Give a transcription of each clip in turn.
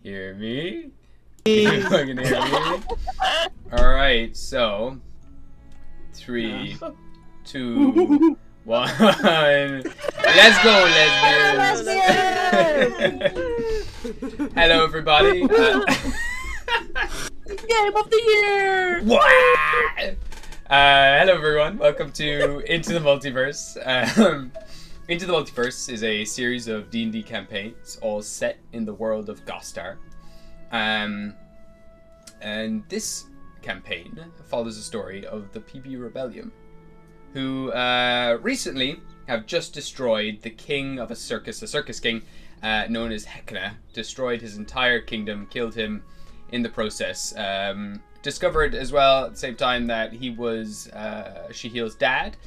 Hear me? You fucking hear me? Alright, so 3, 2, 1. Let's go, lesbians! Hello, everybody. Game of the year! What? Hello, everyone. Welcome to Into the Multiverse. Into the Multiverse is a series of D&D campaigns, all set in the world of Gostar. And this campaign follows the story of the PB Rebellium, who recently have just destroyed the king of a circus king known as Hekna, destroyed his entire kingdom, killed him in the process. Discovered as well at the same time that he was Shahil's dad.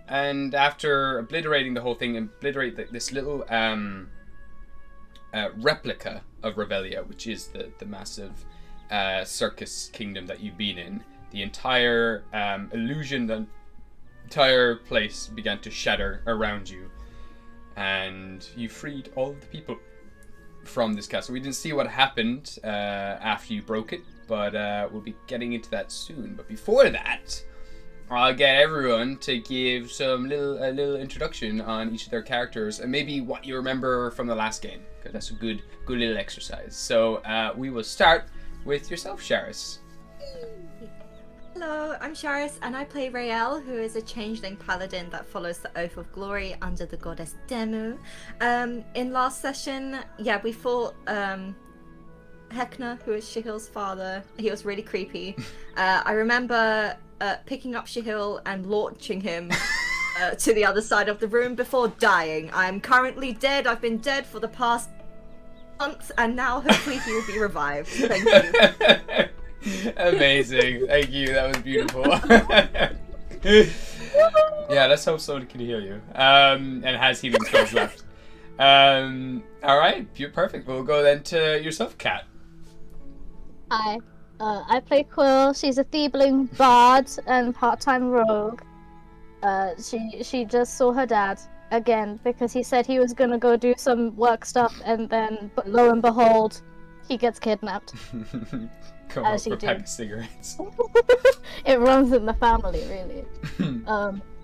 And after obliterating the whole thing, obliterate this little replica of Rebellium, which is the massive circus kingdom that you've been in, the entire illusion, the entire place began to shatter around you, and you freed all of the people from this castle. We didn't see what happened after you broke it, but we'll be getting into that soon. But before that, I'll get everyone to give a little introduction on each of their characters and maybe what you remember from the last game, because that's a good little exercise. So we will start with yourself, Sharis. Hello, I'm Sharis, and I play Rael, who is a changeling paladin that follows the Oath of Glory under the goddess Demu. In last session, we fought Hekna, who is Shahil's father. He was really creepy. I remember picking up Shahil and launching him to the other side of the room before dying. I'm currently dead. I've been dead for the past month, and now hopefully he will be revived. Thank you. Amazing. Thank you. That was beautiful. Yeah, let's hope someone can hear you. And has healing spells left. Alright, you're perfect. We'll go then to yourself, Kat. Hi. I play Quill. She's a thieving bard and part-time rogue. She just saw her dad again because he said he was gonna go do some work stuff, and then, but lo and behold, he gets kidnapped. Come on, for a pack of cigarettes. It runs in the family, really.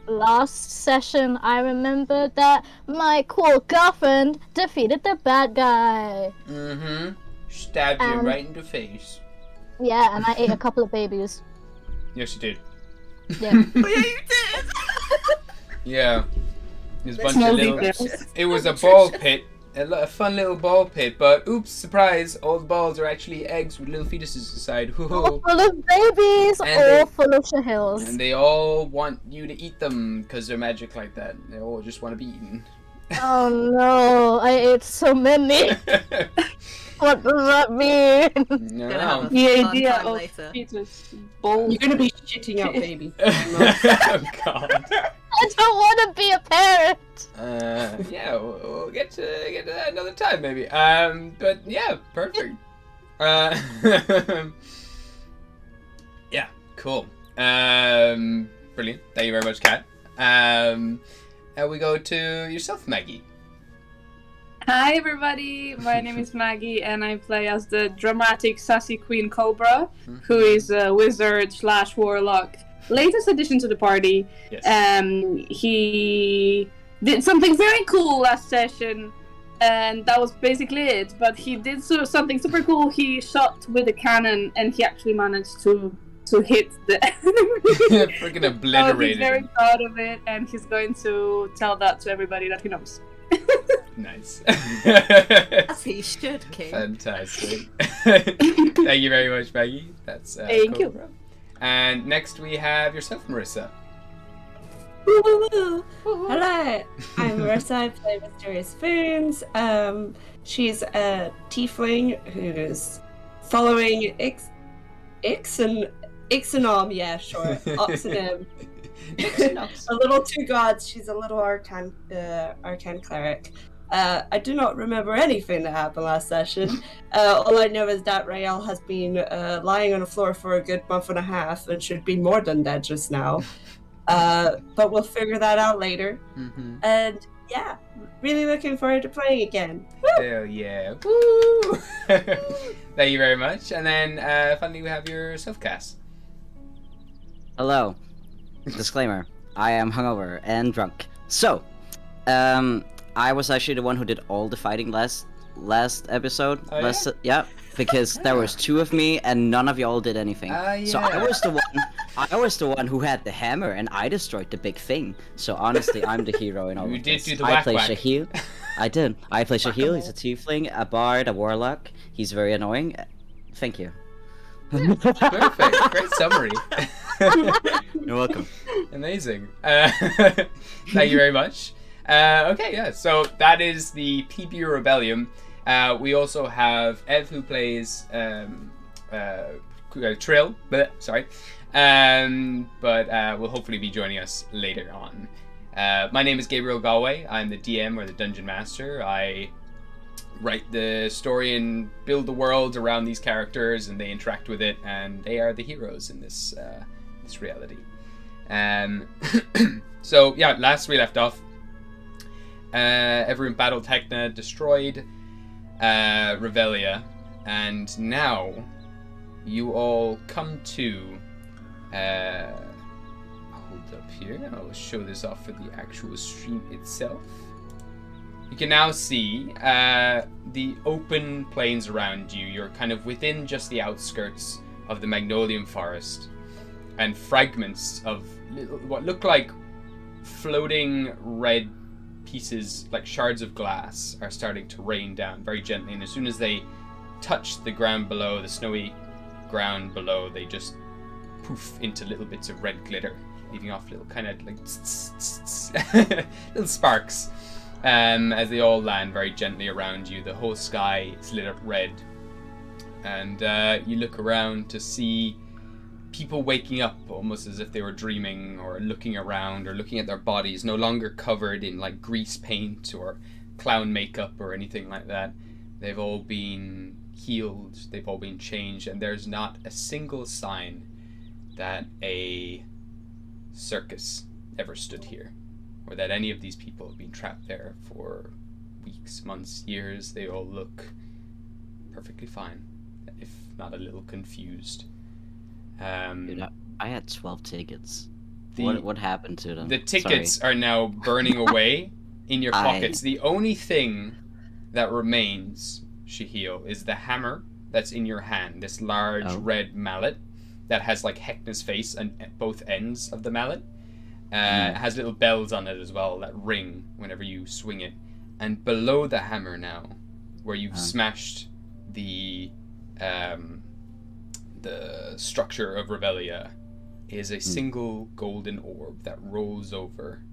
Last session, I remember that my cool girlfriend defeated the bad guy. Mm-hmm. Stabbed you right in the face. Yeah, and I ate a couple of babies. Yes, you did. Yeah. Oh yeah, you did! Yeah. It was a bunch of little... It was a ball pit. A fun little ball pit, but oops, surprise, all the balls are actually eggs with little fetuses inside. All full of babies, all full of Shahils. And they all want you to eat them because they're magic like that. They all just want to be eaten. Oh no, I ate so many. What does that mean? No. The idea of later. fetus balls. You're gonna be shitting out baby. Oh god. I don't want to be a parent. Yeah, we'll get to that another time maybe. But yeah, perfect. Yeah, cool. Brilliant. Thank you very much, Kat. And we go to yourself, Maggie. Hi everybody, my name is Maggie and I play as the dramatic sassy Queen Cobra, who is a wizard / warlock. Latest addition to the party. Yes. He did something very cool last session, and that was basically it. But he did something super cool. He shot with a cannon, and he actually managed to hit the enemy. Freaking obliterated. So he's very proud of it, and he's going to tell that to everybody that he knows. Nice. As he should, King. Fantastic. Thank you very much, Maggie. That's Thank you. Cobra. And next we have yourself, Marissa. Hello, I'm Marissa. I play Mysterious Spoons. She's a tiefling who's following Ixanom, yeah, sure. Oxenim. A little two gods. She's a little arcane cleric. I do not remember anything that happened last session. All I know is that Rael has been lying on the floor for a good month and a half and should be more than dead just now. But we'll figure that out later. Mm-hmm. And yeah, really looking forward to playing again. Hell yeah. Woo! Thank you very much. And then finally we have your self-cast. Hello. Disclaimer. I am hungover and drunk. So, I was actually the one who did all the fighting last episode. Oh, yeah, because there was 2 of me and none of y'all did anything. So I was the one who had the hammer and I destroyed the big thing. So honestly, I'm the hero in all You of did this. do the I whack play whack. Shahil. I did. I play Shahil. He's a tiefling, a bard, a warlock. He's very annoying. Thank you. Perfect. Great summary. You're welcome. Amazing. Thank you very much. Okay, yeah, so that is the PB Rebellium. We also have Ev, who plays Trill, sorry, but will hopefully be joining us later on. My name is Gabriel Galway. I'm the DM, or the Dungeon Master. I write the story and build the world around these characters, and they interact with it, and they are the heroes in this reality. So yeah, last we left off, everyone battled Techna, destroyed Revelia, and now you all come to hold up here. I'll show this off for the actual stream itself. You can now see the open plains around you. You're kind of within just the outskirts of the Magnolian Forest, and fragments of what look like floating red pieces, like shards of glass, are starting to rain down very gently, and as soon as they touch the ground below, the snowy ground below, they just poof into little bits of red glitter, leaving off little kind of like little sparks as they all land very gently around you. The whole sky is lit up red, and you look around to see people waking up almost as if they were dreaming, or looking around, or looking at their bodies, no longer covered in like grease paint or clown makeup or anything like that. They've all been healed, they've all been changed, and there's not a single sign that a circus ever stood here, or that any of these people have been trapped there for weeks, months, years. They all look perfectly fine, if not a little confused. Dude, I had 12 tickets. The- What happened to them? The tickets are now burning away in your pockets. The only thing that remains, Shahil, is the hammer that's in your hand. This large red mallet that has like Hecna's face on both ends of the mallet. It has little bells on it as well that ring whenever you swing it. And below the hammer now, where you've smashed the structure of Revelia, is a single golden orb that rolls over,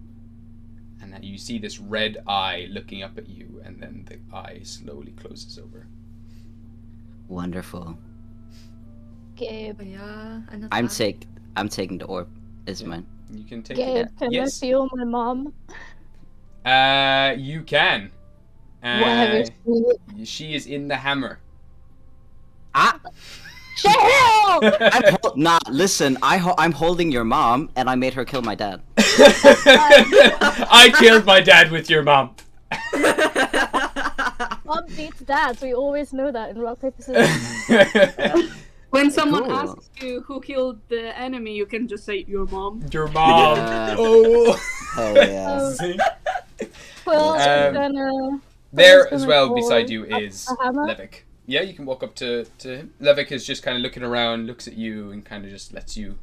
and that you see this red eye looking up at you, and then the eye slowly closes over. Wonderful. Gabe, Yeah, another I'm eye. taking the orb. It's mine. You can take Gabe, it. can Yes. I feel my mom? You can. What have you seen? She is in the hammer. Shahil! Nah, listen. I'm holding your mom, and I made her kill my dad. I killed my dad with your mom. Mom beats dads. We always know that in rock paper scissors. When someone Cool. asks you who killed the enemy, you can just say your mom. Your mom. Yeah. Oh. Oh yeah. See? Quill's Um, gonna. There Quill's as gonna well go beside you up is the hammer. Levick. Yeah, you can walk up to him. Levick is just kind of looking around, looks at you, and kind of just lets you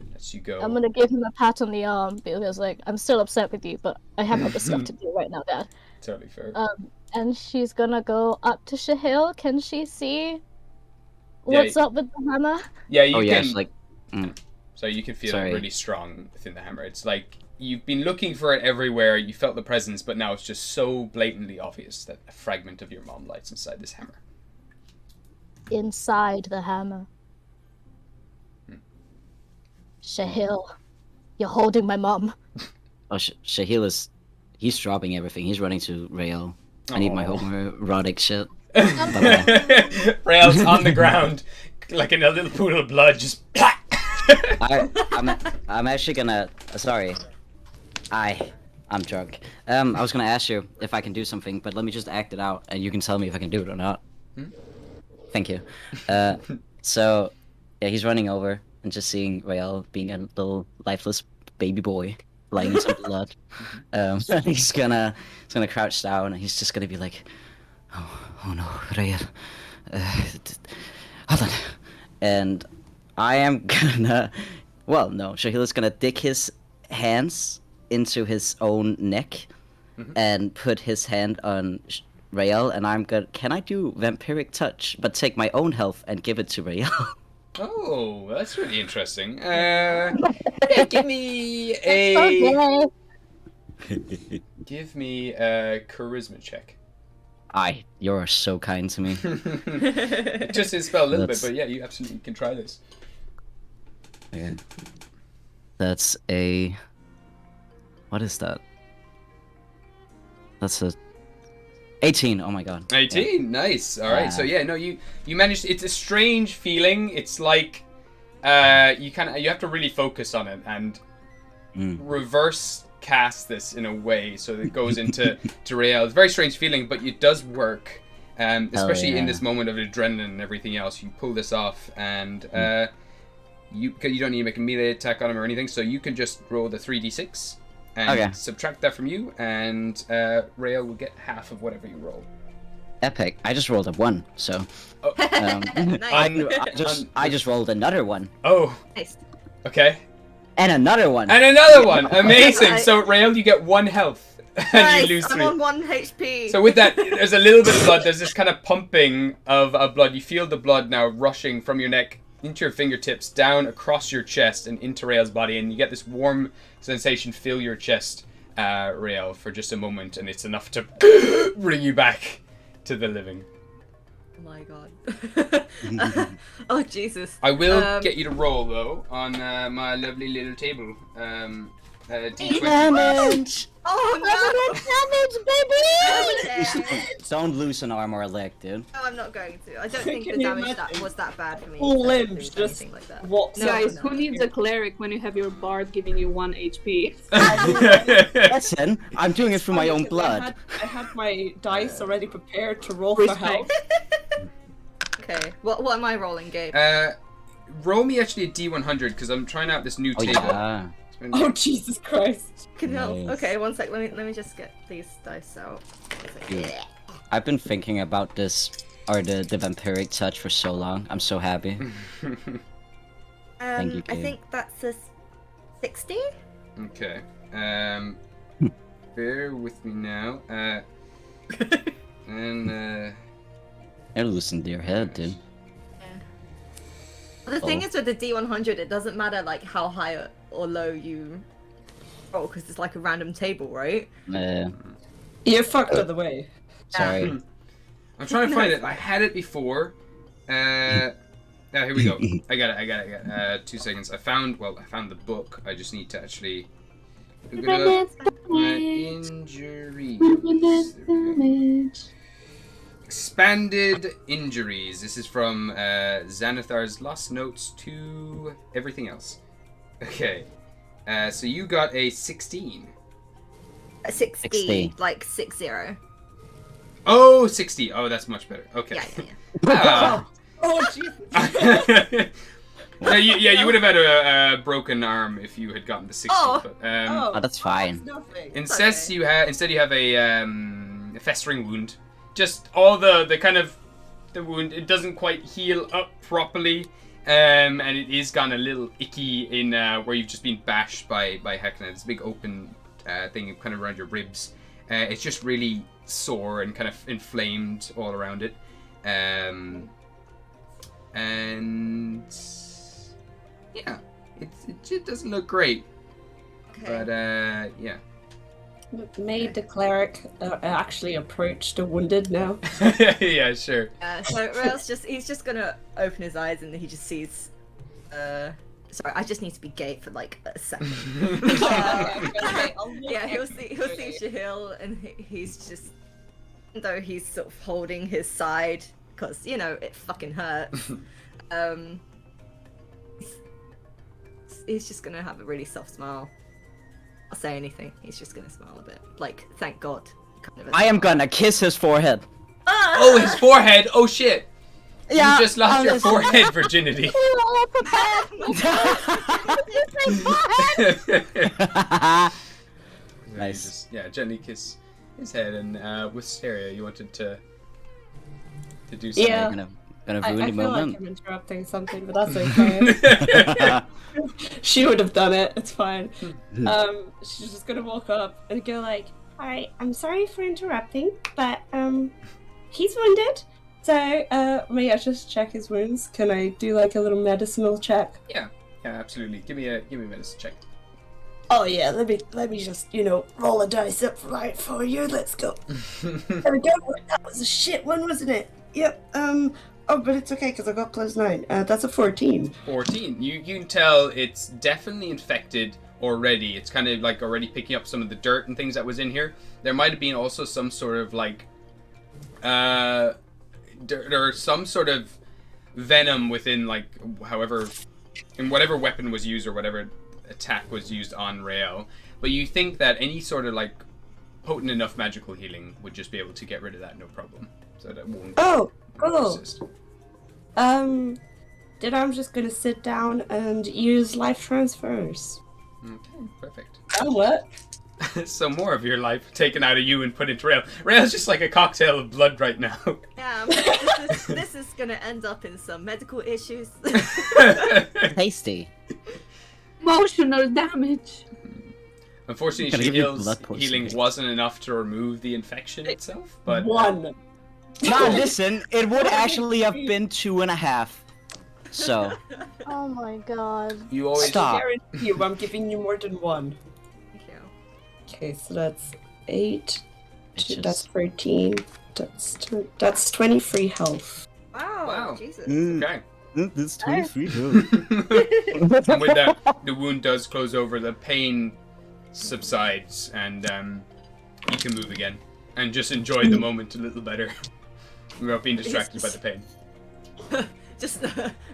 go. I'm gonna give him a pat on the arm because, like, I'm still upset with you, but I have other stuff to do right now, Dad. Totally fair. And she's gonna go up to Shahil. Can she see what's up with the hammer? Yeah, you Oh can. yeah. It's like. So you can feel Sorry. it really strong within the hammer. It's like you've been looking for it everywhere. You felt the presence, but now it's just so blatantly obvious that a fragment of your mom lies inside this hammer. Inside the hammer. Shahil, you're holding my mom. Oh, Shahil is. He's dropping everything. He's running to Rail. I need my Aw. homoerotic shit. Rails on the ground, like in a little pool of blood, just. I'm actually gonna. Sorry. I'm drunk. I was gonna ask you if I can do something, but let me just act it out, and you can tell me if I can do it or not. Thank you. So, yeah, he's running over and just seeing Rael being a little lifeless baby boy lying in some blood. He's gonna crouch down, and he's just gonna be like, "Oh no, Rael, hold on." And I am gonna, well, no, Shahil is gonna dig his hands into his own neck and put his hand on Rael, and I'm gonna, can I do vampiric touch, but take my own health and give it to Rael? Oh, that's really interesting. Yeah, give me give me a charisma check. You're so kind to me. It just is spelled a little bit, but yeah, you absolutely can try this. Okay. That's a, what is that? That's a 18. Oh my god. 18, yeah. Nice. All right. So yeah, no, you managed. It's a strange feeling. It's like you have to really focus on it and reverse cast this in a way so that it goes into Rael. It's a very strange feeling, but it does work. Especially in this moment of adrenaline and everything else. You pull this off, and you don't need to make a melee attack on him or anything. So you can just roll the 3d6. And subtract that from you, and Rael will get half of whatever you roll. Epic. I just rolled a 1, so... Nice. I just rolled another 1. Oh. Nice. Okay. And another 1. And another one! Amazing! So, Rael, you get 1 health. And Nice. you lose 3. I'm on 1 HP. So with that, there's a little bit of blood. There's this kind of pumping of blood. You feel the blood now rushing from your neck into your fingertips, down across your chest and into Rael's body, and you get this warm sensation fill your chest, Rael, for just a moment, and it's enough to bring you back to the living. Oh my god. Oh Jesus. I will get you to roll though on my lovely little table. D20. Damage! Oh no! Damage! Don't lose an arm or a leg, dude. No, I'm not going to. I don't think Can the you damage imagine? was that bad for me. Full to limbs lose just anything like that. walks No, up. Guys, no. who needs a cleric when you have your bard giving you 1 HP? Listen, I'm doing it for my own blood. I had my dice already prepared to roll for help. Okay, what am I rolling, Gabe? Roll me actually a D100 because I'm trying out this new Oh, table. yeah. Oh Jesus Christ! Can help. Nice. Okay, one sec. Let me just get these dice out. Yeah. I've been thinking about this, or the vampiric touch for so long. I'm so happy. Thank you, I Gabe. think that's a 60. Okay. Bear with me now. And You're losing to your head, dude. The thing is with the D100, it doesn't matter like how high or low you roll because it's like a random table, right? You're fucked other way. Sorry. I'm trying to find it. I had it before. Here we go. I got it. 2 seconds. I found the book. I just need to actually look it up. Injuries. Expanded injuries. This is from Xanathar's Lost Notes to everything else. Okay. So you got a 16. 60, 60. like 60. Oh, 60. Oh, that's much better. Okay. Yeah. Oh Jesus! You would have had a broken arm if you had gotten the 60. Oh. But, Oh, that's fine. Nothing. instead you have a festering wound. Just all the kind of the wound. It doesn't quite heal up properly, and it is gone a little icky in where you've just been bashed by Hekna. This big open thing kind of around your ribs. It's just really sore and kind of inflamed all around it. And yeah, it just doesn't look great. Okay. But yeah. May the cleric actually approach the wounded now? Yeah, sure. So Rael's he's just gonna open his eyes and he just sees. Sorry, I just need to be gay for like a second. Yeah, he'll see Shahil and he's just, though he's sort of holding his side because it fucking hurts. He's just gonna have a really soft smile. not say anything. He's just gonna smile a bit, like thank God. Kind of I am gonna kiss his forehead. Oh, his forehead! Oh shit! Yeah, You just lost your honestly. forehead virginity. Nice. Yeah, gently kiss his head, and with Stereo, you wanted to do something. Yeah. Gonna I ruin the feel like moment. I'm interrupting something, but that's okay. She would have done it. It's fine. She's just gonna walk up and go like, "Alright, I'm sorry for interrupting, but he's wounded. So may I just check his wounds? Can I do like a little medicinal check?" Yeah, absolutely. Give me a medicine check. Oh yeah, let me just roll a dice up right for you. Let's go. There we go. That was a shit one, wasn't it? Yep. Oh, but it's okay because I got +9. That's a 14. 14. You can tell it's definitely infected already. It's kind of like already picking up some of the dirt and things that was in here. There might have been also some sort of like dirt or some sort of venom within like whatever weapon was used or whatever attack was used on Rael. But you think that any sort of like potent enough magical healing would just be able to get rid of that, no problem. So that won't. Oh, cool. Persist. Then I'm just gonna sit down and use life transfers. Okay, perfect. Oh, what? So more of your life taken out of you and put into Rael. Rael's just like a cocktail of blood right now. Yeah, this is gonna end up in some medical issues. Tasty. Emotional damage. Unfortunately, Gotta give you Shahil's blood potion. healing wasn't enough to remove the infection itself, but One. Nah, listen, it would actually have been 2.5. So, Oh my god. you always Stop. Guarantee you, I'm giving you more than one. Thank you. Okay, so that's 8. Bitches. That's 13. That's 23 health. Wow. Jesus. Okay. That's 23. And with that, the wound does close over, the pain subsides, and you can move again and just enjoy the moment a little better without being distracted by the pain. Just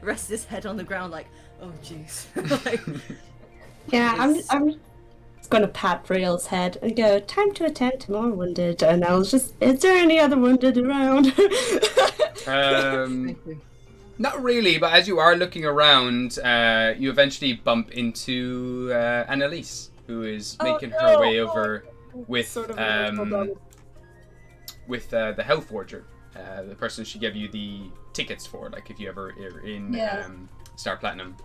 rest his head on the ground like, oh jeez. Like, Yeah, I'm It's- just gonna pat Rael's head and go, time to attend to more wounded. And I'll just, is there any other wounded around? Not really, but as you are looking around, you eventually bump into Annalise, who is making her way over with Sort of a little with the Hellforger, the person she gave you the tickets for, like if you ever are in Yeah. Star Platinum.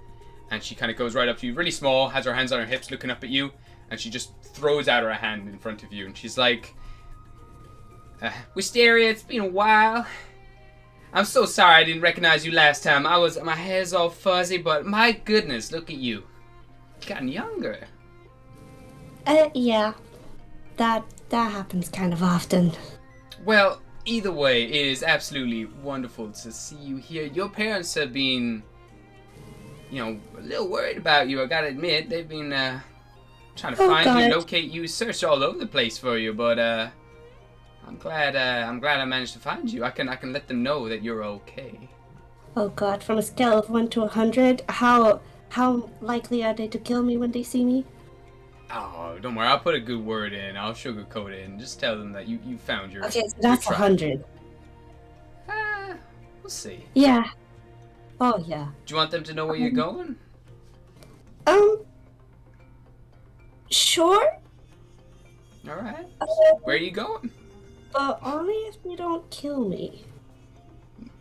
And she kind of goes right up to you, really small, has her hands on her hips, looking up at you, and she just throws out her hand in front of you, and she's like, Wisteria, it's been a while. I'm so sorry I didn't recognize you last time. My hair's all fuzzy, but my goodness, look at you. Gotten younger. Yeah. That happens kind of often. Well, either way, it is absolutely wonderful to see you here. Your parents have been, a little worried about you, I gotta admit. They've been trying to find you, God. locate you, searched all over the place for you, but I'm glad I managed to find you. I can let them know that you're okay. Oh god, from a scale of 1 to 100, how likely are they to kill me when they see me? Oh, don't worry, I'll put a good word in. I'll sugarcoat it and just tell them that you found your Okay, so that's your tribe. 100. We'll see. Yeah. Oh yeah. Do you want them to know where you're going? Sure. Alright. Where are you going? But only if they don't kill me.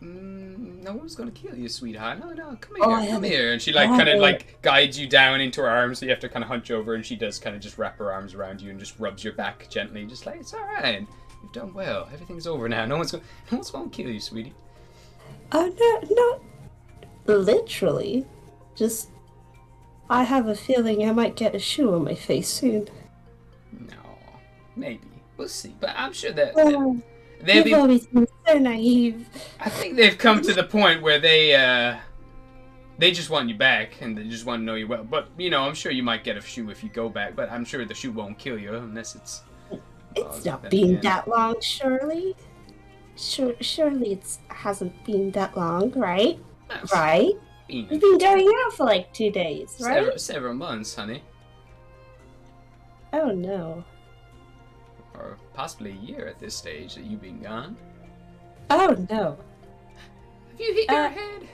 No one's gonna kill you, sweetheart. No, come Oh, I here, come haven't- here. And she I kind of haven't- guides you down into her arms, so you have to kind of hunch over, and she does kind of just wrap her arms around you and just rubs your back gently, just like, it's alright. You've done well. Everything's over now. No one's gonna kill you, sweetie. Oh no, not literally. Just, I have a feeling I might get a shoe on my face soon. No, maybe we'll see. But I'm sure that Oh, they've you've been, always been so naive. I think they've come to the point where they just want you back and they just want to know you well. But I'm sure you might get a shoe if you go back. But I'm sure the shoe won't kill you unless it's. It's Oh, not then been again. that long, surely. Surely it hasn't been that long, right? That's Right? been We've been going out for like 2 days, right? several months, honey. Oh no. Or possibly a year at this stage that you've been gone. Oh no. Have you hit your Uh, head?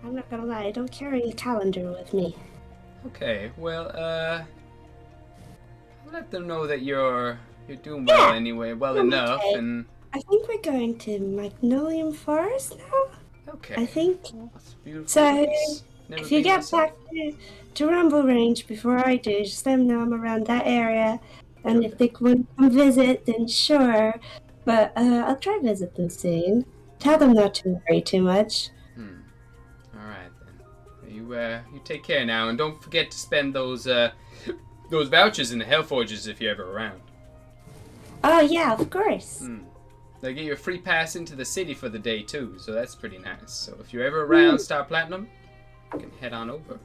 I'm not gonna lie, I don't carry a calendar with me. Okay, well, I'll let them know that you're doing well anyway, well I'm enough, okay. and I think we're going to Magnolium Forest now. okay. I think. That's a beautiful So, place. Never if you been get myself. back to Rumble Range before I do, just let them know I'm around that area. And if they want to come visit, then sure. But I'll try to visit them soon. Tell them not to worry too much. All right then. You take care now, and don't forget to spend those vouchers in the Hellforges if you're ever around. Oh yeah, of course. They get you a free pass into the city for the day too, so that's pretty nice. So if you're ever around Star Platinum, you can head on over.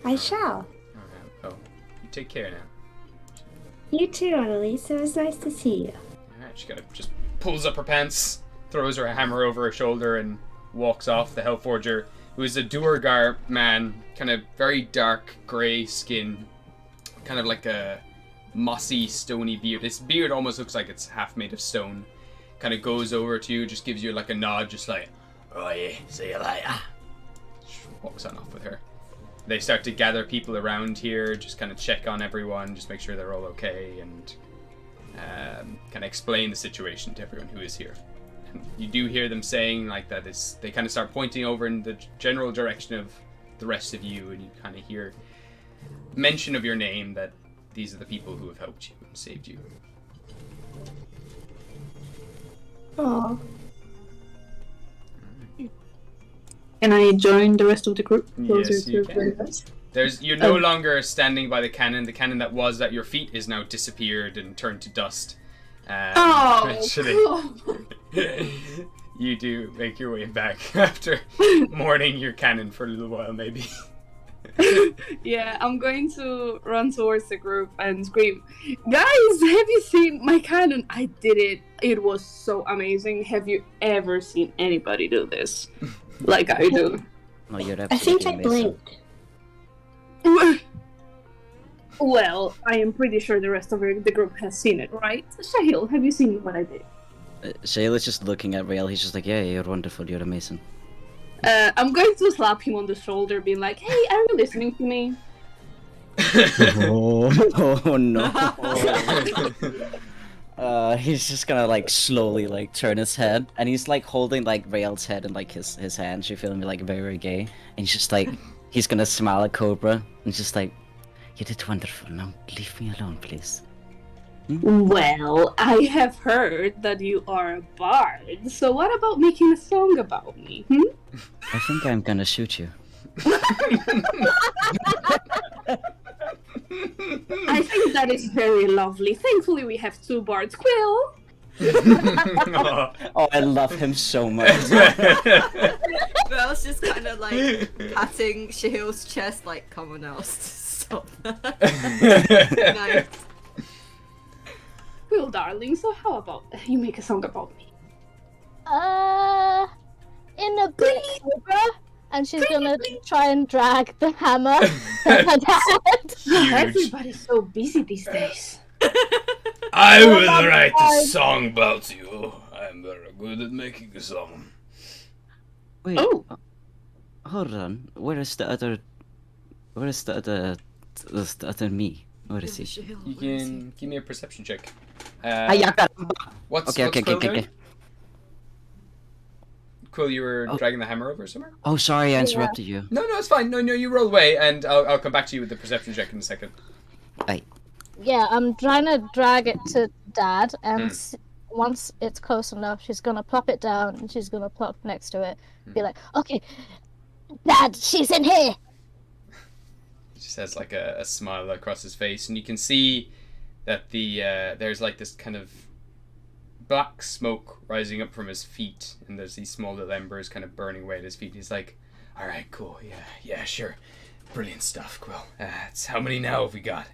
I shall. All right. Oh, you take care now. You too, Annalise. It was nice to see you. All right. She kind of just pulls up her pants, throws her hammer over her shoulder, and walks off. The Hellforger, who is a Duergar man, kind of very dark grey skin, kind of like a mossy, stony beard. This beard almost looks like it's half made of stone. Kind of goes over to you, just gives you like a nod, just like, oh yeah, see you later. Just walks on off with her. They start to gather people around here, just kind of check on everyone, just make sure they're all okay, and kind of explain the situation to everyone who is here. And you do hear them saying like that they kind of start pointing over in the general direction of the rest of you, and you kind of hear mention of your name, that these are the people who have helped you and saved you. Oh. Can I join the rest of the group closer Yes, you to can. the You're no longer standing by the cannon. The cannon that was at your feet is now disappeared and turned to dust. Actually, you do make your way back after mourning your cannon for a little while, maybe. Yeah, I'm going to run towards the group and scream, guys, have you seen my cannon? I did it. It was so amazing. Have you ever seen anybody do this like I do? No, you're I think absolutely I amazing. blinked. Well, I am pretty sure the rest of the group has seen it, right? Shahil, have you seen what I did? Shahil is just looking at Rael.'s just like, yeah, you're wonderful. You're amazing. I'm going to slap him on the shoulder, being like, hey, are you listening to me? Oh no. He's just gonna like slowly like turn his head, and he's like holding like Rael's head in like his hands. You feel me, like very, very gay, and he's just like he's gonna smile at Cobra and just like, you did wonderful. Now leave me alone, please. Well, I have heard that you are a bard, so what about making a song about me, I think I'm gonna shoot you. I think that is very lovely. Thankfully, we have two bards. Quill! Oh, I love him so much. Belle's just kind of like patting Shahil's chest, like, come on now, stop that. Nice. Quill, darling, so how about you make a song about me? In a bit, Cobra. And she's gonna try and drag the hammer from her dad. Everybody's so busy these days. I will write a song about you. I'm very good at making a song. Wait. Oh. Hold on. Where is the other me? Where is he? Shahil, You where is he? can give me a perception check. Okay. Quill, you were dragging the hammer over somewhere? Oh, sorry, I interrupted you. No, it's fine. No, you roll away, and I'll come back to you with the perception check in a second. Yeah, I'm trying to drag it to Dad, and once it's close enough, she's gonna plop it down, and she's gonna plop next to it. Be like, okay, Dad, she's in here! He just has like a smile across his face, and you can see that there's like this kind of black smoke rising up from his feet, and there's these small little embers kind of burning away at his feet. He's like, all right, cool, yeah, sure. Brilliant stuff, Quill. It's how many now have we got?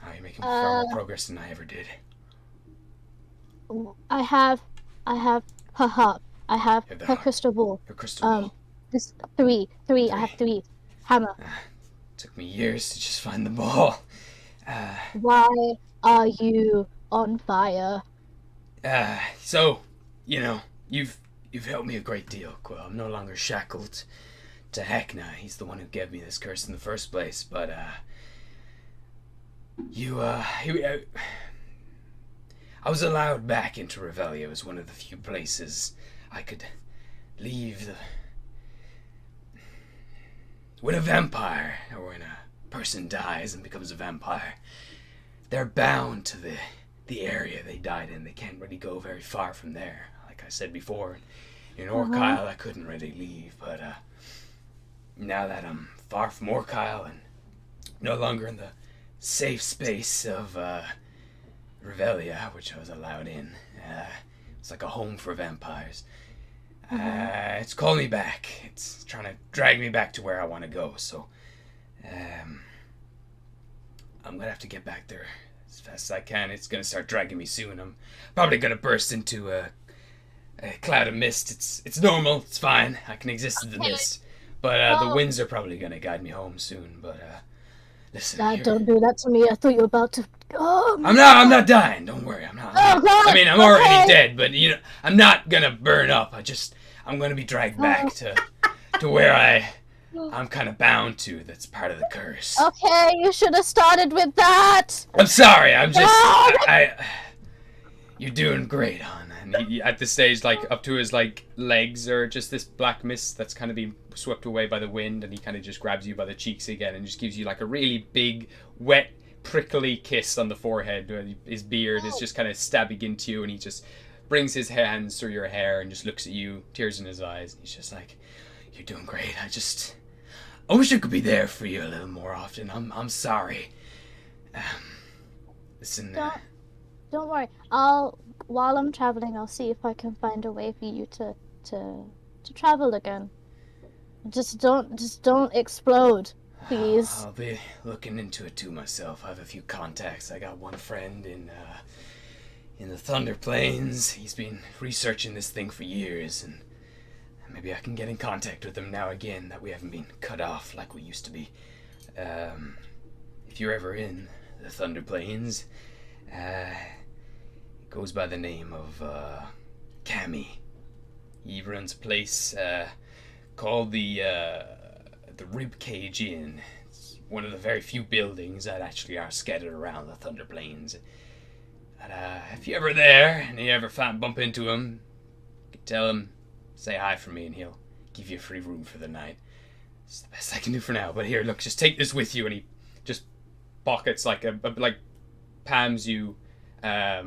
Oh, you're making far more progress than I ever did. I have her harp. I have You have the her harp. crystal ball. Your crystal ball. This three. I have 3. Hammer. Took me years to just find the ball. Why are you on fire? So, you know, you've helped me a great deal, Quill. I'm no longer shackled to Hekna. He's the one who gave me this curse in the first place, but, I was allowed back into Rebellium as one of the few places I could leave the... When a vampire, or when a person dies and becomes a vampire, they're bound to the area they died in. They can't really go very far from there. Like I said before, in Orkyle, I couldn't really leave, but now that I'm far from Orkyle and no longer in the safe space of Revelia, which I was allowed in, it's like a home for vampires. It's calling me back. It's trying to drag me back to where I want to go, so I'm gonna have to get back there as fast as I can. It's gonna start dragging me soon. I'm probably gonna burst into a cloud of mist. It's normal. It's fine. I can exist in the mist. But the winds are probably gonna guide me home soon. But listen, Dad, don't do that to me. I thought you were about to. Oh, I'm not dying. Don't worry. I'm not. Oh, God. I mean, I'm already dead. But you know, I'm not gonna burn up. I'm gonna be dragged back to where I'm kind of bound to. That's part of the curse. Okay, you should have started with that. I'm sorry. I'm just. No! You're doing great, hon. And he, at this stage, like up to his like legs are just this black mist that's kind of being swept away by the wind, and he kind of just grabs you by the cheeks again and just gives you like a really big, wet, prickly kiss on the forehead. Where his beard is just kind of stabbing into you, and he just brings his hands through your hair and just looks at you, tears in his eyes. And he's just like, "You're doing great. I wish I could be there for you a little more often. I'm sorry. Listen. Don't worry. While I'm traveling, I'll see if I can find a way for you to travel again. Just don't explode, please. I'll be looking into it too myself. I have a few contacts. I got one friend in the Thunder Plains. He's been researching this thing for years, and maybe I can get in contact with him now again, that we haven't been cut off like we used to be. If you're ever in the Thunder Plains, it goes by the name of Cammy. He runs a place called the Ribcage Inn. It's one of the very few buildings that actually are scattered around the Thunder Plains. But if you're ever there and you ever bump into him, you can tell him, say hi for me, and he'll give you a free room for the night. It's the best I can do for now. But here, look, just take this with you. And he just pockets like palms you a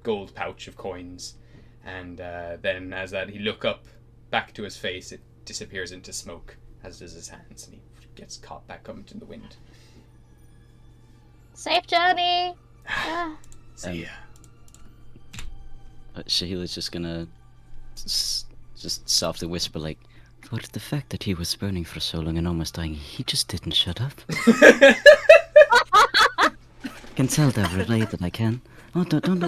gold pouch of coins, and then as that he look up back to his face, it disappears into smoke, as does his hands, and he gets caught back up into the wind. Safe journey. See ya. Shahil is just gonna just softly whisper like, "For the fact that he was burning for so long and almost dying, he just didn't shut up." Can tell they're related, I can. Oh, don't.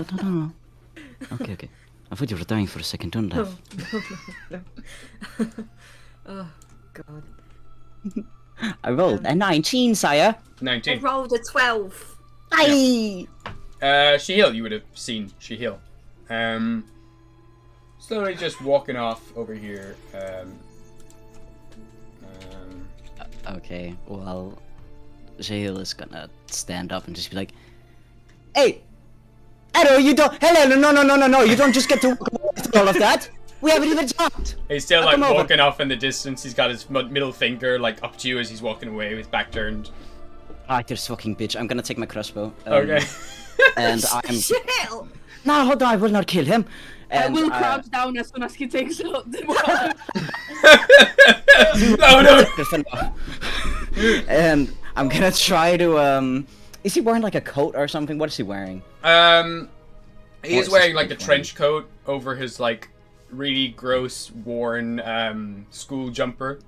Okay. I thought you were dying for a second, don't laugh. No. Oh, God. I rolled a 19, sire. 19. I rolled a 12. Aye! Shahil, you would have seen Shahil. Slowly just walking off over here. Okay, well, Shahil is gonna stand up and just be like, "Hey! Edo, you don't- Hello, no, you don't just get to walk away with all of that! We haven't even talked!" He's still Now like come over. walking off in the distance. He's got his middle finger like up to you as he's walking away with his back turned. Ah, this fucking bitch. I'm gonna take my crossbow. Okay. And I'm... Shahil! No, hold on, I will not kill him. I And, will crouch down as soon as he takes out the No. And I'm gonna try to, is he wearing like a coat or something? What is he wearing? He is wearing like a trench coat over his like really gross worn school jumper.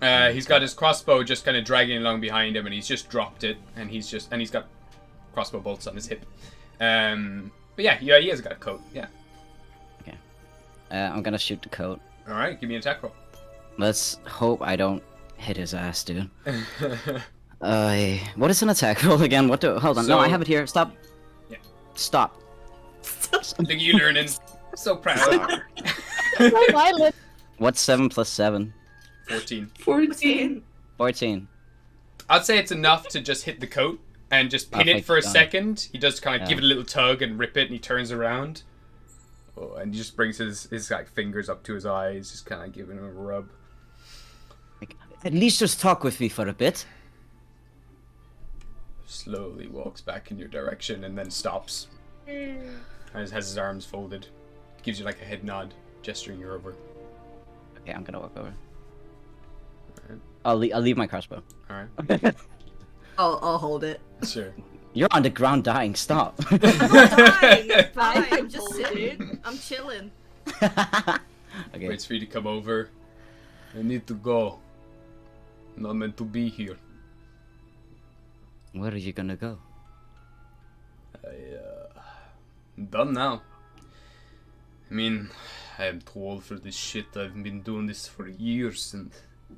He's got his crossbow just kind of dragging along behind him, and he's just dropped it, and he's got crossbow bolts on his hip. But yeah, he has got a coat. Yeah. Okay. I'm gonna shoot the coat. All right, give me an attack roll. Let's hope I don't hit his ass, dude. What is an attack roll again? Hold on. No, I have it here. Stop. Yeah. Stop. Look at you learning. So proud. So violent. What's 7 plus 7? 14. 14. 14. I'd say it's enough to just hit the coat and just pin it for a second. He does kind of give it a little tug and rip it, and he turns around. Oh, and he just brings his like fingers up to his eyes, just kind of giving him a rub. Like, at least just talk with me for a bit. Slowly walks back in your direction and then stops. And has his arms folded. Gives you like a head nod, gesturing you over. Okay, I'm gonna walk over. Alright. I'll leave my crossbow. Alright. I'll hold it. Sure. You're on the ground dying. Stop. I'm not dying. It's fine. I'm just sitting. I'm chilling. Okay. Waits for you to come over. I need to go. I'm not meant to be here. Where are you gonna go? I'm done now. I mean, I am too old for this shit. I've been doing this for years, and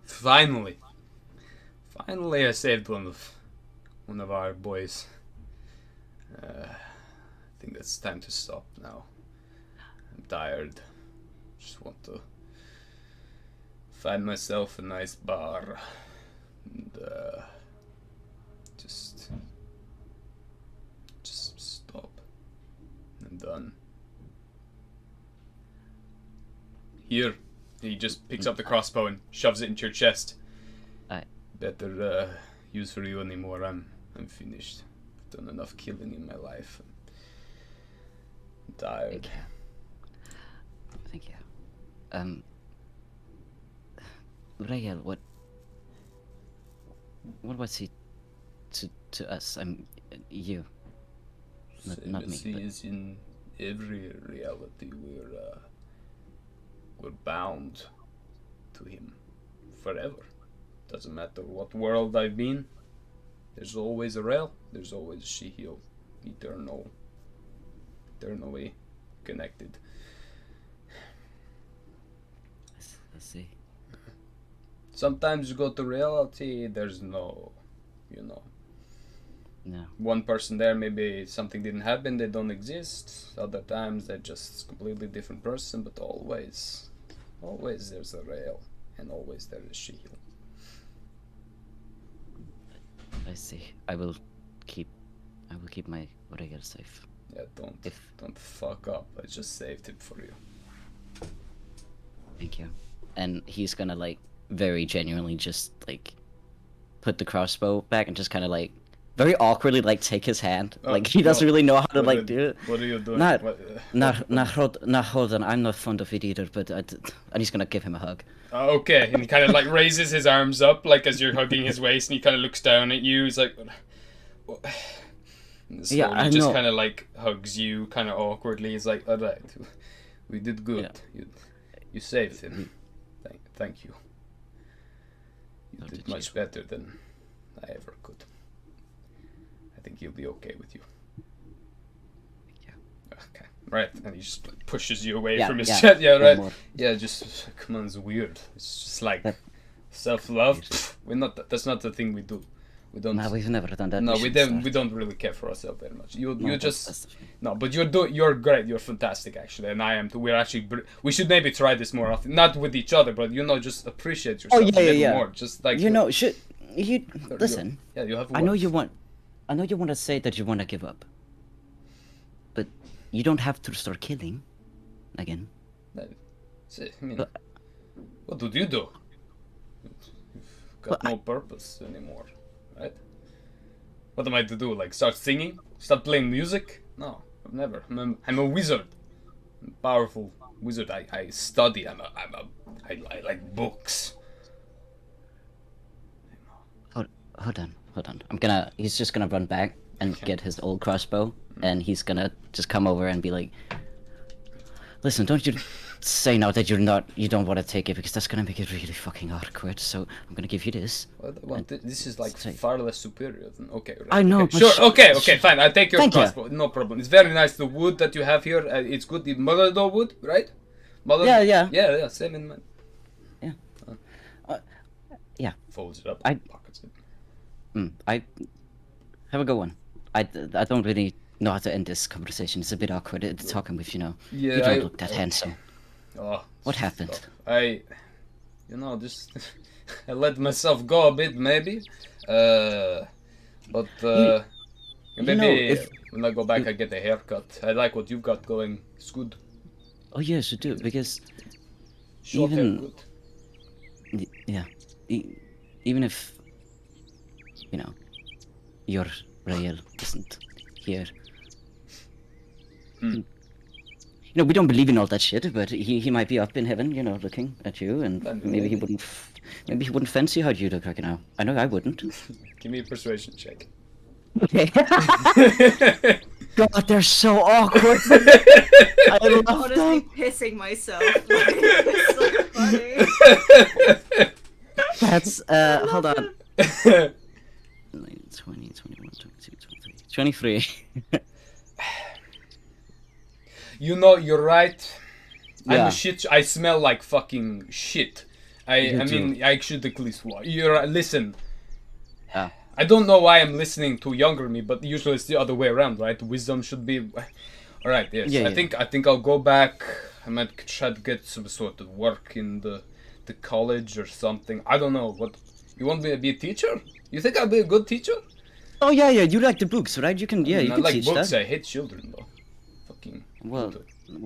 finally I saved one of our boys. I think it's time to stop now. I'm tired. Just want to find myself a nice bar and just stop. I'm done. Here, he just picks up the crossbow and shoves it into your chest. Better use for you anymore. I'm finished. I've done enough killing in my life. I'm tired. Thank you. Rael, what was he to us? You. Not me. He is in every reality. We're bound to him forever. Doesn't matter what world I've been. There's always a Rael. There's always a Shahil. Eternally connected. I see. Sometimes you go to reality. There's no, No. one person there, maybe something didn't happen, they don't exist. Other times they're just a completely different person, but always there's a Rael, and always there is Shahil. I see. I will keep my Rael safe. Yeah, don't fuck up. I just saved him for you. Thank you. And he's gonna like very genuinely just like put the crossbow back and just kind of like very awkwardly like take his hand. Like he doesn't really know how to like do it. What are you doing? Hold on. I'm not fond of it either. But and he's gonna give him a hug. Okay, and he kind of like raises his arms up like as you're hugging his waist, and he kind of looks down at you. He's like, and Yeah, I just know. kind of like hugs you, kind of awkwardly. He's like, all right, we did good. Yeah. You saved him. Thank you. You Oh, did did much better than I ever could. I think he'll be okay with you. Yeah. Okay, right. And he just like, pushes you away Yeah, from his yeah, chest. Yeah, one right. more. Yeah, just come on, it's weird. It's just like That- self-love. We're not. That's not the thing we do. We don't. No, we've never done that. No, we should don't. start. We don't really care for ourselves very much. You No, just that's the thing. no, but you're great. You're fantastic, actually, and I am too. We're actually. We should maybe try this more often. Not with each other, but just appreciate yourself yeah, a little yeah. more. Just like Should you listen? Yeah, you have. I know words. you want to say that you want to give up, but you don't have to start killing again. See, I mean, But- what do you do? You've got But no purpose anymore, right? What am I to do? Like start singing? Start playing music? No, I've never. I'm a wizard. I'm a powerful wizard. I study. I like books. Hold on. He's just gonna run back and get his old crossbow, and he's gonna just come over and be like, "Listen, don't you say now that you don't want to take it because that's gonna make it really fucking awkward. So I'm gonna give you this." Well, this is like Say- far less superior than okay. Right, I know, okay, but sure. Okay, fine. I'll take your Thank you. crossbow. No problem. It's very nice. The wood that you have here, it's good. The mother wood, right? Yeah. Yeah. Same in mine. folds it up, I- pockets it. I have a good one. I don't really know how to end this conversation. It's a bit awkward talking with, Yeah, you don't look that handsome. Oh, What happened? stop. Just I let myself go a bit, maybe. But maybe when I go back, I get a haircut. I like what you've got going. It's good. Oh yes, you do, because Short hair, Even- good. yeah, even if your Rael isn't here. Hmm. We don't believe in all that shit, but he might be up in heaven, looking at you, and That'd be maybe he lovely. wouldn't fancy how you look right now. I know I wouldn't. Give me a persuasion check. Okay. God, they're so awkward. I love Honestly, them. pissing myself. Like, it's so funny. That's hold on. 20, 21, 22, 23. 23. You're right. I'm Yeah. a shit. I smell like fucking shit. You I mean, do. I should at least. Listen. Ah. I don't know why I'm listening to younger me, but usually it's the other way around, right? Wisdom should be. All right. Yes. Yeah, I yeah. think I'll go back. I might try to get some sort of work in the college or something. I don't know. What you want me to be a teacher? You think I'll be a good teacher? Oh yeah, you like the books, right? You can you I can like teach books. that. I hate children though. Fucking. Well,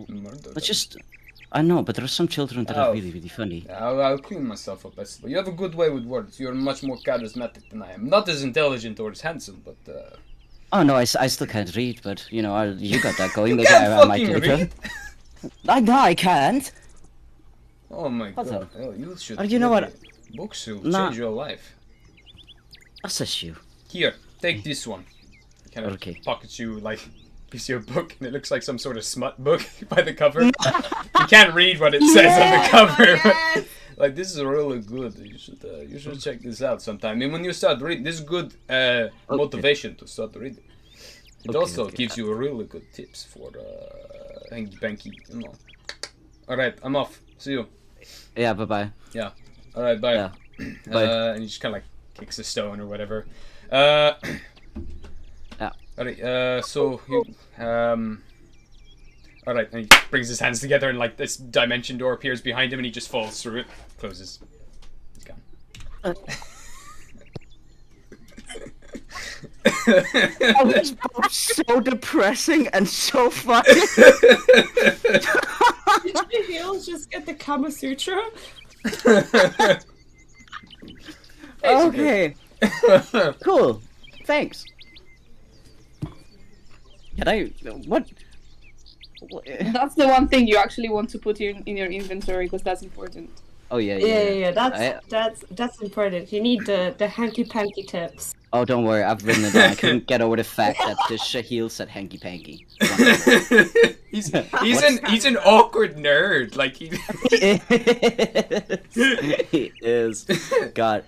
murder. But just, I know, but there are some children that Oh. are really, really funny. I'll clean myself up. You have a good way with words. You're much more charismatic than I am. Not as intelligent or as handsome, but Oh no, I still can't read, but you got that going. you Maybe can't I might fucking do read. it. I can't. Oh my Hold god! on. Oh, you should. You know what? maybe- Books will Nah. change your life. That's a shoe. Here, take this one. Kind of Okay. pockets you like. Gives you a book, and it looks like some sort of smut book by the cover. You can't read what it says on the cover. Yes! Like, this is really good. You should check this out sometime. I mean, when you start reading, this is good motivation to start reading. It Okay, also okay. gives you really good tips for hanky panky. All right, I'm off. See you. Yeah, bye. All right, bye. Yeah. Bye. And he just kind of like kicks a stone or whatever. Yeah. All right. So you all right, and he brings his hands together, and like this dimension door appears behind him, and he just falls through it, closes. He's gone. That was both so depressing and so funny. Did Shahil just get the Kama Sutra? Okay. Cool. Thanks. Can I? What? That's the one thing you actually want to put in your inventory because that's important. Oh yeah. Yeah. That's important. You need the hanky panky tips. Oh, don't worry. I've written it down. I couldn't get over the fact that the Shahil said hanky panky. he's an awkward nerd. Like he. He is. God.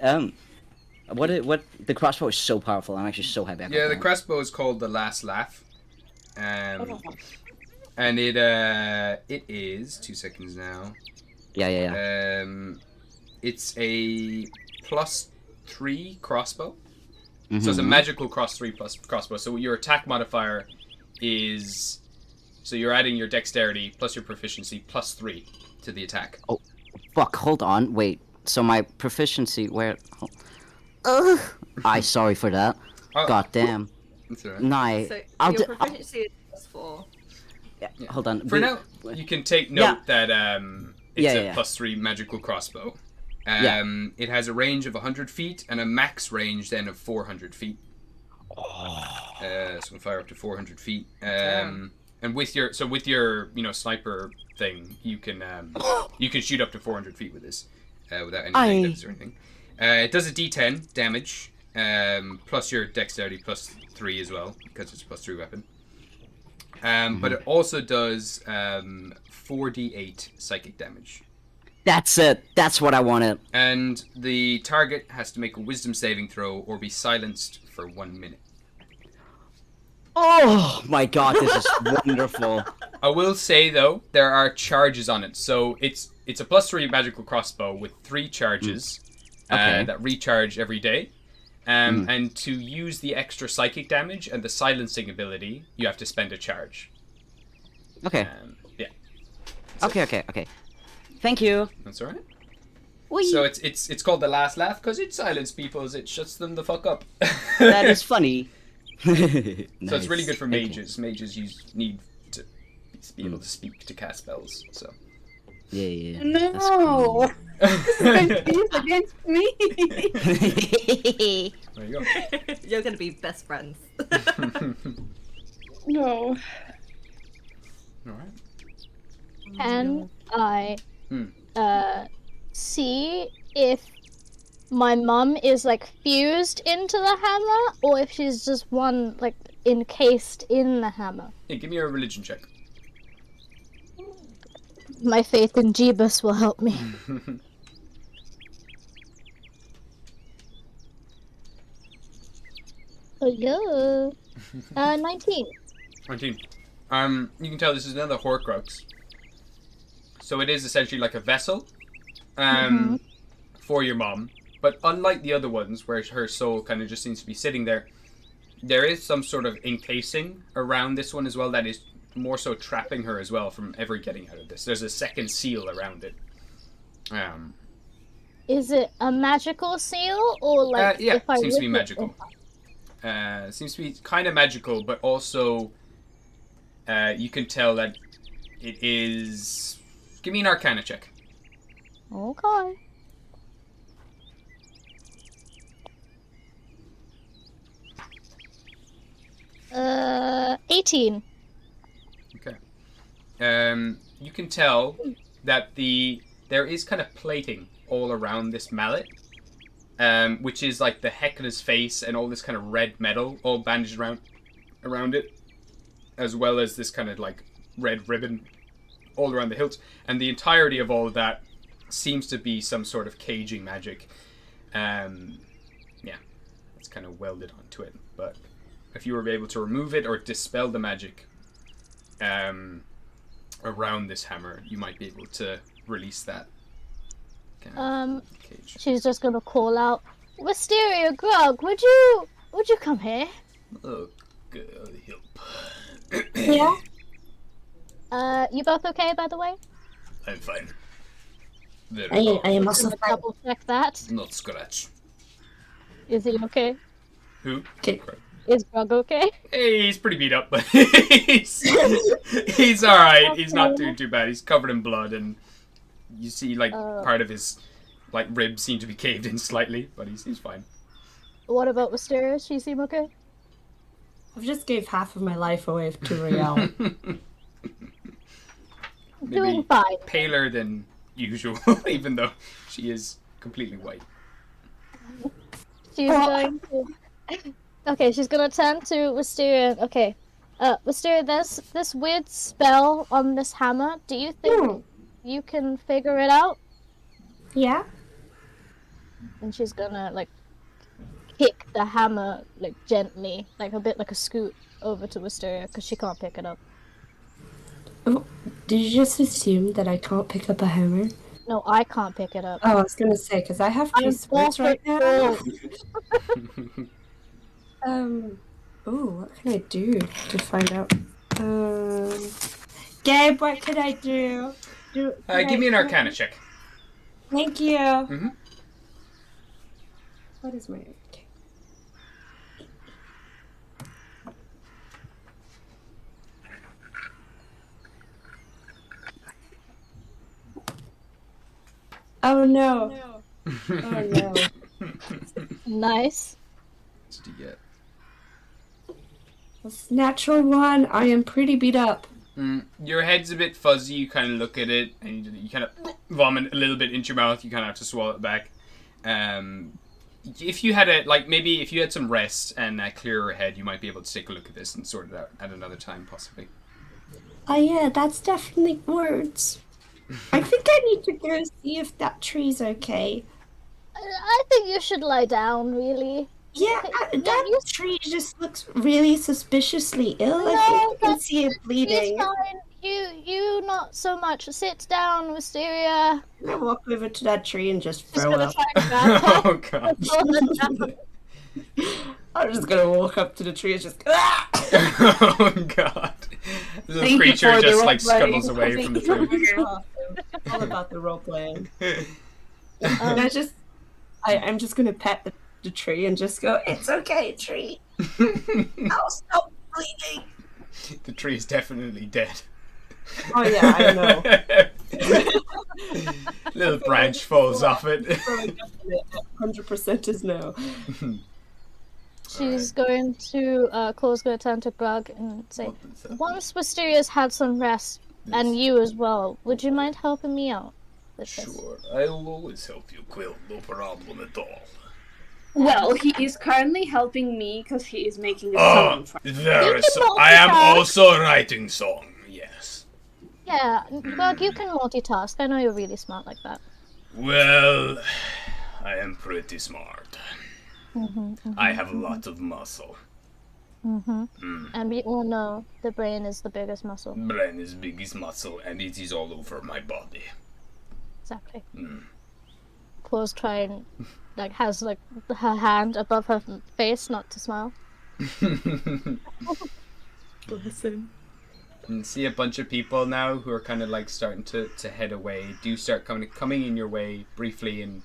What? The crossbow is so powerful. I'm actually so happy. I got Yeah, the that. crossbow is called the Last Laugh. And it is 2 seconds now. Yeah. It's a +3 crossbow. So it's a Mhm. magical +3 plus crossbow. So your attack modifier is, so you're adding your dexterity plus your proficiency +3 to the attack. Fuck. Hold on. Wait. So my proficiency where? Sorry for that. Oh, God damn. that's alright. Nah. So I'll your do. proficiency is +4. Hold on. For now, you can take note that it's Yeah, a yeah. +3 magical crossbow. Yeah. It has a range of 100 feet and a max range then of 400 feet. So it can fire up to 400 feet. And with your sniper thing, you can shoot up to 400 feet with this without any negatives or anything. It does a D10 damage plus your dexterity +3 as well because it's a +3 weapon. But it also does 4d8 psychic damage. That's it. That's what I wanted. And the target has to make a wisdom saving throw or be silenced for 1 minute. Oh my god, this is wonderful. I will say though, there are charges on it. So it's a +3 magical crossbow with 3 charges. Okay. that recharge every day. And to use the extra psychic damage and the silencing ability, you have to spend a charge. Okay. Yeah. Okay. Thank you. That's alright. Whee! So it's called the last laugh because it silences people, it shuts them the fuck up. That is funny. So it's really good for mages. Mages need to be able to speak to cast spells. So. Yeah. No! This is going to be used against me! There you go. You're gonna be best friends. No. Alright. Can I Hmm. see if my mum is like fused into the hammer, or if she's just one like encased in the hammer? Hey, give me a religion check. My faith in Jeebus will help me. Hello. 19. 19. You can tell this is another Horcrux. So it is essentially like a vessel, for your mom. But unlike the other ones, where her soul kind of just seems to be sitting there, there is some sort of encasing around this one as well that is more so trapping her as well from ever getting out of this. There's a second seal around it. Is it a magical seal, or like Yeah, if I seems to be rip it magical. Seems to be kind of magical, but also you can tell that it is... Give me an Arcana check. Okay. Uh, 18. Okay. You can tell that there is kind of plating all around this mallet, which is like the Hekla's face and all this kind of red metal all bandaged around it, as well as this kind of like red ribbon all around the hilt, and the entirety of all of that seems to be some sort of caging magic. Yeah, it's kind of welded onto it, but if you were able to remove it or dispel the magic around this hammer, you might be able to release that kind of cage. She's just gonna call out, Wisteria, Grog, would you come here? Oh, good help. Yeah? You both okay, by the way? I'm fine. Very I well. am also Gonna fine. double check that. Not scratch. Is he okay? Who? Okay. Is Grog okay? Hey, he's pretty beat up, but he's alright. He's not too bad. He's covered in blood, and you see like part of his like ribs seem to be caved in slightly, but he's fine. What about Wisteria? She seem okay? I've just gave half of my life away to Riel. Doing fine. Paler than usual, even though she is completely white. She's going to... Okay, she's gonna turn to Wisteria. Okay. Wisteria, there's this weird spell on this hammer. Do you think you can figure it out? Yeah? And she's gonna, like, kick the hammer, like, gently, like a bit like a scoot over to Wisteria, because she can't pick it up. Oh, did you just assume that I can't pick up a hammer? No, I can't pick it up. Oh, I was gonna say, because I have two I'm swords right now. awful. Ooh, what can I do to find out? Gabe, what can I do? Give me an Arcana check. Thank you. Mm-hmm. What is my... Oh no. Oh no. Nice. What did you get? That's natural one. I am pretty beat up. Your head's a bit fuzzy. You kind of look at it, and you kind of vomit a little bit into your mouth. You kind of have to swallow it back. If you had maybe if you had some rest and a clearer head, you might be able to take a look at this and sort it out at another time, possibly. Oh yeah, that's definitely words. I think I need to go see if that tree's okay. I think you should lie down, really. Yeah, that tree just looks really suspiciously ill. I think I can see it bleeding. He's fine. you not so much. Sit down, Wisteria. I'm gonna walk over to that tree and just Just throw gonna up. try and grab her. Oh god. Throw her down. I'm just gonna walk up to the tree and just. Ah! Oh god. The Thank you creature for the just like role-playing. scuttles away from the tree. All about the role playing. And I'm just gonna pet the tree and just go, "It's okay, tree. I'll stop bleeding." The tree is definitely dead. Oh yeah, I know. Little branch falls off it. 100% is no. She's going to, Claw's going to turn to Grug and say, once Wisteria's had some rest, and you as well, would you mind helping me out with this? Sure, I'll always help you, Quill. No problem at all. Well, he is currently helping me because he is making a Oh, song. there is. can I am multitask. also writing song. Yes. Yeah, Grug, you can multitask. I know you're really smart like that. Well, I am pretty smart. Mm-hmm, I have a lot of muscle. And we all know the brain is the biggest muscle. Brain is biggest muscle, and it is all over my body. Exactly. Mm. Claw's trying, has her hand above her face, not to smile. Bless him. And see a bunch of people now who are kind of like starting to head away. Do start coming in your way briefly and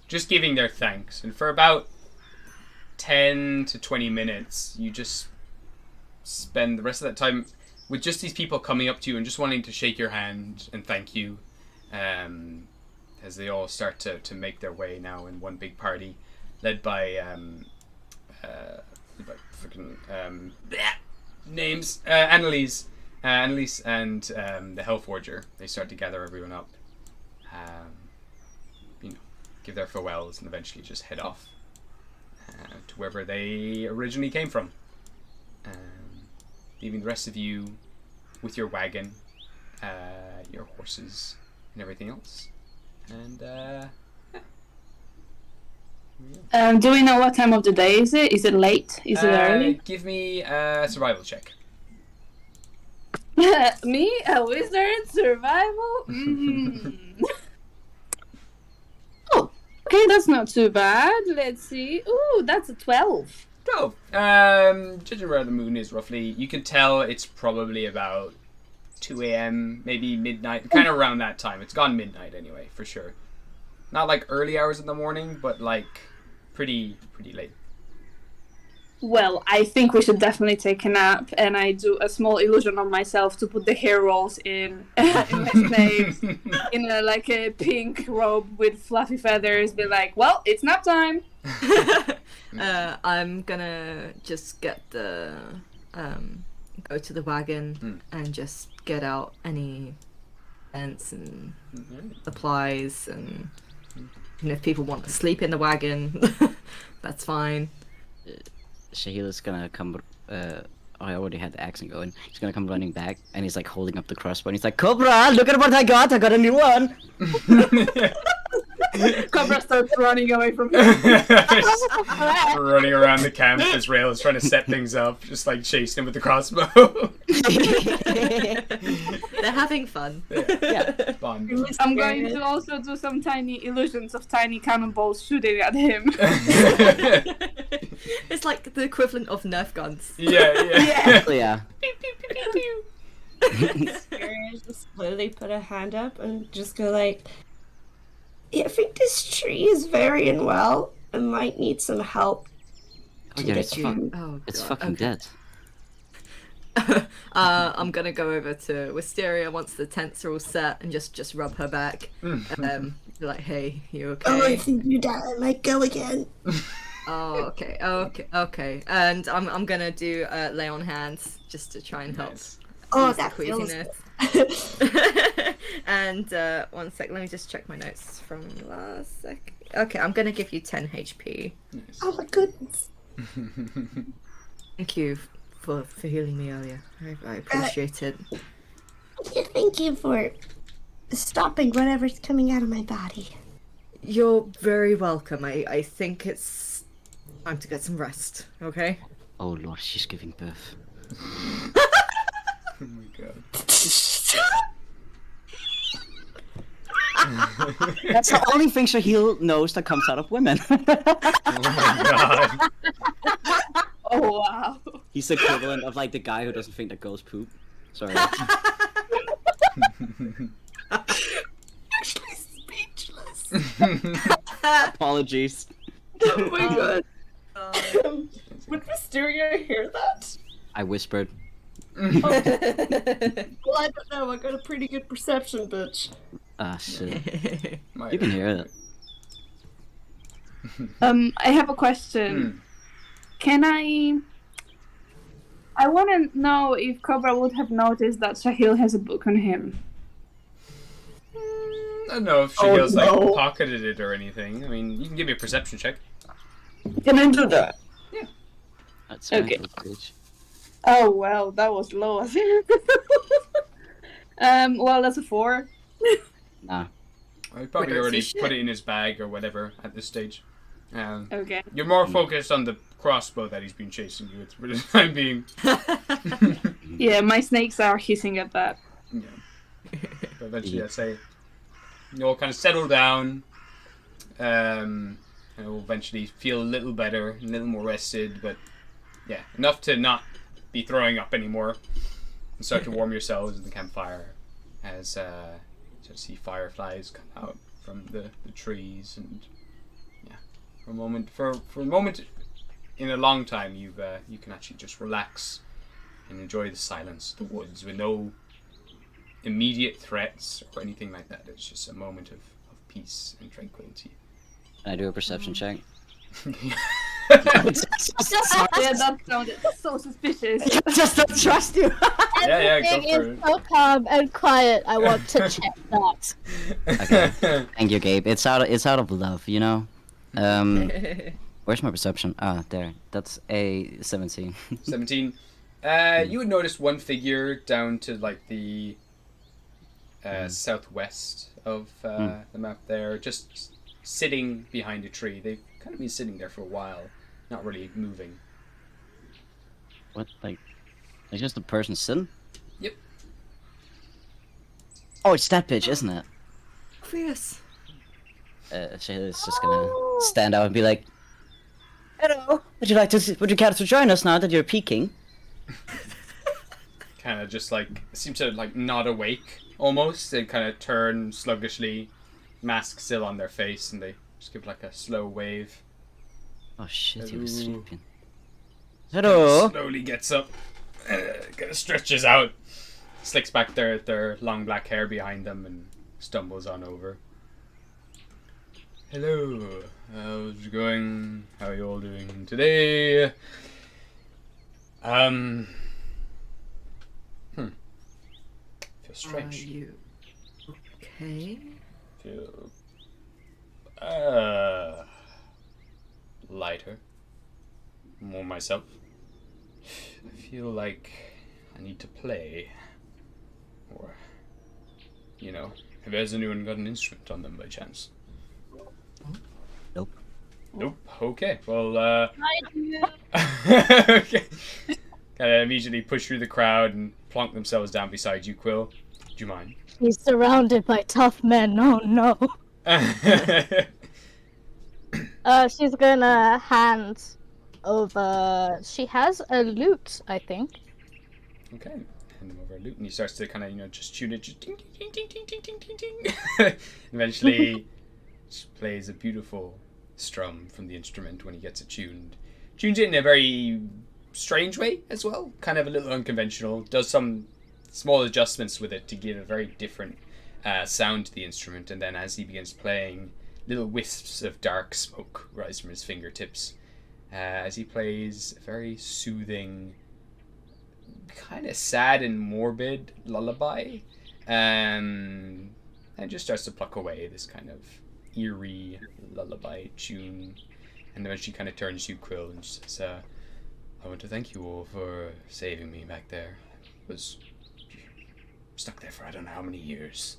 just giving their thanks. And for about 10 to 20 minutes, you just spend the rest of that time with just these people coming up to you and just wanting to shake your hand and thank you, as they all start to make their way now in one big party, led by names, Annalise and the Hellforger. They start to gather everyone up, give their farewells, and eventually just head off to wherever they originally came from, leaving the rest of you with your wagon, your horses, and everything else. And Do we know what time of the day is it? Is it late? Is it early? give me a survival check. Me? A wizard? Survival? Oh, okay, that's not too bad. Let's see. Ooh, that's a 12. Oh, judging where the moon is roughly, you can tell it's probably about 2 a.m., maybe midnight, kind of around that time. It's gone midnight anyway, for sure. Not like early hours in the morning, but like pretty late. Well, I think we should definitely take a nap, and I do a small illusion on myself to put the hair rolls in my sleeves, in a pink robe with fluffy feathers, be like, well, it's nap time! I'm gonna just get the go to the wagon and just get out any tents and supplies, and if people want to sleep in the wagon, that's fine. Shahil is gonna come. I already had the accent going. He's gonna come running back, and he's like holding up the crossbow. And he's like, "Cobra, look at what I got! I got a new one." Cobra starts running away from him. Running around the camp as Rail is trying to set things up, just like chasing him with the crossbow. They're having fun. Yeah, fun. I'm going to also do some tiny illusions of tiny cannonballs shooting at him. It's like the equivalent of Nerf guns. Yeah. Yeah. Just slowly put a hand up and just go like, "Yeah, I think this tree is very unwell and might need some help." Oh yeah, it's It's fucking dead. I'm gonna go over to Wisteria once the tents are all set and just rub her back. Be like, "Hey, you okay?" "Oh, I think you died. I might go again." Oh, okay. And I'm gonna do lay on hands just to try and help. Nice. Oh, ease the that feels queasiness. And 1 sec, let me just check my notes from last sec. Okay, I'm gonna give you 10 HP. Nice. Oh my goodness. Thank you for healing me earlier. I appreciate it. Yeah, thank you for stopping whatever's coming out of my body. You're very welcome. I think it's time to get some rest, okay? Oh lord, she's giving birth. Oh my god. That's the only thing Shahil knows that comes out of women. Oh my god. Oh wow. He's the equivalent of like the guy who doesn't think that ghosts poop. Sorry. Actually speechless. Apologies. Oh my god. Would Wisteria hear that? I whispered. Well, I don't know. I got a pretty good perception, bitch. Ah, shit. My You can hear it. I have a question. Can I want to know if Cobra would have noticed that Shahil has a book on him. I don't know if she Oh, feels no. like pocketed it or anything. I mean, you can give me a perception check. Can I do that? That's Okay. bitch. Oh well, that was low. I think. Well, that's a 4. Nah. I probably Wait, already shit. put it in his bag or whatever at this stage. Okay. You're more focused on the crossbow that he's been chasing you with for the time being. Yeah, my snakes are hissing at that. Yeah. But eventually, I say, you'll kind of settle down. And you'll eventually feel a little better, a little more rested, but yeah, enough to not be throwing up anymore. And start to warm yourselves at the campfire as you see fireflies come out from the trees, and yeah, for a moment in a long time you can actually just relax and enjoy the silence of the woods with no immediate threats or anything like that. It's just a moment of peace and tranquility. Can I do a perception check? Yeah, that sounded so suspicious. Just don't trust you. Yeah, go Everything for is it. so calm and quiet. I want to check that. Okay. Thank you, Gabe. It's out of love, you know. Where's my perception? Ah, there. That's a 17. 17. You would notice one figure down to like the southwest of the map there, just sitting behind a tree. They've kind of been sitting there for a while, not really moving. What? Like, it's just a person sitting? Yep. Oh, it's that bitch, isn't it? Obvious. Shayla's just gonna stand out and be like, "Hello. Would you care to join us now that you're peeking?" Kind of just like seem to like nod awake almost. They kind of turn sluggishly, mask still on their face, and they just give like a slow wave. Oh shit, he was Hello. sleeping. Hello. Slowly gets up, kind of stretches out, slicks back their long black hair behind them, and stumbles on over. Hello, how's it going? How are you all doing today? Feels strange. Are you okay? Feel lighter. More myself. I feel like I need to play. Or, you know, has anyone got an instrument on them by chance? Nope. Nope. Okay. Well, I do. okay. Kind of immediately push through the crowd and plonk themselves down beside you, Quill. Do you mind? He's surrounded by tough men. Oh no. She's gonna hand over. She has a lute, I think. Okay. Hand him over a lute, and he starts to kind of, just tune it. Just ding, ding, ding, ding, ding, ding, ding, ding. Eventually, she plays a beautiful strum from the instrument when he gets it tuned. Tunes it in a very strange way as well. Kind of a little unconventional. Does some small adjustments with it to give a very different sound to the instrument. And then as he begins playing, little wisps of dark smoke rise from his fingertips. As he plays a very soothing, kind of sad and morbid lullaby, and just starts to pluck away this kind of eerie lullaby tune. And then she kind of turns to you, Quill, and she says, I want to thank you all for saving me back there. I was stuck there for I don't know how many years.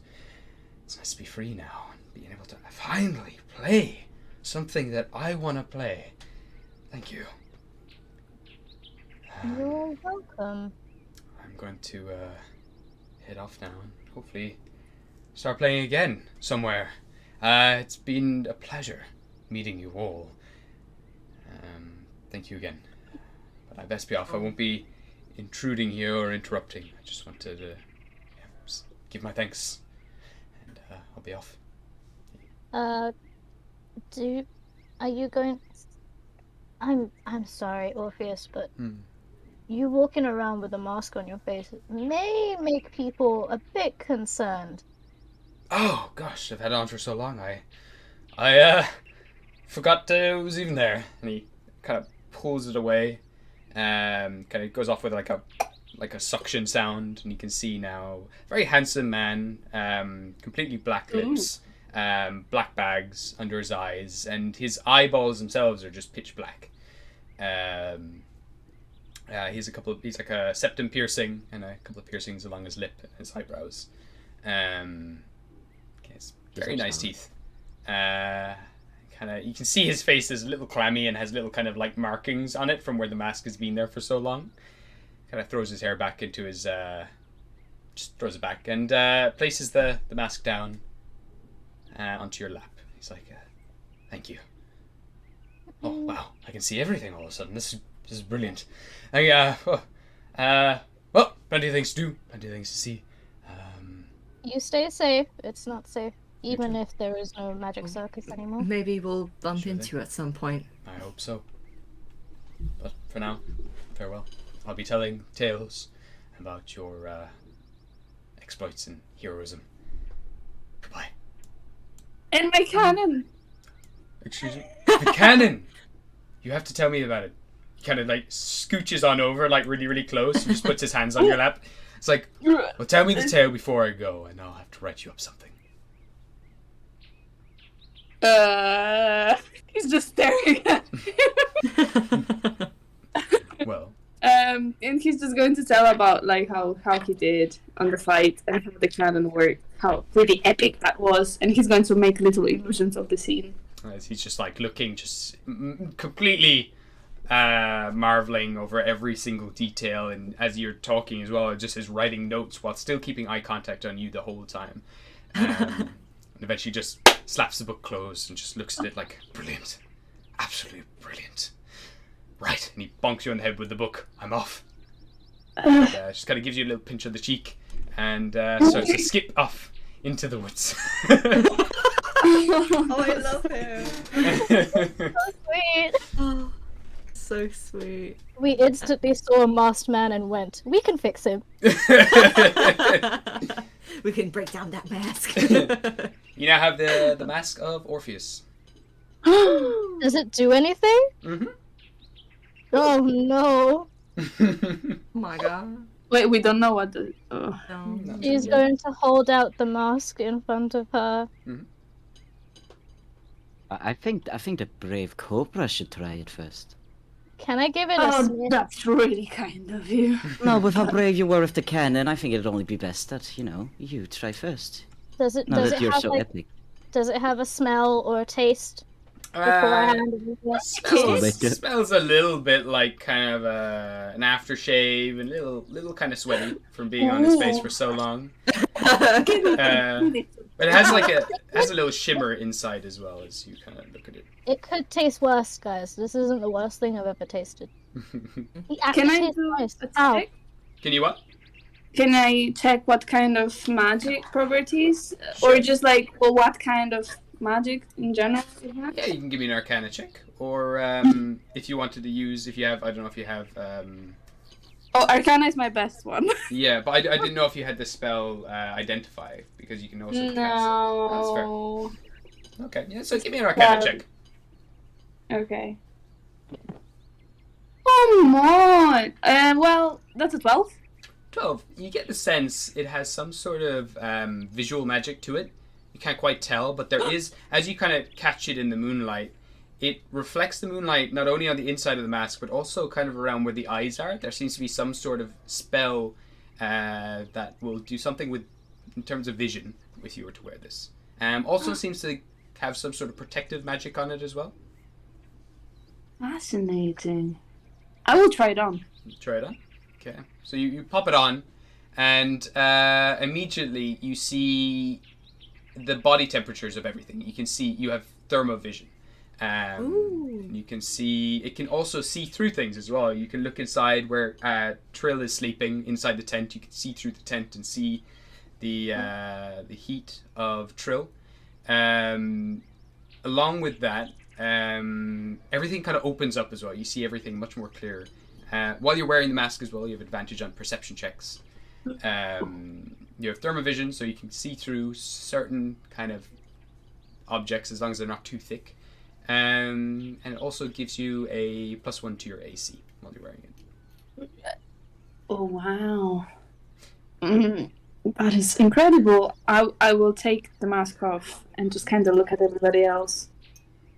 It's nice to be free now and being able to finally play something that I want to play. Thank you. You're welcome. I'm going to head off now and hopefully start playing again somewhere. It's been a pleasure meeting you all. Thank you again. But I best be off. I won't be intruding here or interrupting. I just wanted to just give my thanks, and I'll be off. Are you going? I'm sorry, Orpheus, but you walking around with a mask on your face may make people a bit concerned. Oh gosh, I've had it on for so long. I forgot it was even there. And he kind of pulls it away. Kind of goes off with like a suction sound, and you can see now very handsome man, completely black lips, black bags under his eyes, and his eyeballs themselves are just pitch black. He's like a septum piercing and a couple of piercings along his lip and his eyebrows. It's very nice teeth. You can see his face is a little clammy and has little kind of like markings on it from where the mask has been there for so long. Kind of throws his hair back into his, just throws it back and places the mask down onto your lap. He's like, thank you. Oh wow, I can see everything all of a sudden. This is brilliant. Well, plenty of things to do, plenty of things to see. You stay safe. It's not safe, even if there is no magic circus anymore. Maybe we'll bump Sure into thing. you at some point. I hope so. But for now, farewell. I'll be telling tales about your exploits and heroism. Goodbye. And my cannon! Excuse me? The cannon! You have to tell me about it. He kind of like scooches on over, like really, really close, and just puts his hands on your lap. It's like, well, tell me the tale before I go, and I'll have to write you up something. He's just staring at me. Well. And he's just going to tell about like how he did on the fight and how the cannon worked, how really epic that was, and he's going to make little illusions of the scene. As he's just like looking, just completely marveling over every single detail, and as you're talking as well, just is writing notes while still keeping eye contact on you the whole time. And eventually just slaps the book closed and just looks at it like, brilliant, absolutely brilliant. Right, and he bonks you on the head with the book. I'm off. And, just kind of gives you a little pinch on the cheek and starts to skip off into the woods. Oh, I love him. Sweet. Oh, so sweet. We instantly saw a masked man and went, we can fix him. We can break down that mask. You now have the mask of Orpheus. Does it do anything? Mm-hmm. Oh no. Oh my god. Wait, we don't know what the. No. She's going to hold out the mask in front of her. I think the brave Cobra should try it first. Can I give it a sniff? That's really kind of you. No, with how brave you were with the cannon, I think it'd only be best that, you try first. Does it Now does that it you're have so like, epic. does it have a smell or a taste beforehand? Smells a little bit like kind of an aftershave and little kind of sweaty from being on his face for so long. But it has a little shimmer inside as well as you kind of look at it. It could taste worse, guys. This isn't the worst thing I've ever tasted. He actually Can I tastes do nice. a Ow. check? Can you what? Can I check what kind of magic properties, or just like what kind of magic in general it has? Yeah, you can give me an Arcana check, or if you wanted to use, I don't know if you have. Oh, Arcana is my best one. Yeah, but I didn't know if you had the spell Identify, because you can also cast it. No. That's fair. Okay, yeah, so give me an Arcana check. Okay. Come on. Well, that's a 12. 12. You get the sense it has some sort of visual magic to it. You can't quite tell, but there is, as you kind of catch it in the moonlight, it reflects the moonlight not only on the inside of the mask, but also kind of around where the eyes are. There seems to be some sort of spell that will do something in terms of vision if you were to wear this. Also seems to have some sort of protective magic on it as well. Fascinating. I will try it on. Try it on. Okay. So you pop it on, and immediately you see the body temperatures of everything. You can see you have thermovision. You can see, it can also see through things as well. You can look inside where Trill is sleeping inside the tent. You can see through the tent and see the heat of Trill. Along with that, everything kind of opens up as well. You see everything much more clear. While you're wearing the mask as well, you have advantage on perception checks. You have thermovision, so you can see through certain kind of objects as long as they're not too thick. And it also gives you a +1 to your AC while you're wearing it. Oh wow. That is incredible. I will take the mask off and just kind of look at everybody else.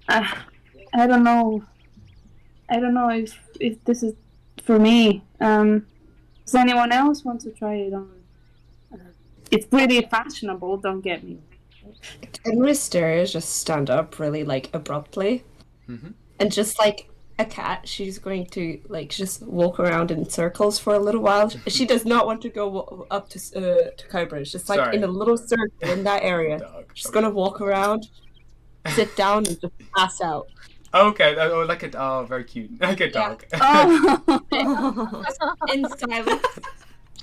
I don't know. I don't know if this is for me. Does anyone else want to try it on? It's pretty fashionable, don't get me. And Wisteria just stand up really like abruptly, and just like a cat, she's going to like just walk around in circles for a little while. She does not want to go up to Cobra. It's just like in a little circle in that area. She's gonna walk around, sit down, and just pass out. Okay, like a very cute, like a dog. In silence.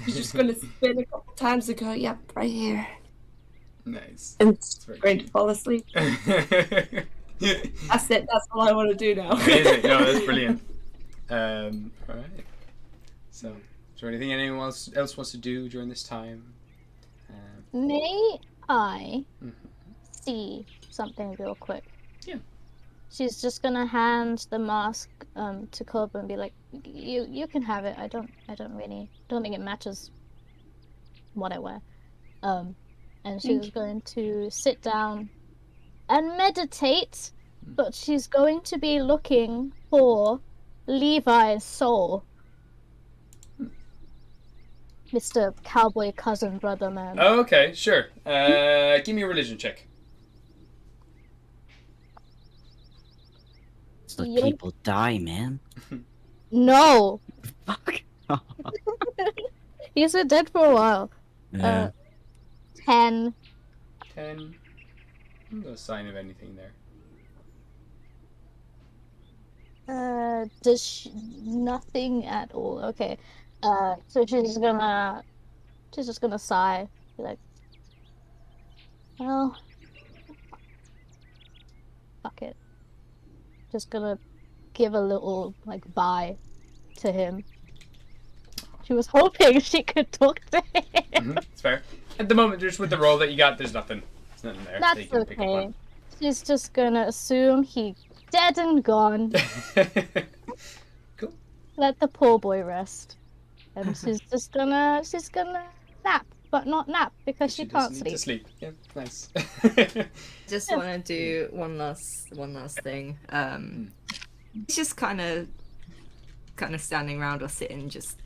She's just gonna spin a couple times and go, "Yep, right here." Nice. And going to fall asleep. That's it. That's all I want to do now. Amazing. No, that's brilliant. All right. So, is there anything anyone else wants to do during this time? May I see something real quick? Yeah. She's just gonna hand the mask to Cobra and be like, "You can have it. I don't think it matches what I wear." And she's going to sit down and meditate, but she's going to be looking for Levi's soul. Mr. Cowboy cousin brother man. Oh, okay, sure. Give me a religion check. Let's let people die, man. No! Fuck. He's been dead for a while. Yeah. 10. 10. No sign of anything there. Nothing at all. Okay. So she's just gonna sigh. Be like, well, fuck it. Just gonna give a little like bye to him. She was hoping she could talk to him. It's fair. At the moment, just with the roll that you got, there's nothing. There's nothing there. That's that you can pick up okay. on. She's just gonna assume he's dead and gone. Cool. Let the poor boy rest. And she's gonna nap, but not nap because she can't just needs sleep. to sleep. Yeah, nice. Just want to do one last thing. It's just kind of standing around or sitting, just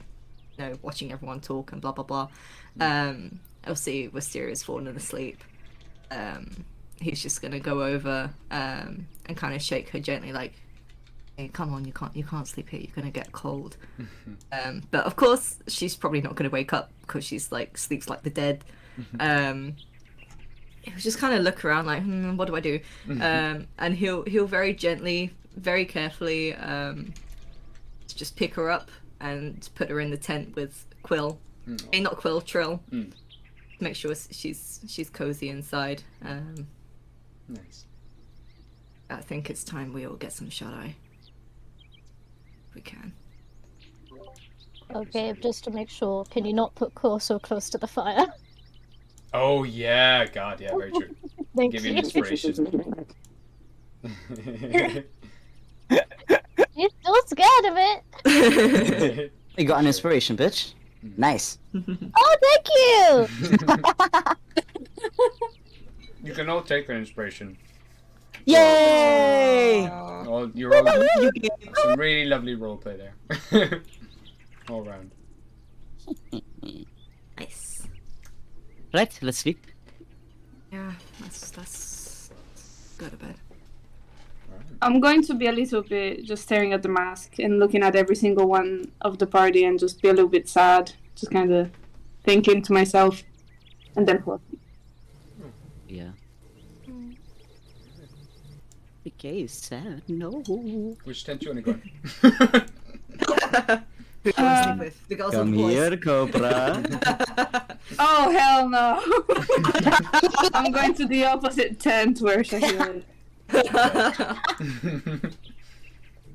watching everyone talk and blah blah blah. Obviously, Wisteria's fallen asleep. He's just gonna go over and kind of shake her gently, like, "Hey, come on, you can't sleep here. You're gonna get cold." But of course, she's probably not gonna wake up because she's like sleeps like the dead. He'll just kind of look around like, what do I do? And he'll very gently, very carefully, just pick her up and put her in the tent with Quill. Not Quill, Trill. Make sure she's cozy inside. Nice. I think it's time we all get some shut-eye. If we can. Okay, just to make sure, can you not put Quill so close to the fire? Oh yeah, God, yeah, very true. Thank Give you. you an inspiration. You're still scared of it. You got an inspiration, bitch. Nice. Oh, thank you. You can all take an inspiration. Yay! You're all some really lovely roleplay there. All round. Nice. Right, let's sleep. Yeah, let's go to bed. I'm going to be a little bit just staring at the mask and looking at every single one of the party and just be a little bit sad. Just kind of thinking to myself, and then pull up. Yeah. The gay is sad. No. Which tent do you want to go in? Who do you want to sleep with? The girls or Come the boys? here, Cobra. Oh hell no! I'm going to the opposite tent where Shahil is.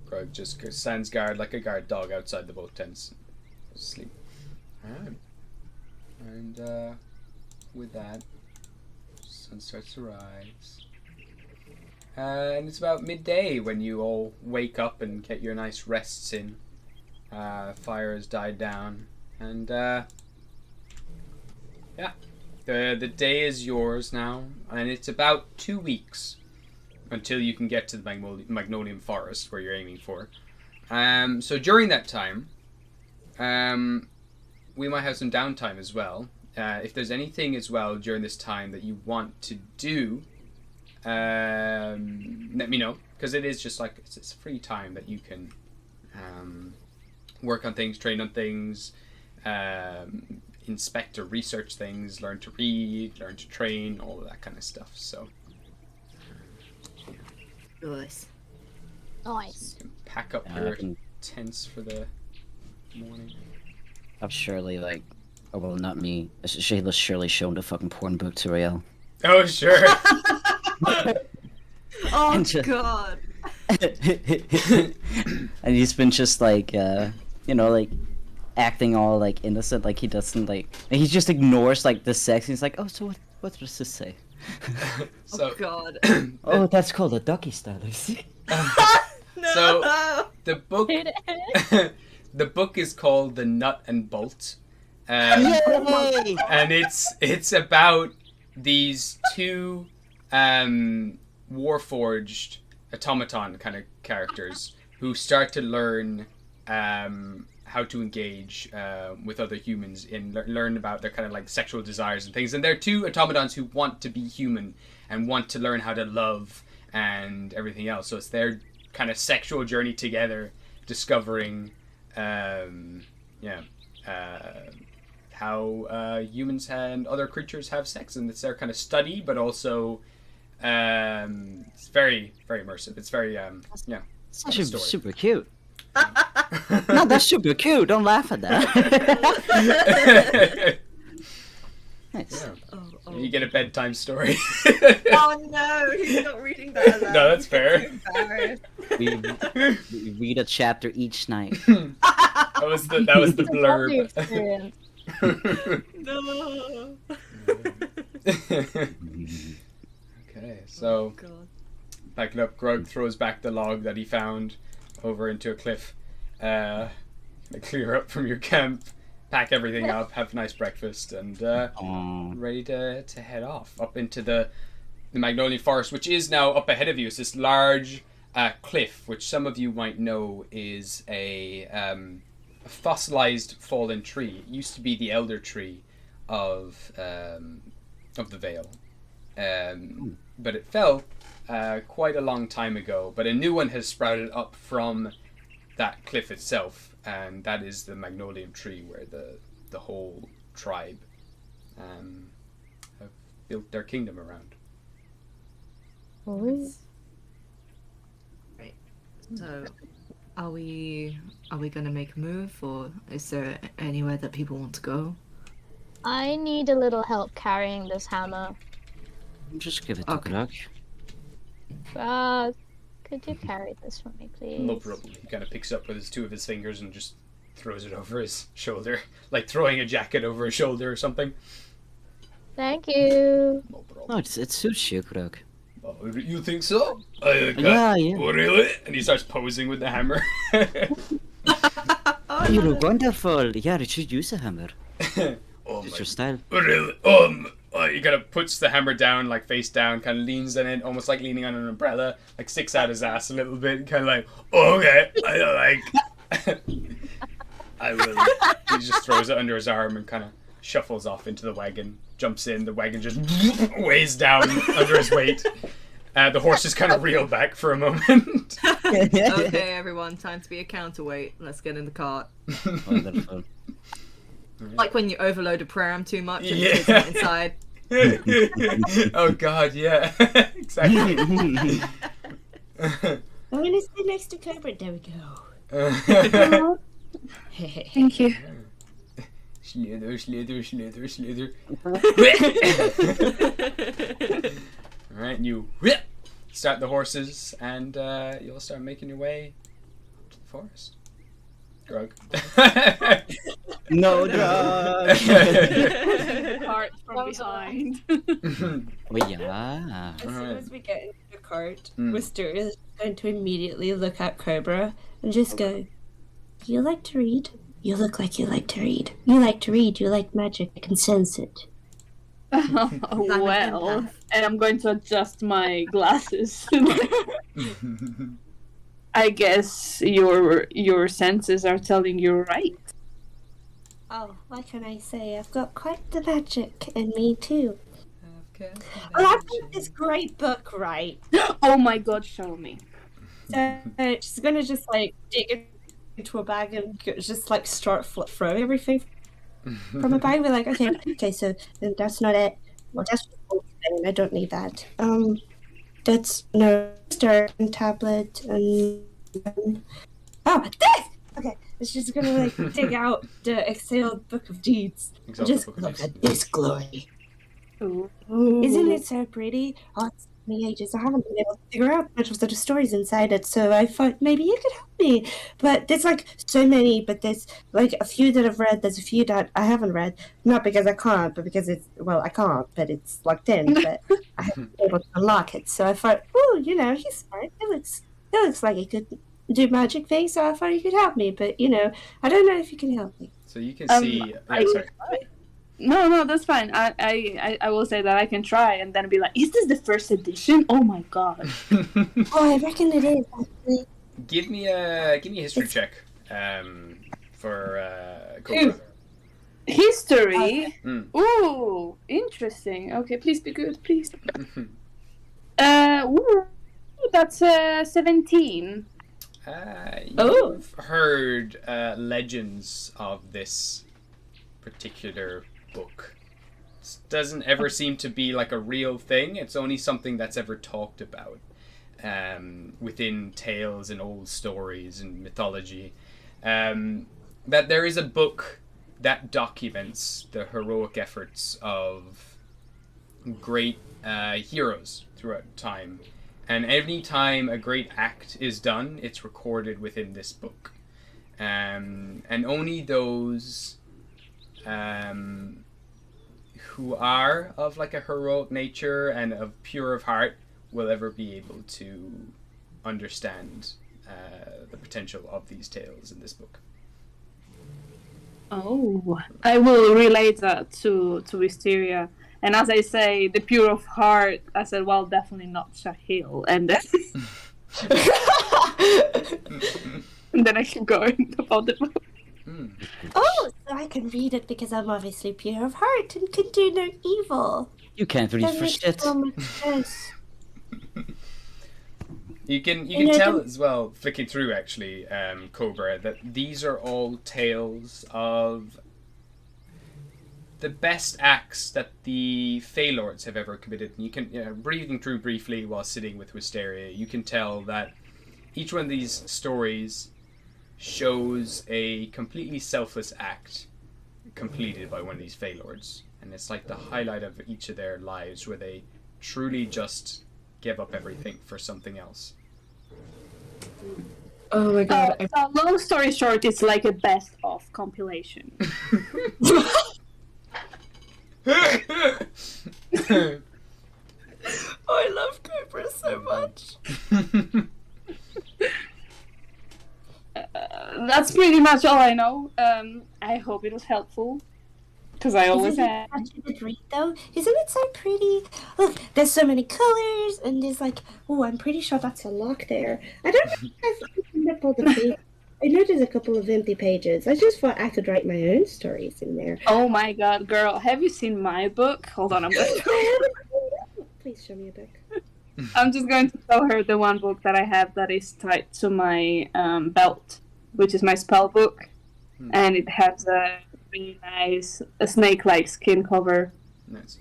Greg just stands guard like a guard dog outside the both tents. Sleep. Alright. And with that, sun starts to rise. And it's about midday when you all wake up and get your nice rests in. Fire has died down. And yeah. The day is yours now. And it's about 2 weeks until you can get to the Magnolium Forest where you're aiming for. So during that time, we might have some downtime as well. If there's anything as well during this time that you want to do, let me know, because it is just like it's free time that you can work on things, train on things, inspect or research things, learn to read, learn to train, all of that kind of stuff. So Nice. Nice. you can pack up your tents for the morning. I've surely like, oh well, not me. Shayla's surely shown the fucking porn book to Rael. Oh sure. Oh And just- god. And he's been just like, like acting all like innocent, like he doesn't like. And he just ignores like the sex. He's like, oh, so what does this say? So Oh god. Oh, that's called a ducky style. No. So the book, the book is called The Nut and Bolt, and it's about these two warforged automaton kind of characters who start to learn how to engage with other humans and learn about their kind of like sexual desires and things. And they're two automatons who want to be human and want to learn how to love and everything else. So it's their kind of sexual journey together, discovering how humans and other creatures have sex, and it's their kind of study, but also it's very, very immersive. It's very It's actually story. super cute. No, that's super cute. Don't laugh at that. Nice. Oh, You get a bedtime story. oh no, he's not reading that. No, that's fair. Embarrassed. We read a chapter each night. That was the Lovely blurb. experience. No. Okay, so God. backing up, Grug throws back the log that he found over into a cliff. Clear up from your camp, pack everything up, have a nice breakfast, and ready to head off up into the Magnolian Forest, which is now up ahead of you. It's this large cliff, which some of you might know is a fossilized fallen tree. It used to be the elder tree of the Vale, but it fell quite a long time ago. But a new one has sprouted up from that cliff itself, and that is the Magnolium tree where the whole tribe have built their kingdom around. Ooh. Right. So, are we gonna make a move, or is there anywhere that people want to go? I need a little help carrying this hammer. Just give it to Okay. Grug. Could you carry this for me, please? No problem. He kind of picks it up with two of his fingers and just throws it over his shoulder, like throwing a jacket over his shoulder or something. Thank you. No problem. No, it suits you, Grug. Oh, you think so? Yeah. Oh, really? And he starts posing with the hammer. Oh, You look wonderful. Yeah, you should use a hammer. Oh It's my. your style. Really? He kind of puts the hammer down, like face down, kind of leans on it, almost like leaning on an umbrella, like sticks out his ass a little bit, kind of like, oh, okay, I will. He just throws it under his arm and kind of shuffles off into the wagon, jumps in, the wagon just weighs down under his weight. The horses kind of reel back for a moment. Okay, everyone, time to be a counterweight. Let's get in the cart. Wonderful. Like when you overload a pram too much and Yeah. it's inside. Oh god, yeah. Exactly. I'm gonna sit next to Cobra. There we go. Thank you. Slither. Alright, you start the horses and you'll start making your way to the forest. Grug. No drug. Cart from behind. Oh yeah. As soon Alright. as we get into the cart, Mm. Wister is going to immediately look at Cobra and just go, "You like to read? You look like you like to read. You like to read. You like magic. I can sense it." Well, and I'm going to adjust my glasses. I guess your senses are telling you right. Oh, what can I say? I've got quite the magic in me too. Well, I've got this great book, right? Oh my god, show me. So she's gonna just like dig into a bag and just like start flip through everything from a bag. We're like, okay, so that's not it. Well, that's the whole thing. I don't need that. That's no start and tablet and this. Okay, she's gonna like dig out the exhaled book of deeds. And just look at this glory. Ooh. Isn't it so pretty? Oh, it's been ages. I haven't been able to figure out much of the stories inside it, so I thought maybe you could help me. But there's like so many, but there's like a few that I've read, there's a few that I haven't read. Not because I can't, but because it's, well, I can't, but it's locked in, but I haven't been able to unlock it. So I thought, oh, you know, he's smart. It looks like he could do magic things, so I thought he could help me, but you know, I don't know if you can help me. So you can see. Yeah, sorry. No, that's fine. I will say that I can try and then be like, is this the first edition? Oh my god. Oh, I reckon it is, actually. Give me a history check. For Cobra. History? Mm. Ooh, interesting. Okay, please be good, please. Ooh, that's 17. You've heard legends of this particular book. It doesn't ever seem to be like a real thing. It's only something that's ever talked about within tales and old stories and mythology. That there is a book that documents the heroic efforts of great heroes throughout time. And any time a great act is done, it's recorded within this book. And only those who are of like a heroic nature and of pure of heart will ever be able to understand the potential of these tales in this book. Oh, I will relate that to Wisteria. And as I say, the pure of heart, I said, well, definitely not Shahil. And then, and then I keep going about the book. Oh, so I can read it because I'm obviously pure of heart and can do no evil. You can't read That for makes shit. so much sense. You can And I tell don't- as well, flicking through actually, Cobra, that these are all tales of the best acts that the Feylords have ever committed. And you can, reading through briefly while sitting with Wisteria, you can tell that each one of these stories shows a completely selfless act completed by one of these Feylords. And it's like the highlight of each of their lives where they truly just give up everything for something else. Oh my god. So long story short, it's like a best of compilation. I love Cobra so much. That's pretty much all I know. I hope it was helpful. Because I always Isn't have. it such a good read, though? Isn't it so pretty? Look, there's so many colors, and there's like, oh, I'm pretty sure that's a lock there. I don't know if I've opened up all the pages. I know there's a couple of empty pages. I just thought I could write my own stories in there. Oh my god, girl, have you seen my book? Hold on, I'm Please show me a book. I'm just going to show her the one book that I have that is tied to my belt, which is my spell book. And it has really nice, a snake-like skin cover. Nice.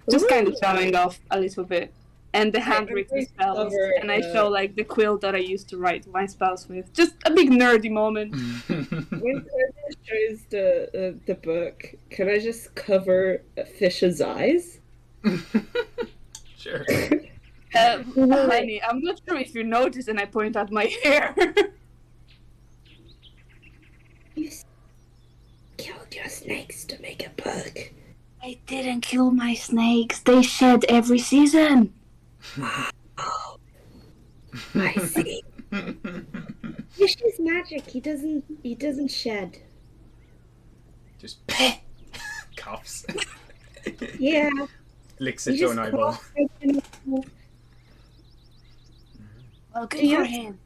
Just kind of showing off a little bit. And the handwritten very spells. clever, And I show like the quill that I used to write my spells with. Just a big nerdy moment. When Curtis shows the book, can I just cover Fish's eyes? Sure. Honey, I'm not sure if you noticed, and I point at my hair. You killed your snakes to make a book. I didn't kill my snakes. They shed every season. Oh, I see. Fish is magic. He doesn't shed. Just coughs. Yeah. Licks He its just own eyeball. coughs right in the mouth. Well, good Yeah. for him.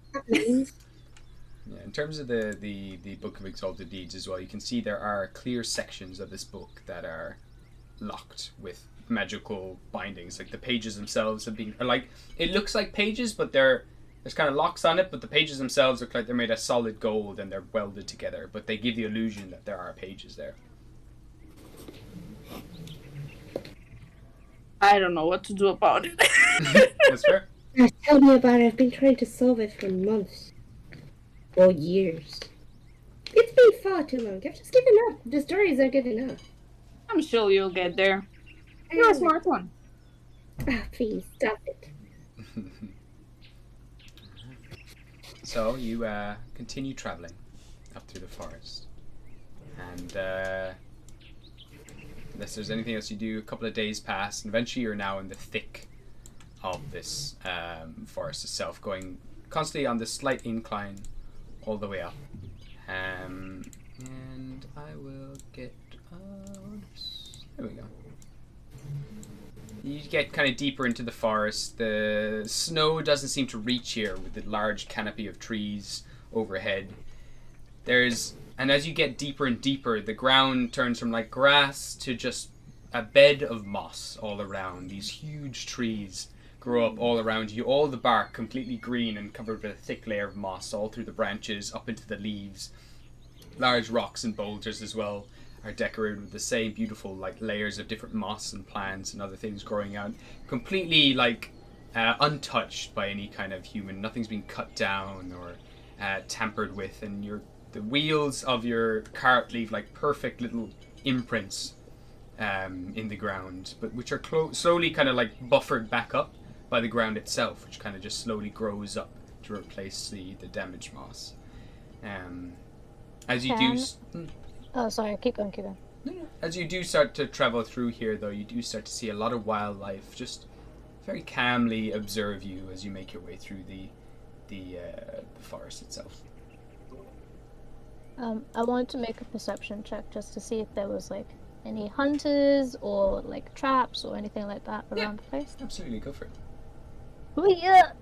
Yeah, in terms of the Book of Exalted Deeds as well, you can see there are clear sections of this book that are locked with magical bindings. Like the pages themselves have been, like, it looks like pages, but there's kind of locks on it, but the pages themselves look like they're made of solid gold and they're welded together, but they give the illusion that there are pages there. I don't know what to do about it. That's fair. Tell me about it. I've been trying to solve it for months. Or years. It's been far too long. I've just given up. The stories are good enough. I'm sure you'll get there. You're a smart one. Ah, please, stop it. So you continue traveling up through the forest, and unless there's anything else you do, a couple of days pass, and eventually you're now in the thick of this forest itself, going constantly on this slight incline all the way up. And I will get there we go. You get kind of deeper into the forest. The snow doesn't seem to reach here with the large canopy of trees overhead. And as you get deeper and deeper, the ground turns from like grass to just a bed of moss all around. These huge trees grow up all around you, all the bark completely green and covered with a thick layer of moss all through the branches up into the leaves. Large rocks and boulders as well are decorated with the same beautiful like layers of different moss and plants and other things growing out, completely like untouched by any kind of human. Nothing's been cut down or tampered with, and the wheels of your cart leave like perfect little imprints in the ground, but which are slowly kind of like buffered back up by the ground itself, which kind of just slowly grows up to replace the damaged moss. As you do. Oh, sorry. Keep going. As you do start to travel through here, though, you do start to see a lot of wildlife just very calmly observe you as you make your way through the forest itself. I wanted to make a perception check just to see if there was like any hunters or like traps or anything like that around the place. Absolutely, go for it. Oh yeah.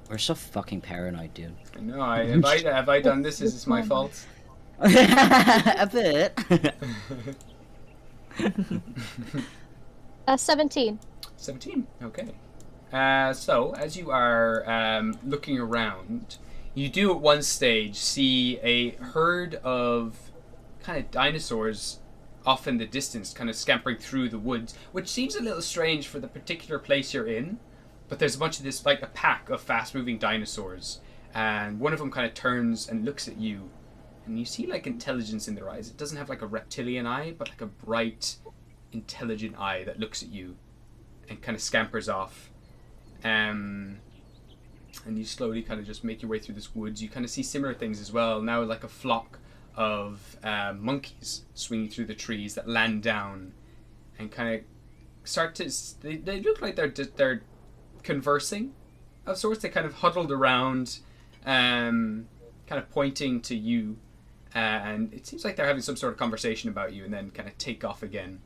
We're so fucking paranoid, dude. No, have I done this? Is this my fault? A bit. 17. 17. Okay. So as you are looking around, you do at one stage see a herd of kind of dinosaurs off in the distance, kind of scampering through the woods, which seems a little strange for the particular place you're in. But there's a bunch of this, like a pack of fast-moving dinosaurs, and one of them kind of turns and looks at you, and you see like intelligence in their eyes. It doesn't have like a reptilian eye, but like a bright, intelligent eye that looks at you and kind of scampers off. And you slowly kind of just make your way through this woods. You kind of see similar things as well. Now like a flock of monkeys swinging through the trees that land down and kind of start to... They look like they're conversing of sorts. They kind of huddled around, kind of pointing to you, and it seems like they're having some sort of conversation about you and then kind of take off again.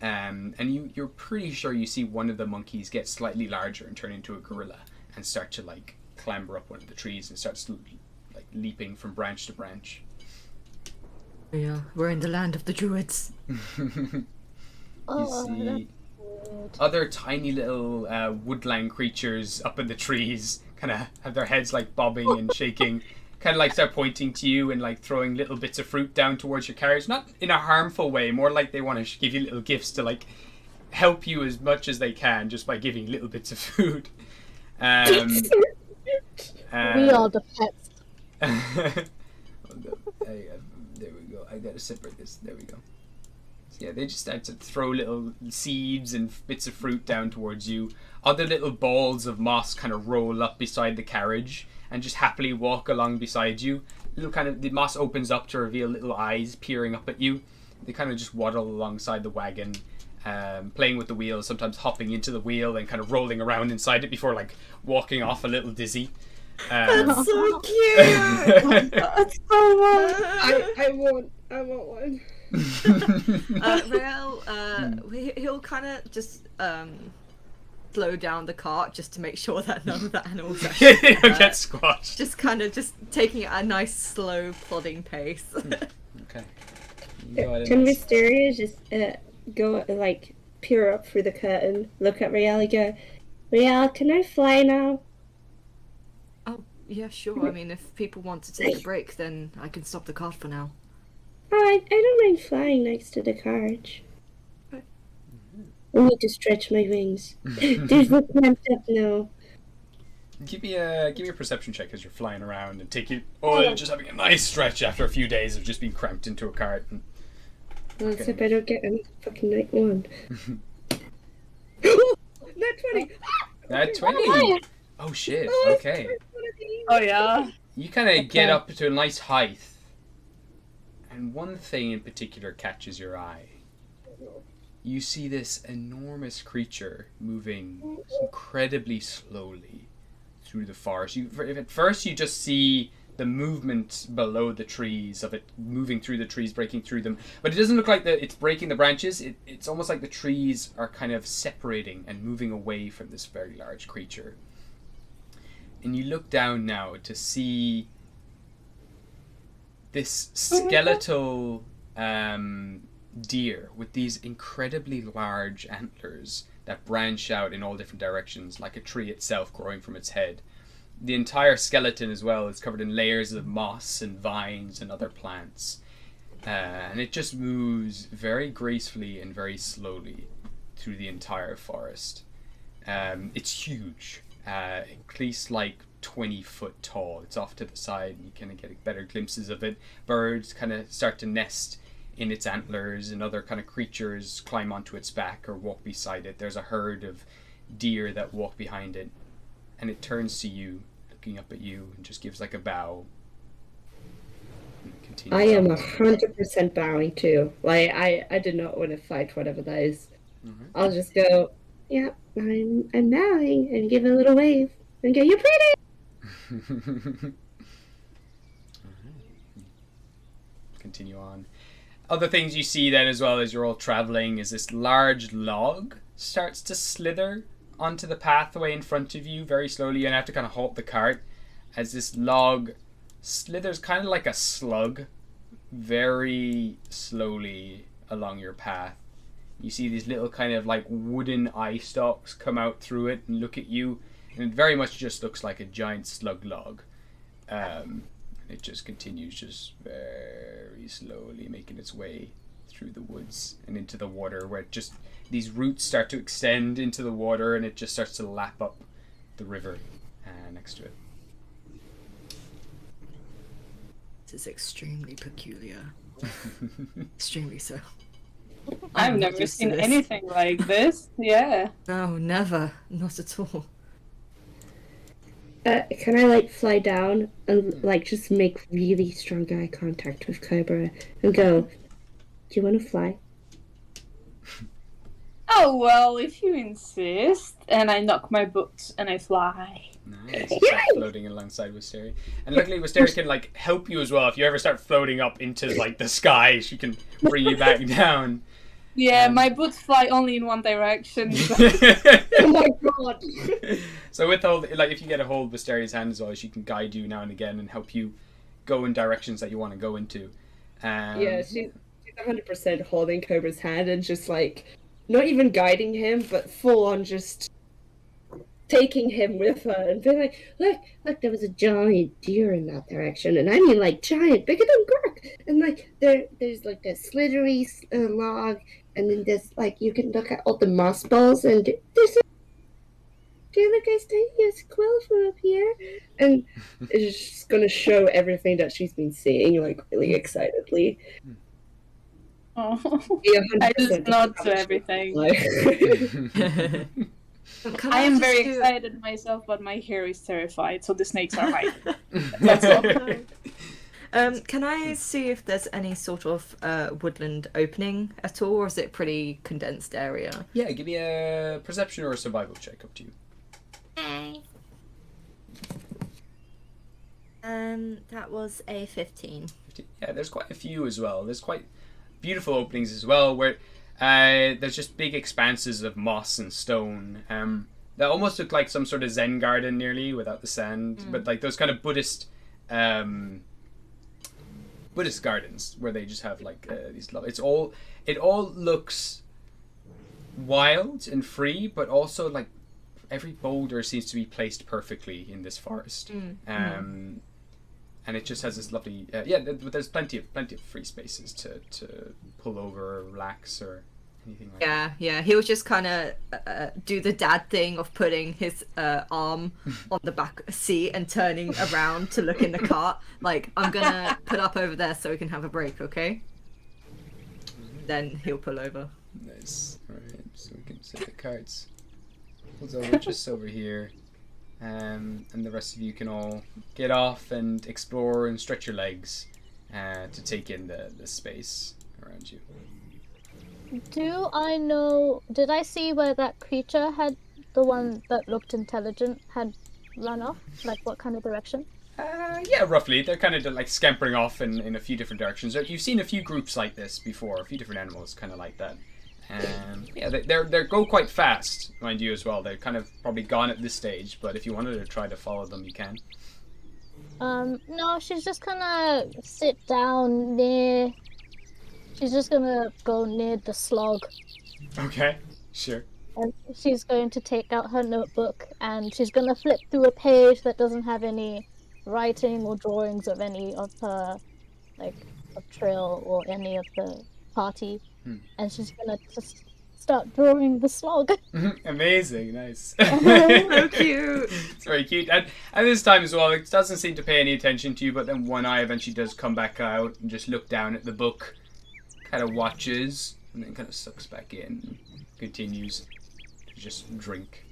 And you're pretty sure you see one of the monkeys get slightly larger and turn into a gorilla and start to like clamber up one of the trees and starts like leaping from branch to branch. Yeah, we're in the land of the druids. You see other tiny little woodland creatures up in the trees kind of have their heads like bobbing and shaking, kind of like start pointing to you and like throwing little bits of fruit down towards your carriage. Not in a harmful way, more like they want to give you little gifts to like help you as much as they can just by giving little bits of food. We are the pets. There we go. I gotta separate this. There we go. So yeah, they just start to throw little seeds and bits of fruit down towards you. Other little balls of moss kind of roll up beside the carriage and just happily walk along beside you. Little kind of the moss opens up to reveal little eyes peering up at you. They kind of just waddle alongside the wagon, playing with the wheels, sometimes hopping into the wheel and kind of rolling around inside it before like walking off a little dizzy. That's so cute. That's so I want one. Rael, he'll kind of just slow down the cart just to make sure that none of the animals actually get squashed. Just kind of just taking it at a nice, slow, plodding pace. Okay. Can Mysteria just go like peer up through the curtain, look at Rael and go, Rael, can I fly now? Oh, yeah, sure. I mean, if people want to take a break, then I can stop the cart for now. I don't mind flying next to the carriage. I need to stretch my wings. There's no cramped up now. Give me a perception check as you're flying around and take you. Oh, just having a nice stretch after a few days of just being cramped into a cart. And... Well, except I don't get a fucking night one. Not 20. Not 20. Oh shit. Okay. Oh yeah. You kind of get up to a nice height, and one thing in particular catches your eye. You see this enormous creature moving incredibly slowly through the forest. At first you just see the movement below the trees of it moving through the trees, breaking through them. But it doesn't look like it's breaking the branches. It's almost like the trees are kind of separating and moving away from this very large creature. And you look down now to see this skeletal deer with these incredibly large antlers that branch out in all different directions, like a tree itself growing from its head. The entire skeleton as well is covered in layers of moss and vines and other plants. And it just moves very gracefully and very slowly through the entire forest. It's huge, at least like 20 foot tall. It's off to the side and you kind of get better glimpses of it. Birds kind of start to nest in its antlers, and other kind of creatures climb onto its back or walk beside it. There's a herd of deer that walk behind it, and it turns to you, looking up at you, and just gives like a bow. I am 100% bowing too. Like I did not want to fight whatever that is. Mm-hmm. I'll just go, yeah, I'm bowing, and give a little wave and go, you're pretty. Continue on. Other things you see then as well as you're all traveling is this large log starts to slither onto the pathway in front of you very slowly. You have to kind of halt the cart as this log slithers kind of like a slug very slowly along your path. You see these little kind of like wooden eye stalks come out through it and look at you, and it very much just looks like a giant slug log. It just continues just very slowly making its way through the woods and into the water, where it just these roots start to extend into the water and it just starts to lap up the river next to it. This is extremely peculiar. Extremely so. I've never seen anything like this. Yeah. No, never. Not at all. Can I like fly down and like just make really strong eye contact with Cobra and go, do you want to fly? Oh well, if you insist. And I knock my boots and I fly. Nice. You start floating alongside Wisteria. And luckily Wisteria can like help you as well. If you ever start floating up into like the sky, she can bring you back down. Yeah, my boots fly only in one direction. Oh my god! So with like if you get a hold of Wisteria's hand as well, she can guide you now and again and help you go in directions that you want to go into. Yeah, she's 100% holding Cobra's hand and just like not even guiding him, but full on just taking him with her and being like, look, there was a giant deer in that direction, and I mean like giant, bigger than Gurk, and like there's like this slithery log, and then there's like you can look at all the moss balls, and there's a do you look as tiny as Quill from up here? And it's just gonna show everything that she's been seeing, like really excitedly. Oh, Yeah, I just 100% nod to everything. Like, I am very excited myself, but my hair is terrified, so the snakes are hiding. That's all. Can I see if there's any sort of woodland opening at all, or is it pretty condensed area? Yeah, give me a perception or a survival check, up to you. That was a 15. Yeah, there's quite a few as well. There's quite beautiful openings as well, where there's just big expanses of moss and stone. That almost look like some sort of Zen garden nearly, without the sand, but like those kind of Buddhist gardens where they just have like these. It all looks wild and free, but also like every boulder seems to be placed perfectly in this forest. And it just has this lovely there's plenty of free spaces to pull over or relax or anything like that. Yeah, he would just kind of do the dad thing of putting his arm on the back seat and turning around to look in the cart, like, I'm gonna put up over there so we can have a break, okay? Then he'll pull over. Nice. Alright, so we can set the carts. Pulls over just over here. And the rest of you can all get off and explore and stretch your legs to take in the space around you. Do I know? Did I see where that creature had, the one that looked intelligent, had run off? Like what kind of direction? Yeah, roughly. They're kind of like scampering off in a few different directions. You've seen a few groups like this before, a few different animals kind of like that. Yeah, they go quite fast, mind you, as well. They're kind of probably gone at this stage, but if you wanted to try to follow them, you can. No, she's just gonna sit down near. She's just gonna go near the slog. Okay, sure. And she's going to take out her notebook and she's gonna flip through a page that doesn't have any writing or drawings of any of her, like, of Trill or any of the party. And she's gonna just start drawing the slog. Amazing, nice. So cute. It's very cute. And this time as well, it doesn't seem to pay any attention to you, but then one eye eventually does come back out and just look down at the book, kind of watches, and then kind of sucks back in and continues to just drink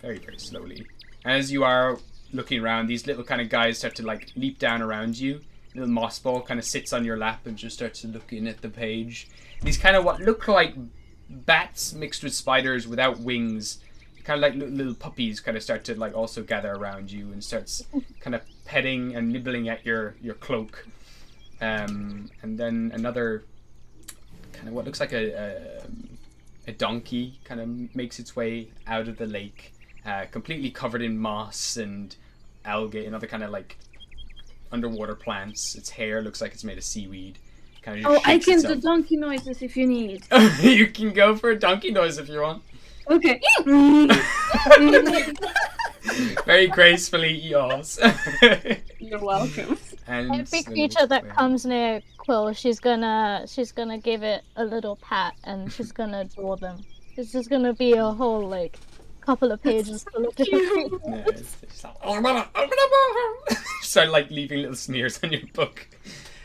very, very slowly. And as you are looking around, these little kind of guys start to like leap down around you. Little moss ball kind of sits on your lap and just starts looking at the page. These kind of what look like bats mixed with spiders without wings, kind of like little puppies, kind of start to like also gather around you and starts kind of petting and nibbling at your cloak. And then another kind of what looks like a donkey kind of makes its way out of the lake, completely covered in moss and algae and other kind of like underwater plants. Its hair looks like it's made of seaweed. Kind of I can do donkey noises if you need. You can go for a donkey noise if you want. Okay. Very gracefully yaws. You're welcome. And every creature that comes near Quill, she's gonna give it a little pat and she's gonna draw them. It's just gonna be a whole like couple of pages full of different creatures. Start like leaving little smears on your book.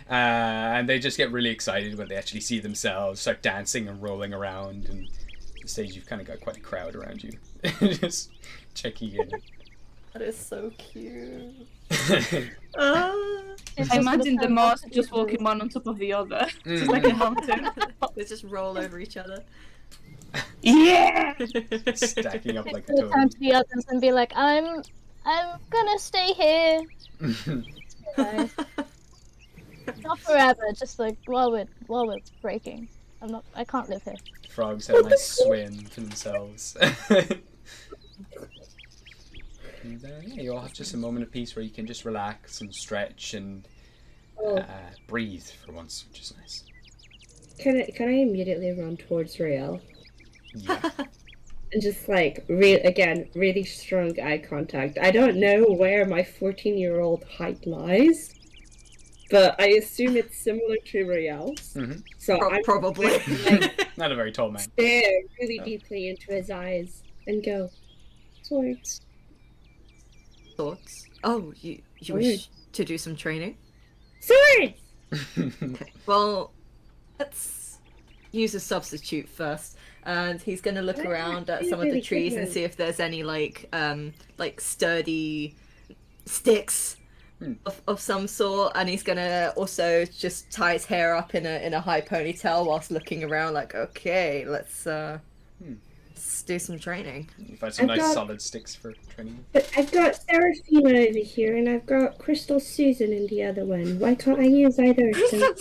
And they just get really excited when they actually see themselves, start dancing and rolling around, and at the stage you've kind of got quite a crowd around you. Just checking in. That is so cute. I imagine the moss just walking one on top of the other. Just like a mountain. They just roll over each other. Yeah! Stacking up like a turn toad. to the others and be like, I'm gonna stay here. Not forever, just like while we're breaking. I can't live here. Frogs have a nice swim to themselves. And, yeah, you all have just a moment of peace where you can just relax and stretch and breathe for once, which is nice. Can I immediately run towards Rael? Yeah. and just like really strong eye contact. I don't know where my 14-year-old height lies, but I assume it's similar to Riel's. Mhm. So I'm Probably. like Not a very tall man. stare really Oh. deeply into his eyes and go, swords. Thoughts? Oh, you wish to do some training? Swords! Okay. Well, let's use a substitute first. And he's gonna look around at some of the trees and see if there's any like sturdy sticks of some sort. And he's gonna also just tie his hair up in a high ponytail whilst looking around, like, okay, let's do some training. You find some I've nice got- solid sticks for training. But I've got Seraphina over here, and I've got Crystal Susan in the other one. Why can't I use either of them?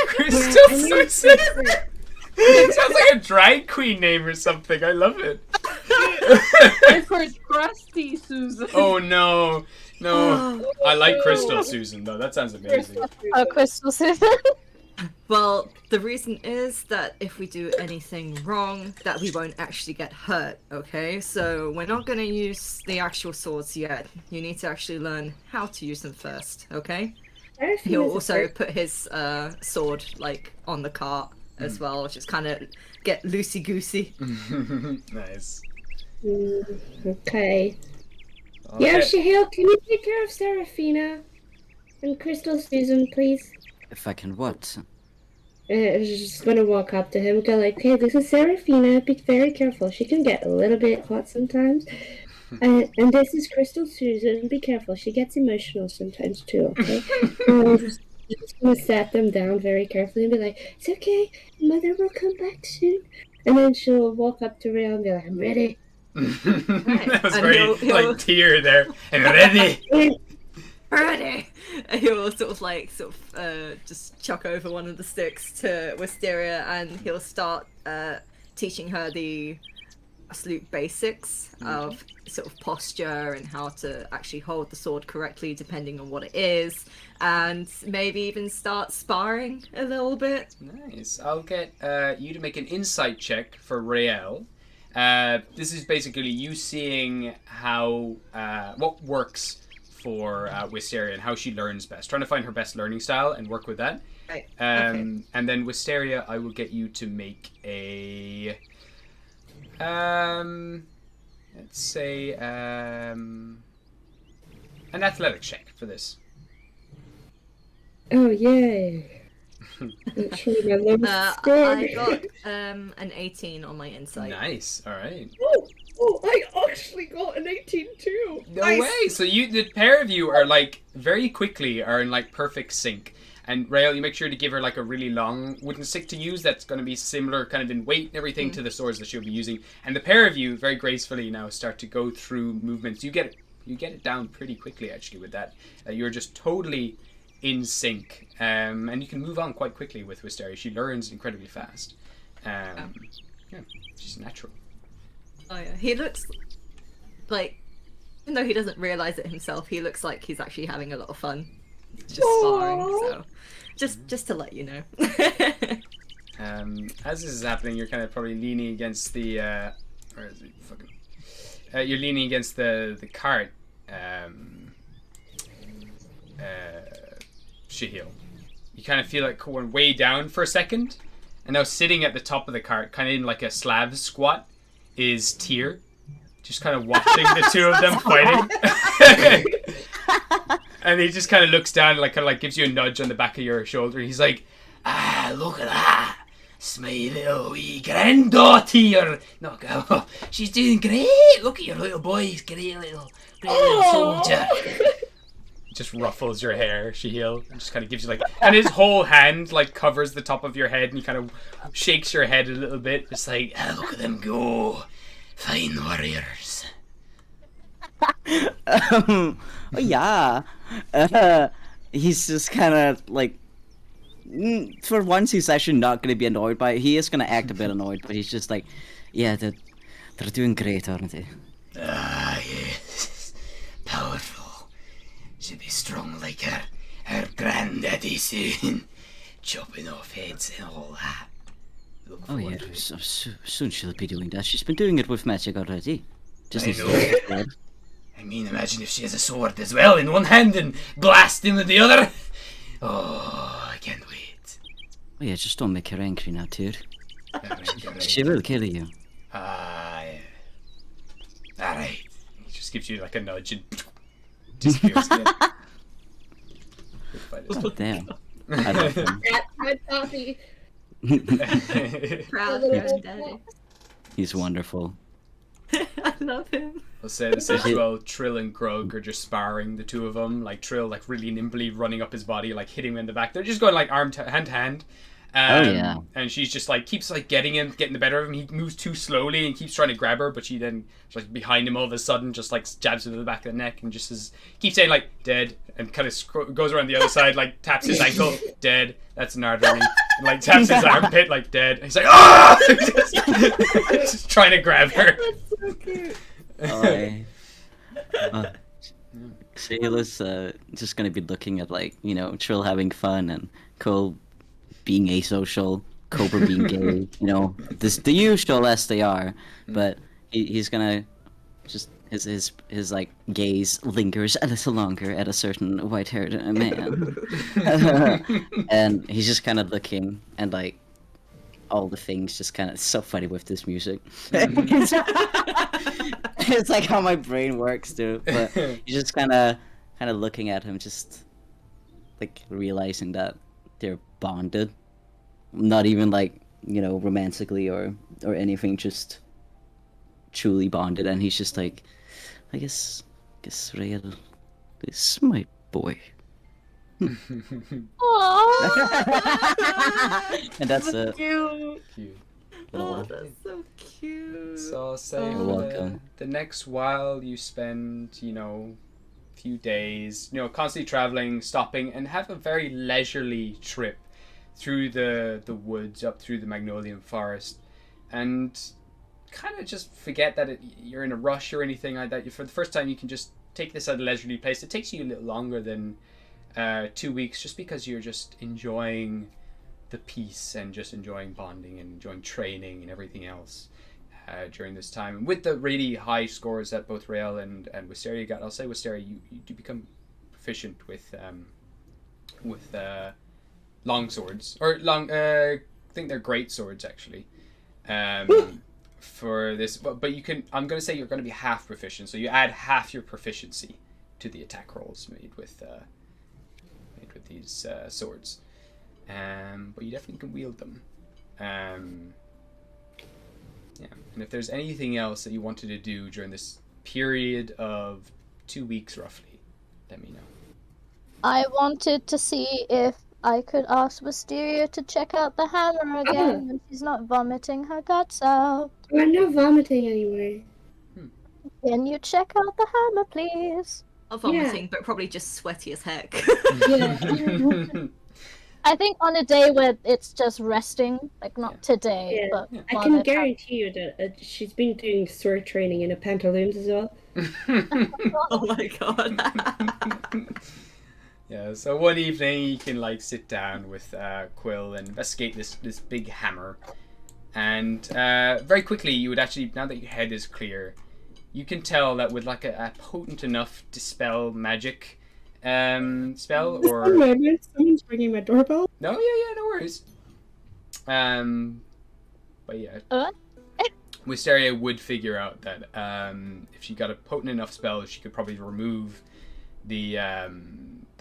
Crystal I need Susan! Susan. It sounds like a drag queen name or something. I love it. I've heard crusty Susan. Oh no. No. I like Crystal Susan though. That sounds amazing. Oh, Crystal Susan. Well, the reason is that if we do anything wrong, that we won't actually get hurt, okay? So we're not gonna use the actual swords yet. You need to actually learn how to use them first, okay? Seraphina's He'll a also bird. put his sword, like, on the cart as well, just kind of get loosey-goosey. Nice. Okay. Yeah, Shahil, can you take care of Seraphina and Crystal Susan, please? If I can what? I was just gonna walk up to him and go like, "Hey, this is Seraphina. Be very careful. She can get a little bit hot sometimes. And this is Crystal Susan. Be careful. She gets emotional sometimes too. Okay." Just gonna set them down very carefully and be like, "It's okay. Mother will come back soon." And then she'll walk up to Rael and be like, "I'm ready." That was And very he'll- like tear there. I'm ready. Ready! And he'll sort of just chuck over one of the sticks to Wisteria, and he'll start teaching her the absolute basics of sort of posture and how to actually hold the sword correctly depending on what it is, and maybe even start sparring a little bit. Nice. I'll get you to make an insight check for Rael. This is basically you seeing how what works for Wisteria and how she learns best. Trying to find her best learning style and work with that. Right. And then Wisteria, I will get you to make a let's say an athletics check for this. Oh yay! Actually, my lowest I score. got an 18 on my insight. Nice. All right. Oh, I actually got an 18 too. No way! So the pair of you are like very quickly are in like perfect sync. And Rael, you make sure to give her like a really long wooden stick to use that's going to be similar kind of in weight and everything to the swords that she'll be using. And the pair of you very gracefully now start to go through movements. You get it down pretty quickly actually with that. You're just totally in sync. And you can move on quite quickly with Wisteria. She learns incredibly fast. Yeah, she's natural. Oh yeah, he looks like, even though he doesn't realize it himself, he looks like he's actually having a lot of fun. Just sparring, so just to let you know. As this is happening, you're kind of probably leaning against the where is it? Fucking. You're leaning against the cart, Shahil. You kind of feel like going way down for a second, and now sitting at the top of the cart, kind of in like a Slav squat, is Tyr, just kind of watching the two of them fighting. And he just kind of looks down, and kind of gives you a nudge on the back of your shoulder. He's like, look at that. It's my little wee granddaughter. No, go. She's doing great. Look at your little boy. He's great little soldier. Just ruffles your hair, Shahil. And just kind of gives you and his whole hand covers the top of your head, and he kind of shakes your head a little bit. Just like, look at them go. Fine warriors. Oh yeah. He's just kind of for once he's actually not going to be annoyed by it. He is going to act a bit annoyed, but he's just like, yeah, they're doing great, aren't they? Yes. Powerful. Should be strong like her granddaddy soon. Chopping off heads and all that. Look Oh yeah, forward to it. soon she'll be doing that. She's been doing it with magic already. Just I needs to know. use the sword. I mean, imagine if she has a sword as well in one hand and blast him with the other. Oh, I can't wait. Oh yeah, just don't make her angry now, dude. Alright. She will kill you. Ah, yeah. Alright. He just gives you like a nudge and disappears again. Oh, damn. I love him. That's my coffee. Proud granddaddy. He's wonderful. I love him. I'll say this as well. Trill and Grug are just sparring, the two of them. Like Trill, like really nimbly running up his body, like hitting him in the back. They're just going like hand to hand. Oh, yeah. And she's just like keeps like getting the better of him. He moves too slowly and keeps trying to grab her, but she then like behind him all of a sudden just like jabs him in the back of the neck and just keeps saying like dead and kind of goes around the other side, like taps his ankle, dead. That's an artery. And, like taps his armpit, like dead. And he's like ah, just trying to grab her. That's so cute. Shahil is just gonna be looking at like, you know, Trill having fun and Cole being asocial, Cobra being gay, you know, the usual SDR, but he's gonna just his like gaze lingers a little longer at a certain white-haired man, and he's just kind of looking and like all the things just kind of so funny with this music. It's like how my brain works, dude. But he's just kind of looking at him, just like realizing that they're bonded, not even like, you know, romantically or anything, just truly bonded. And he's just like, I guess Rael is my boy. And that's it. Cute. Cute. Oh, that's so cute. So say You're welcome. the next while you spend, you know, few days, you know, constantly traveling, stopping, and have a very leisurely trip through the woods, up through the Magnolian Forest, and kind of just forget that you're in a rush or anything like that. For the first time, you can just take this at a leisurely pace. It takes you a little longer than 2 weeks, just because you're just enjoying the peace and just enjoying bonding and enjoying training and everything else during this time. And with the really high scores that both Rael and Wisteria got, I'll say Wisteria, you do become proficient with long swords, or I think they're great swords actually. For this, but you can. I'm going to say you're going to be half proficient, so you add half your proficiency to the attack rolls made with these swords. But you definitely can wield them. Yeah, and if there's anything else that you wanted to do during this period of 2 weeks roughly, let me know. I wanted to see if I could ask Wisteria to check out the hammer again when she's not vomiting her guts out. I'm not vomiting anyway. Can you check out the hammer, please? Not vomiting, but probably just sweaty as heck. Yeah. I think on a day where it's just resting, like not today, Yeah. but I while can they're guarantee you that she's been doing sword training in a pantaloons as well. Oh my god. Yeah, so one evening you can like sit down with Quill and investigate this big hammer, and very quickly you would actually, now that your head is clear, you can tell that with like a potent enough dispel magic spell, or Someone's ringing my doorbell. no, yeah, no worries. But yeah, Wisteria would figure out that if she got a potent enough spell, she could probably remove the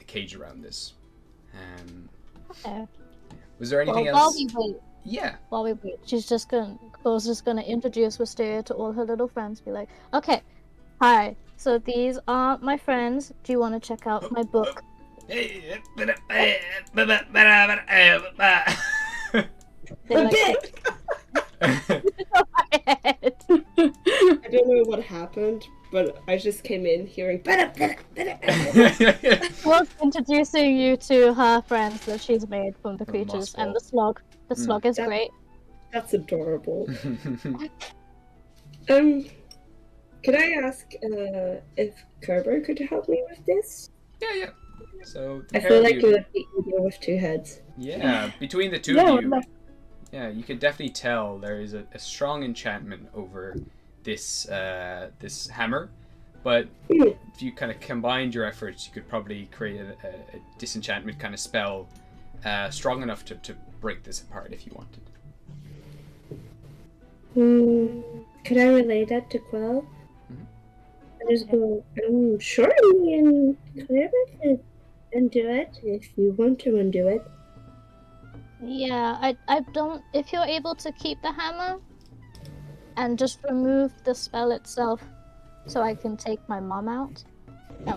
cage around this. Okay. Was there anything Well, else? while we wait, Cole's just gonna introduce Wisteria to all her little friends. Be like, okay, hi. So these are my friends. Do you want to check out my book? They're like, I don't know what happened, but I just came in hearing. Well, introducing you to her friends that she's made from the creatures and the slug. The slug is great. That's adorable. Could I ask if Kerber could help me with this? Yeah. So I feel like it would be easier with two heads. yeah, between the two Yeah, of you, Yeah, you could definitely tell there is a strong enchantment over this this hammer, but if you kind of combined your efforts, you could probably create a disenchantment kind of spell strong enough to break this apart if you wanted. Could I relay that to Quill? I just go, sure, me and Clara could undo it if you want to undo it. Yeah, I don't. If you're able to keep the hammer and just remove the spell itself, so I can take my mom out.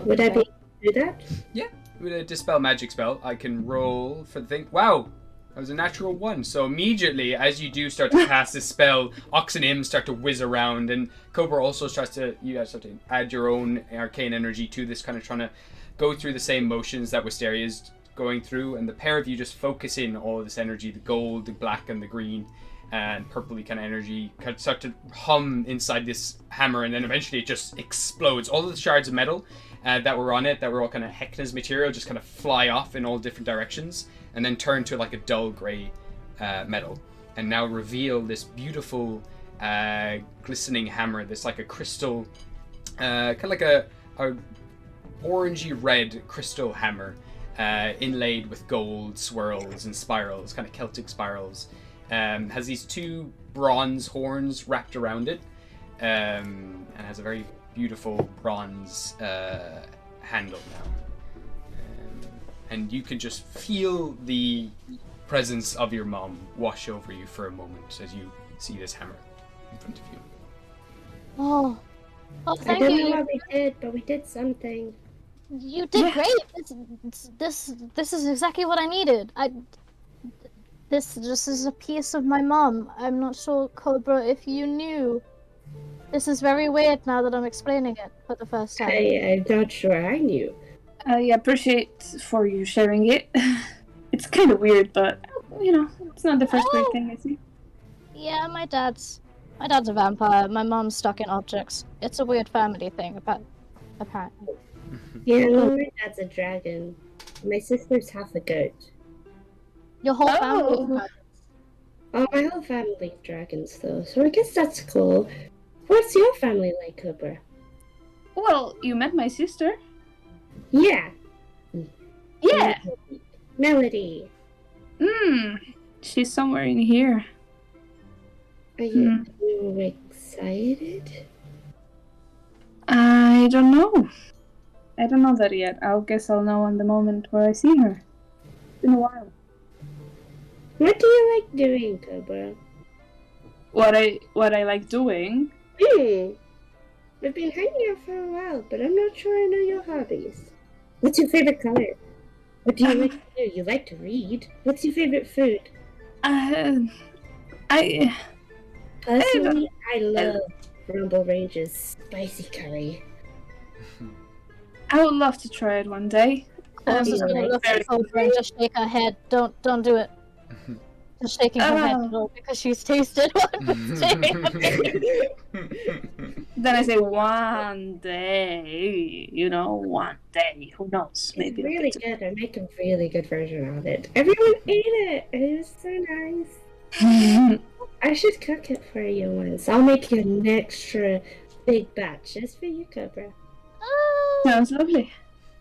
Would I be able to do that? Yeah, with a dispel magic spell, I can roll for the thing. Wow, that was a natural 1. So immediately, as you do start to cast this spell, Ox and Im start to whiz around, and Cobra also starts to. You guys start to add your own arcane energy to this, kind of trying to go through the same motions that Wisteria's going through, and the pair of you just focus in all of this energy, the gold, the black, and the green, and purpley kind of energy, kind of start to hum inside this hammer, and then eventually it just explodes. All of the shards of metal that were on it, that were all kind of Heckna's material, just kind of fly off in all different directions, and then turn to like a dull grey metal, and now reveal this beautiful glistening hammer, this like a crystal, kind of like a orangey red crystal hammer, inlaid with gold swirls and spirals, kind of Celtic spirals. Has these 2 bronze horns wrapped around it, and has a very beautiful bronze handle now. And you can just feel the presence of your mom wash over you for a moment as you see this hammer in front of you. Oh, I thank don't you. know what we did, but we did something. You did great. This is exactly what I needed. This just is a piece of my mom. I'm not sure, Cobra, if you knew. This is very weird now that I'm explaining it for the first time. I'm not sure I knew. I appreciate for you sharing it. It's kind of weird, but it's not the first weird thing I see. Yeah, my dad's a vampire. My mom's stuck in objects. It's a weird family thing, apparently. Yeah, well, my dad's a dragon. My sister's half a goat. Your whole family. Oh. Oh, my whole family's dragons, though, so I guess that's cool. What's your family like, Cobra? Well, you met my sister. Yeah. Yeah. Melody. She's somewhere in here. Are you excited? I don't know. I don't know that yet. I guess I'll know on the moment where I see her. It's been a while. What do you like doing, Cobra? What I like doing? We've been hanging out for a while, but I'm not sure I know your hobbies. What's your favorite color? What do you like to do? You like to read. What's your favorite food? Personally, I love Rumble Range's spicy curry. I would love to try it one day. I was just gonna look at Cobra and just shake her head. Don't do it. Just shaking her head no, because she's tasted one. Then I say one day, one day. Who knows? Maybe It's really good. I make a really good version of it. Everyone ate it. It was so nice. I should cook it for you once. I'll make you an extra big batch just for you, Cobra. Sounds lovely.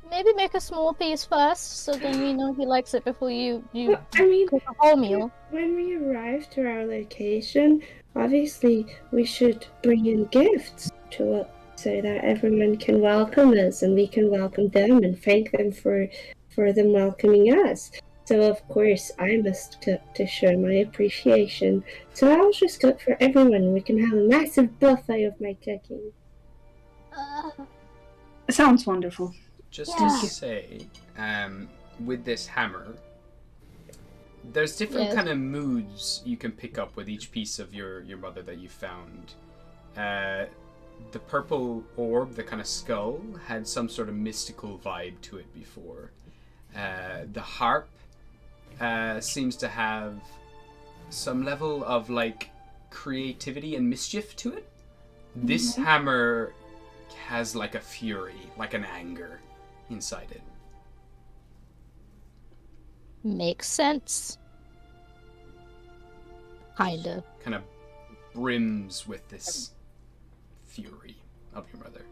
Maybe make a small piece first, so then we know he likes it before you Well, I mean, cook a whole meal. when we arrive to our location, obviously we should bring in gifts to it so that everyone can welcome us and we can welcome them and thank them for them welcoming us. So of course I must cook to show my appreciation. So I'll just cook for everyone. We can have a massive buffet of my cooking. Sounds wonderful. Just Yeah. to say, with this hammer, there's different Yes. kind of moods you can pick up with each piece of your mother that you found. The purple orb, the kind of skull, had some sort of mystical vibe to it before. The harp seems to have some level of like creativity and mischief to it. This hammer has like a fury, like an anger inside it. Makes sense. Kinda. kind of brims with this fury of your mother.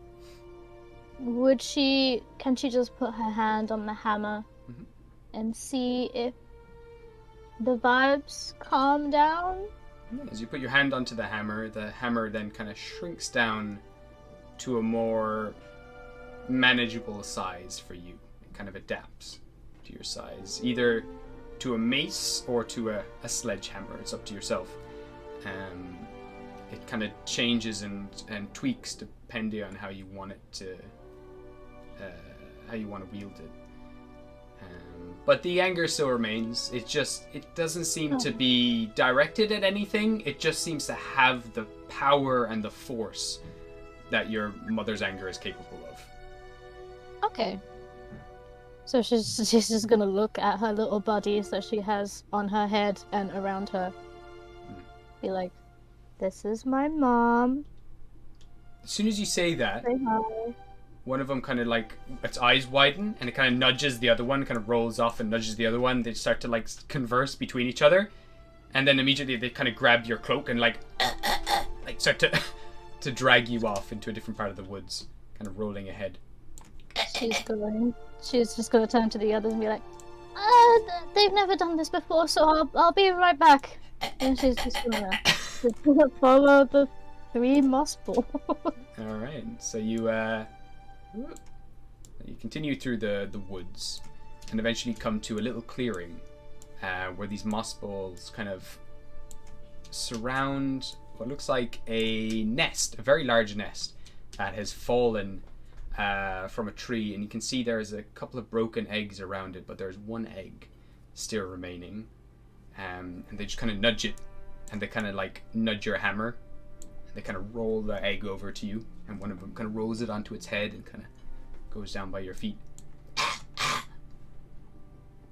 Can she just put her hand on the hammer Mhm. and see if the vibes calm down? As you put your hand onto the hammer then kind of shrinks down to a more manageable size for you. It kind of adapts to your size, either to a mace or to a sledgehammer. It's up to yourself. It kind of changes and tweaks depending on how you want it to, how you want to wield it. But the anger still remains. It doesn't seem to be directed at anything. It just seems to have the power and the force that your mother's anger is capable of. Okay. So she's just gonna look at her little bodies that she has on her head and around her. Be like, "This is my mom. As soon as you say that, Say hi." one of them kind of like, its eyes widen and it kind of nudges the other one, kind of rolls off and nudges the other one. They start to like converse between each other, and then immediately they kind of grab your cloak and like start to drag you off into a different part of the woods, kind of rolling ahead. She's just gonna turn to the others and be like, they've never done this before, so I'll be right back. And she's just gonna follow the 3 moss balls. All right, so you continue through the woods, and eventually come to a little clearing where these moss balls kind of surround what looks like a nest, a very large nest that has fallen from a tree, and you can see there's a couple of broken eggs around it, but there's one egg still remaining. And they just kind of nudge it, and they kind of like nudge your hammer. They kind of roll the egg over to you, and one of them kind of rolls it onto its head and kind of goes down by your feet.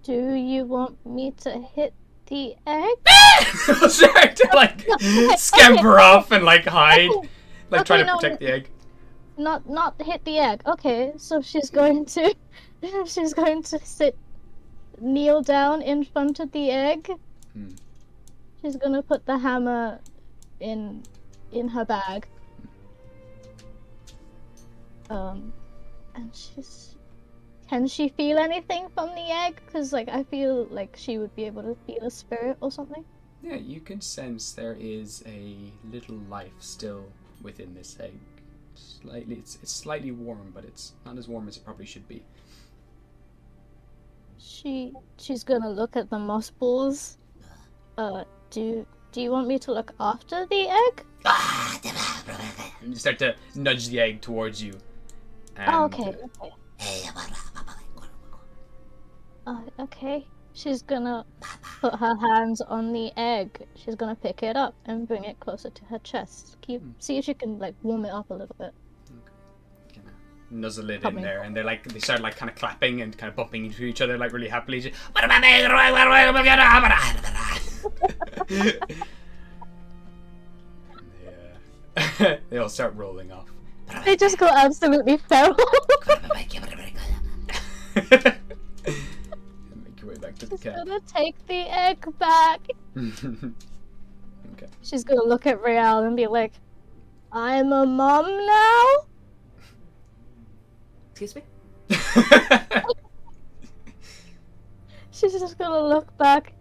Do you want me to hit the egg? Start to like scamper off and like hide, like try to no, protect the egg. Not hit the egg. Okay, so she's going to kneel down in front of the egg. She's gonna put the hammer in her bag. And can she feel anything from the egg? Because like I feel like she would be able to feel a spirit or something. Yeah, you can sense there is a little life still within this egg. It's slightly warm, but it's not as warm as it probably should be. She's gonna look at the moss balls. Do you want me to look after the egg? And you start to nudge the egg towards you. And, Okay. Okay. She's gonna put her hands on the egg. She's gonna pick it up and bring it closer to her chest. See if she can like warm it up a little bit. Nuzzle it Probably. in there, and they start like kind of clapping and kind of bumping into each other like really happily. Just, they all start rolling off. They just go absolutely feral. Make your way back to the She's camp. gonna take the egg back. Okay. She's gonna look at Real and be like, "I'm a mom now." Excuse me? She's just gonna look back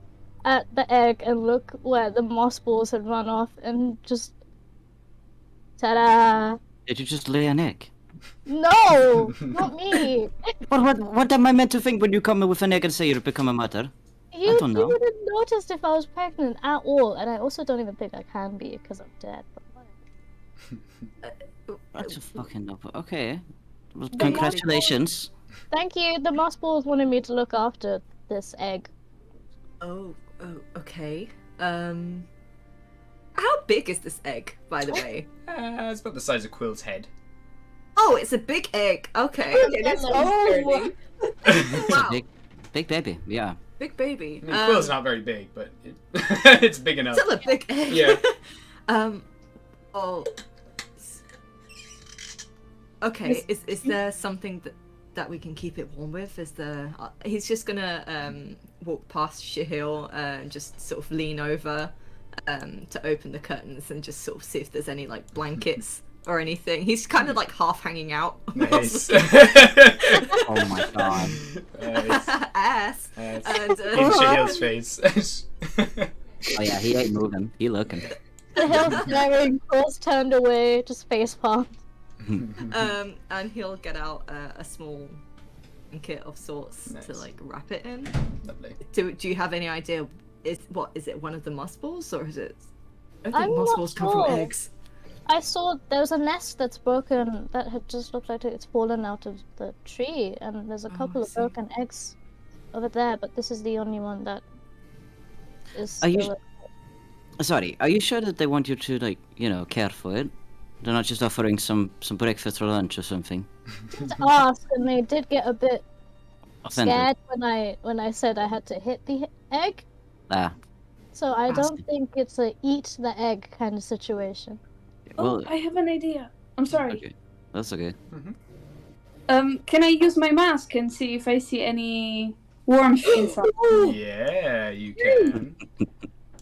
at the egg and look where the moss balls had run off and just ta-da! Did you just lay an egg? No, not me. What am I meant to think when you come with an egg and say you become a mother? You don't know. wouldn't noticed if I was pregnant at all, and I also don't even think I can be because I'm dead. But whatever. That's a fucking okay. Well, congratulations. Thank you. The moss balls wanted me to look after this egg. Oh, okay. How big is this egg, by the way? It's about the size of Quill's head. Oh, it's a big egg. Okay. Okay, that sounds dirty. It's Wow. a big baby. Yeah. Big baby. I mean, Quill's not very big, but it's big enough. Still a big egg. Yeah. Oh. Okay. Is there something that we can keep it warm with? Is there? He's just gonna walk past Shahil and just sort of lean over to open the curtains and just sort of see if there's any like blankets or anything. He's kind of like half hanging out. Nice. Oh my god. Nice. Ass. Nice. And In Shahil's face. Oh yeah, he ain't moving. He looking. Shahil's staring, Cole's turned away, just facepalm. and he'll get out a small blanket of sorts Nice. to like wrap it in. Lovely. Do you have any idea? Is it one of the mothballs or is it? I think I'm not mothballs come from sure. eggs. I saw there's a nest that's broken that had just looked like it's fallen out of the tree, and there's a couple I of see. broken eggs over there, but this is the only one that is Are you- still. Sorry, are you sure that they want you to, like, you know, care for it? They're not just offering some breakfast or lunch or something? To ask, and they did get a bit Offended. scared when I said I had to hit the egg. Ah, So I Ask. don't think it's a eat the egg kind of situation. well, Oh, I have an idea. I'm sorry. okay. That's okay. Can I use my mask and see if I see any worms inside? Yeah, you can.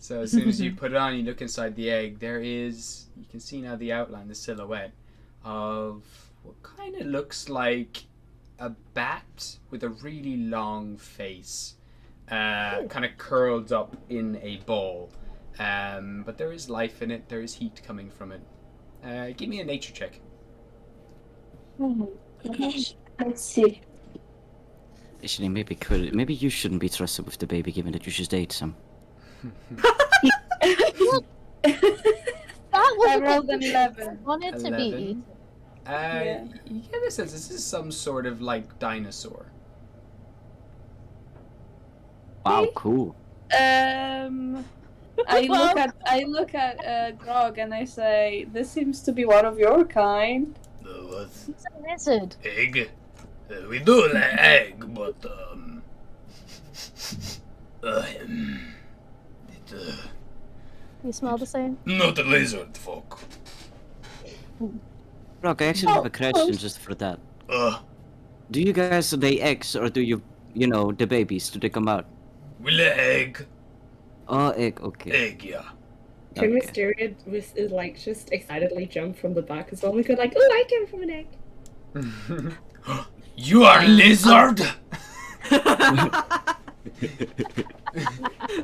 So as soon as you put it on, you look inside the egg. You can see now the outline, the silhouette of what kind of looks like a bat with a really long face, kind of curled up in a ball. But there is life in it. There is heat coming from it. Give me a nature check. Let's see. Actually, maybe you shouldn't be trusted with the baby, given that you just ate some. That was I a rolled bit an 11. I wanted to be 11. eaten. Yeah. You get a sense this is some sort of like dinosaur. Wow, cool. I look at Grog and I say, "This seems to be one of your kind." What? It's a lizard. Egg? We do like egg, but You smell the same? not a lizard folk. Rock, I actually have a question just for that. Do you guys lay eggs, or do you know, the babies, do they come out? We lay egg. Oh, egg, okay. Egg, yeah. Can Okay. Mysteria is like just excitedly jump from the back as well? We could like, oh, I came from an egg. You are lizard.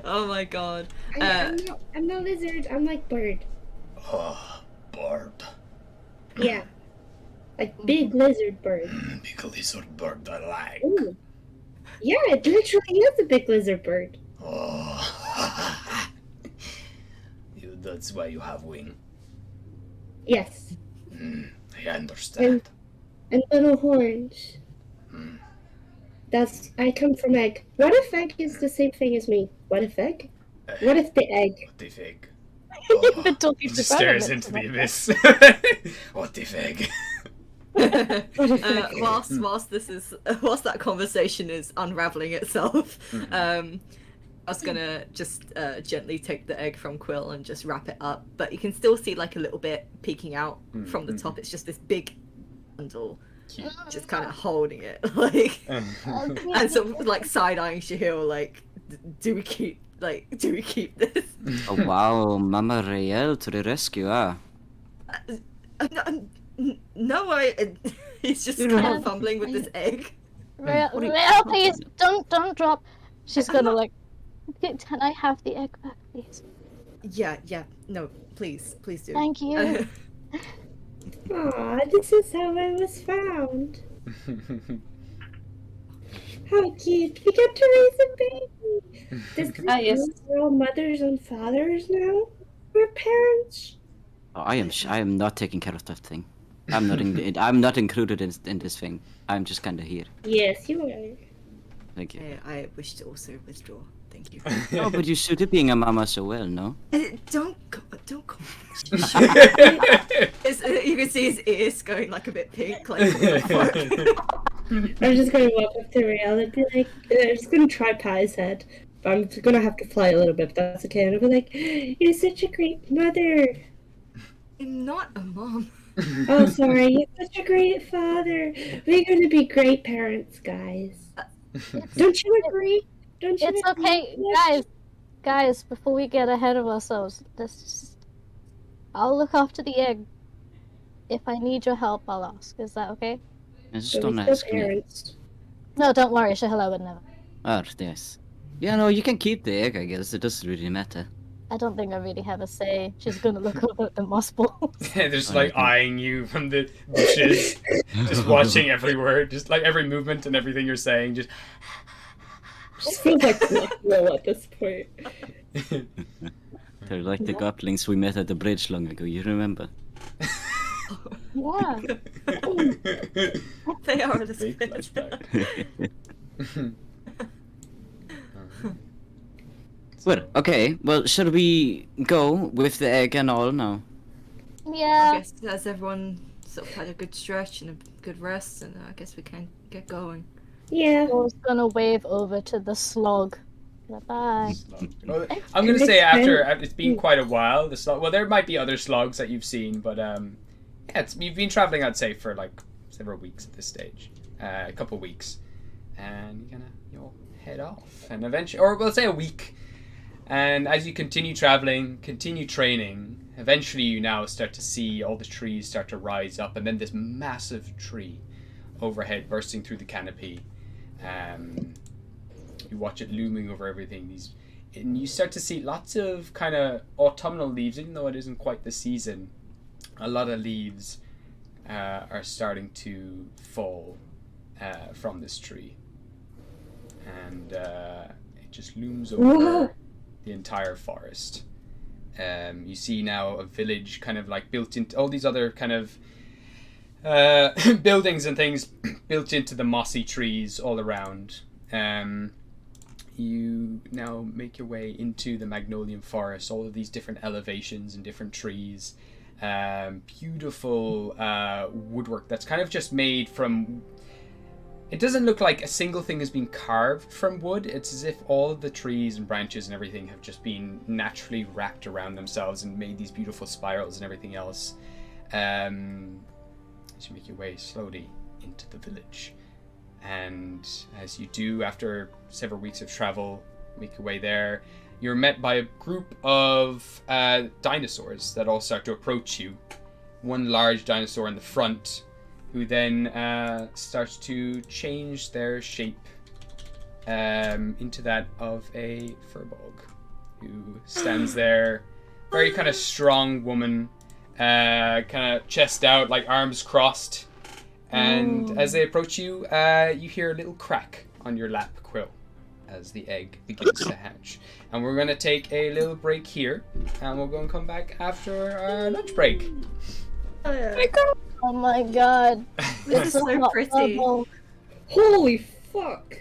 Oh my god. I'm not lizard. I'm like bird. Oh, bird. Yeah, like big lizard bird. Big lizard bird I like. Ooh. Yeah, it literally is a big lizard bird. Oh. That's why you have wing. Yes, I understand. and little horns. I come from egg. What if egg is the same thing as me? What if egg? What if the egg? What if egg? You've been talking to Stares Brandon into the tonight. abyss. What if egg? Whilst that conversation is unraveling itself, I was gonna just gently take the egg from Quill and just wrap it up, but you can still see like a little bit peeking out from the top. It's just this big bundle, Cute. just kind of holding it, like, and sort of like side eyeing Shahil, like, do we keep this? Oh wow, Mama Rael to the rescue, ah. No, he's just kind of fumbling with this egg. Rael, please don't drop. She's gonna like. Can I have the egg back, please? Yeah, no, please do. Thank you. Aw, this is how I was found. How cute! We get to raise a baby. Does this Ah, yes. mean we're all mothers and fathers now? We're parents. Oh, I am not taking care of that thing. I'm not included in this thing. I'm just kinda here. Yes, you are. Thank you. I wish to also withdraw. Thank you. Oh, but you suited being a mama so well, no? Don't go. You can see his ears going like a bit pink, like. I'm just gonna walk up to Rael and be like, I'm just gonna try Pie's head. But I'm gonna have to fly a little bit, but that's okay. And I'll be like, you're such a great mother. I'm not a mom. Oh, sorry, you're such a great father. We're gonna be great parents, guys. Don't you agree? Don't you It's agree? okay, Yes. guys. Guys, before we get ahead of ourselves, I'll look after the egg. If I need your help, I'll ask. Is that okay? Just But we don't still ask me. parents. No, don't worry, Shahil, I would never. Oh, yes. Yeah, no, you can keep the egg, I guess. It doesn't really matter. I don't think I really have a say. She's gonna look over at the moss balls. They're just Alright, then. eyeing you from the bushes, just watching every word, just like every movement and everything you're saying. Just Just feels like Blackwell at this point. They're like the goblins we met at the bridge long ago, you remember? Yeah. They are the Big spirits. flashback. Well, okay. Well, should we go with the egg and all now? I Yeah. guess as everyone sort of had a good stretch and a good rest, and I guess we can get going. Yeah. I was gonna wave over to the slog. Bye. Well, I'm gonna say after it's been quite a while. The slug. Well, there might be other slugs that you've seen, but yeah, you've been traveling. I'd say for like several weeks at this stage, a couple of weeks, and you'll head off, and eventually, or we'll say a week. And as you continue traveling, continue training, eventually you now start to see all the trees start to rise up, and then this massive tree overhead bursting through the canopy. You watch it looming over everything. And you start to see lots of kind of autumnal leaves, even though it isn't quite the season. A lot of leaves are starting to fall from this tree, and it just looms over Whoa. the entire forest. You see now a village kind of like built into all these other kind of buildings and things built into the mossy trees all around. You now make your way into the Magnolian Forest, all of these different elevations and different trees. Beautiful woodwork that's kind of just made from... It doesn't look like a single thing has been carved from wood. It's as if all of the trees and branches and everything have just been naturally wrapped around themselves and made these beautiful spirals and everything else. As you make your way slowly into the village. And as you do, after several weeks of travel, make your way there, you're met by a group of dinosaurs that all start to approach you. One large dinosaur in the front, who then starts to change their shape into that of a furbog, who stands there, very kind of strong woman, kind of chest out, like arms crossed. And as they approach you, you hear a little crack on your lap quill as the egg begins to hatch. And we're going to take a little break here, and we'll go and come back after our lunch break. Oh my god. It's So so pretty. Holy fuck.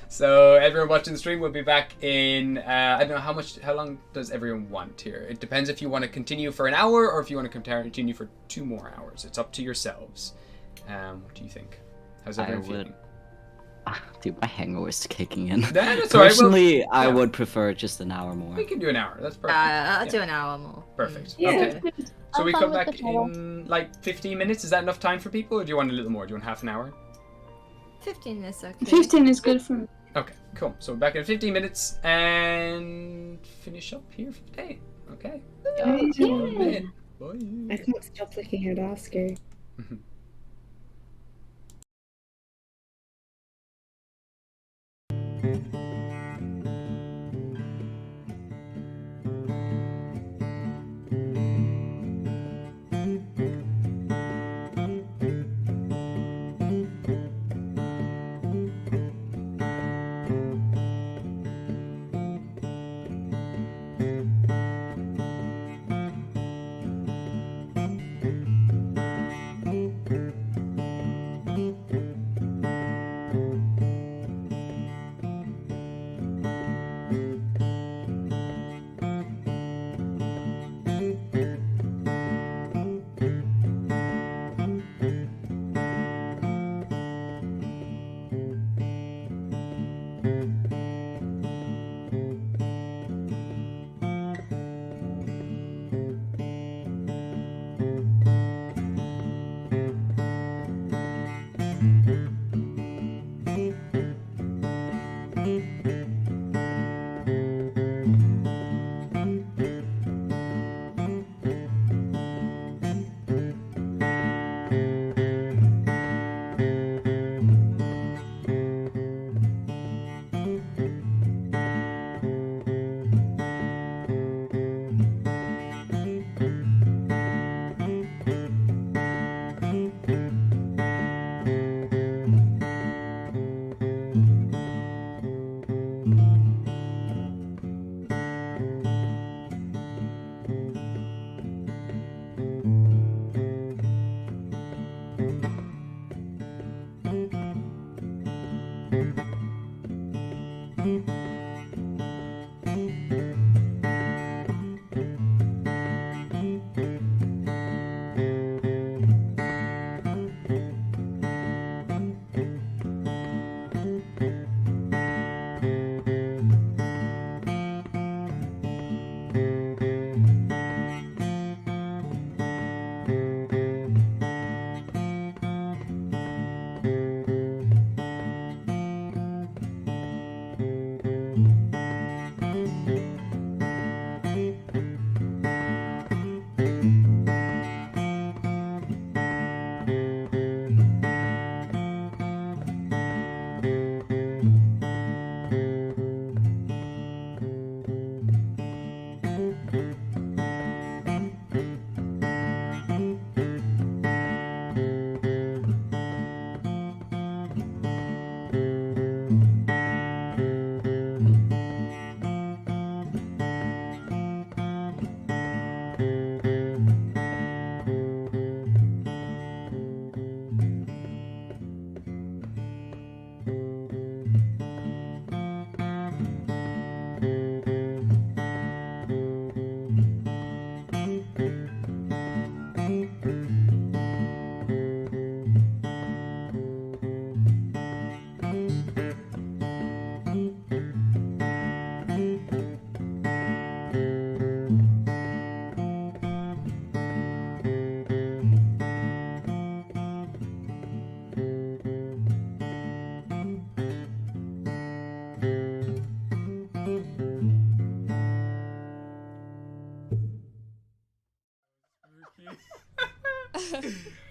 So everyone watching the stream will be back in, I don't know how long does everyone want here? It depends if you want to continue for an hour or if you want to continue for 2 more hours. It's up to yourselves. What do you think? How's everyone feeling? Dude, my hangover is kicking in. That's all right. Personally, I yeah. would prefer just an hour more. We can do an hour. That's perfect. I'll Yeah. do an hour more. Perfect. Yeah. Okay. So I'm we fine come with back the total. in like 15 minutes. Is that enough time for people, or do you want a little more? Do you want half an hour? 15 is okay. 15 is good for me. Okay, cool. So we're back in 15 minutes and finish up here for the day. Okay. Yeah. Bye. I can't stop looking at Oscar.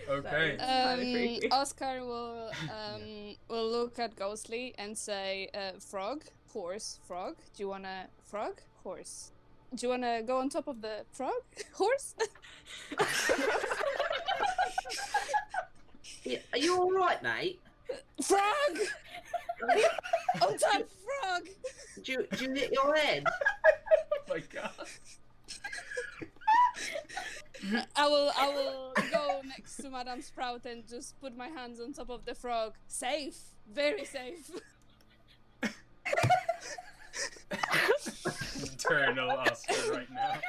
Okay. Kinda freaky. Oscar will look at Ghostly and say, "Frog, horse, frog. Do you wanna frog, horse? Do you wanna go on top of the frog, horse?" Yeah, are you all right, mate? Frog! On top, frog! Do you hit your head? Oh my god. I will go next to Madame Sprout and just put my hands on top of the frog. Safe, very safe. Eternal Oscar right now.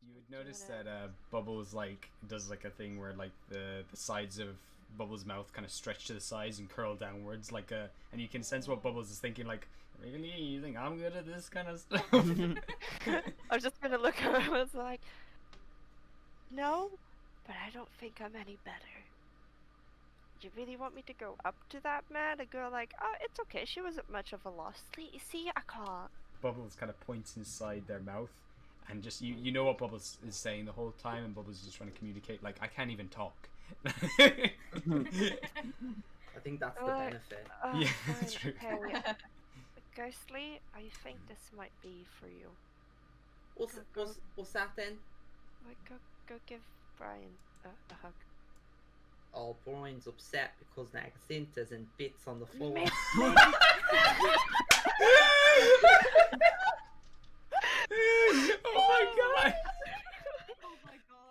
You would notice that Bubbles does a thing where the sides of Bubbles' mouth kind of stretch to the sides and curl downwards and you can sense what Bubbles is thinking really, you think I'm good at this kind of stuff? I was just gonna look at her. I was like, no, but I don't think I'm any better. You really want me to go up to that man and go like, oh, it's okay, she wasn't much of a loss. See, I can't. Bubbles kind of points inside their mouth and just you know what Bubbles is saying the whole time, and Bubbles is just trying to communicate I can't even talk. I think that's the benefit. Yeah, that's true. Okay. Ghostly, I think this might be for you. What's that then? Like, go give Brian a hug. Oh, Brian's upset because Nagacinta's in bits on the floor. Oh my god! Oh my god.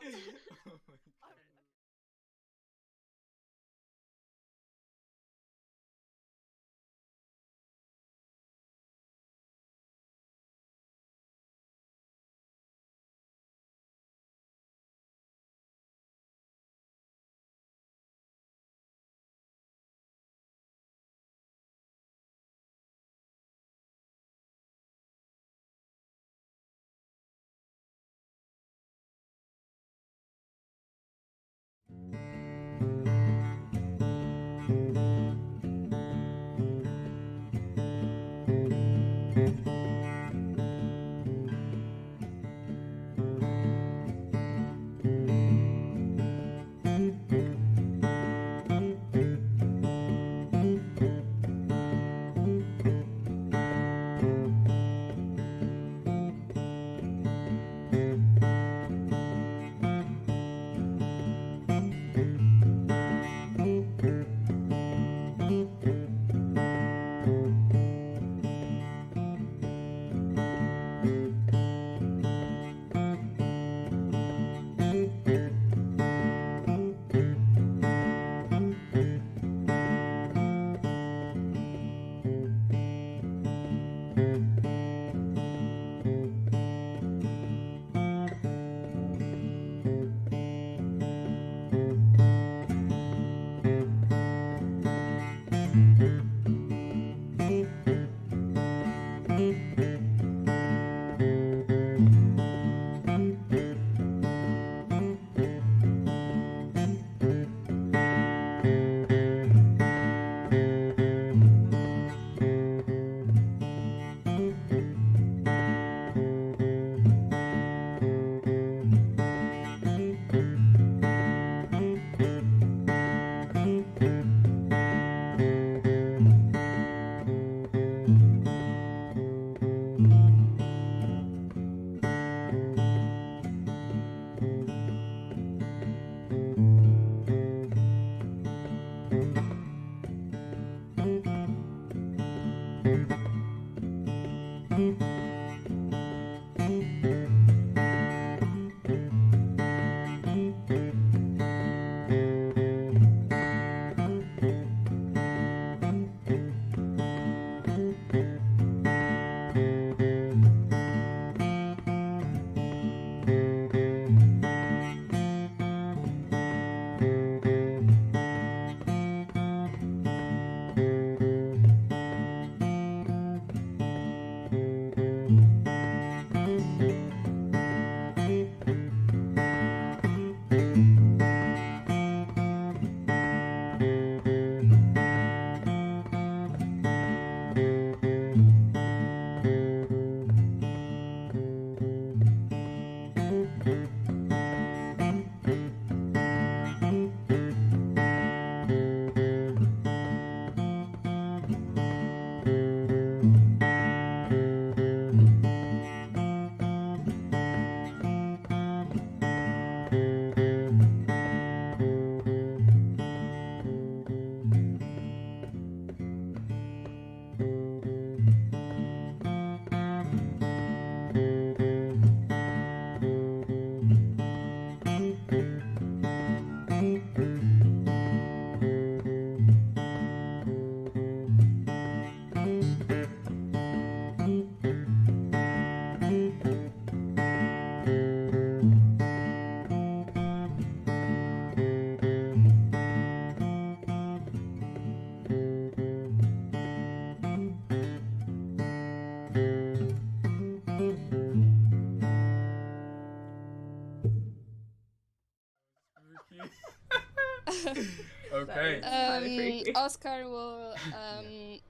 Okay. Oscar will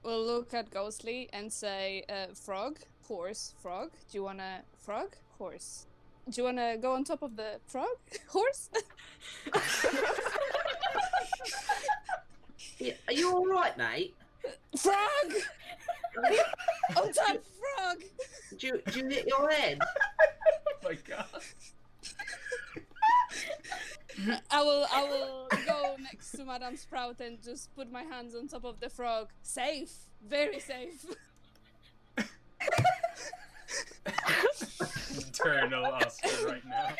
look at Ghostly and say, "Frog, horse, frog. Do you wanna frog, horse? Do you wanna go on top of the frog, horse?" Yeah, are you all right, mate? Frog! On top, frog! Do you hit your head? Oh my god. I will go next to Madame Sprout and just put my hands on top of the frog. Safe, very safe. Eternal Oscar right now.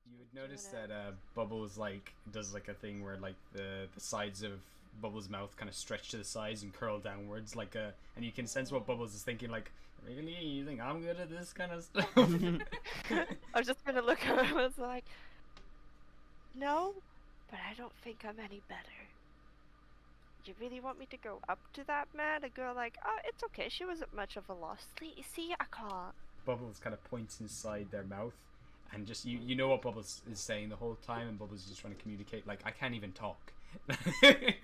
You would notice that Bubbles does a thing where the sides of Bubbles' mouth kind of stretch to the sides and curl downwards and you can sense what Bubbles is thinking, like, really? You think I'm good at this kind of stuff? I was just gonna look at him and was like, no, but I don't think I'm any better. You really want me to go up to that man? A girl like, oh, it's okay, she wasn't much of a loss. See, I can't. Bubbles kind of points inside their mouth, and just you know what Bubbles is saying the whole time, and Bubbles is just trying to communicate, like, I can't even talk. I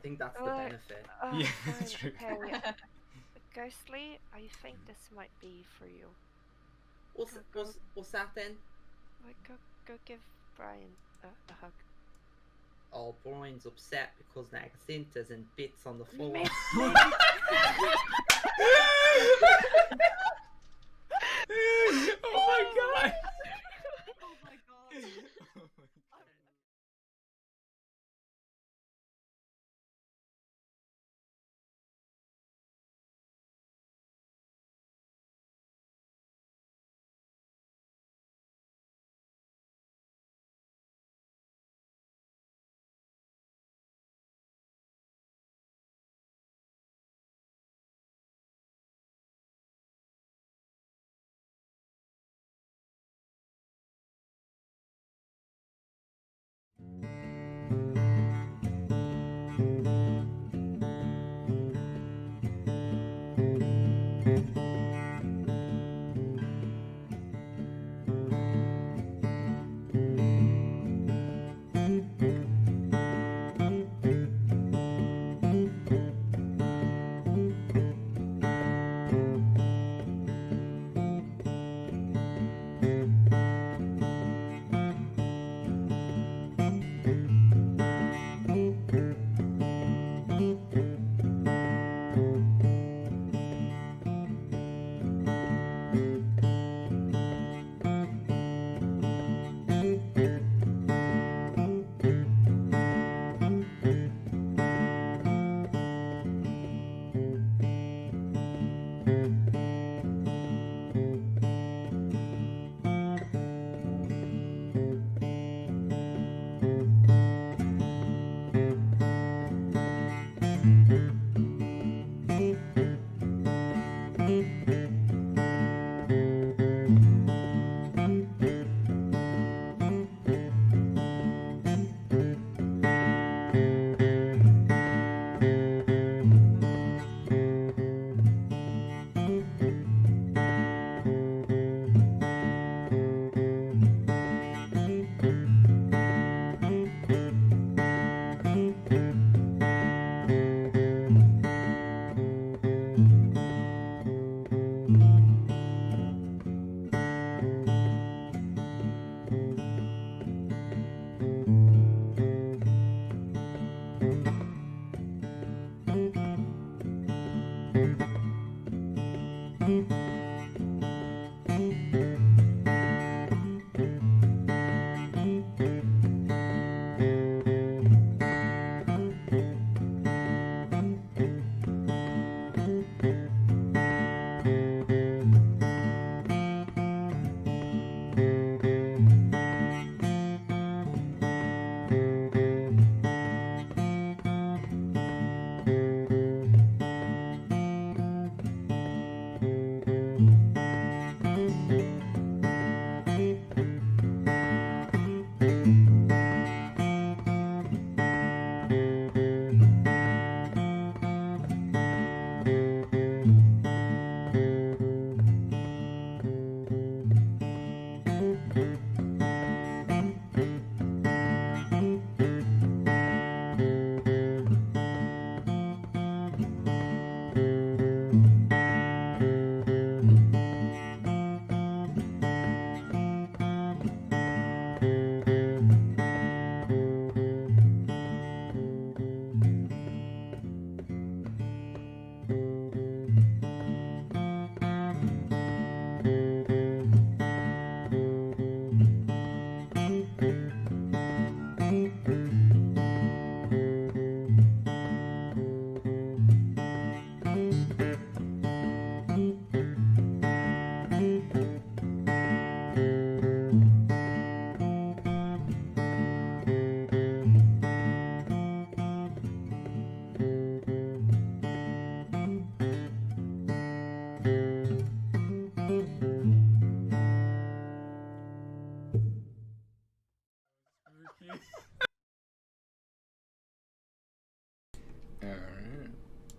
think that's the benefit. Yeah, that's true. Okay. Ghostly, I think this might be for you. What's that then? Like, go give Brian a hug. Oh, Brian's upset because Nagacinta's in bits on the floor. Oh my god! Oh my god. Oh my god.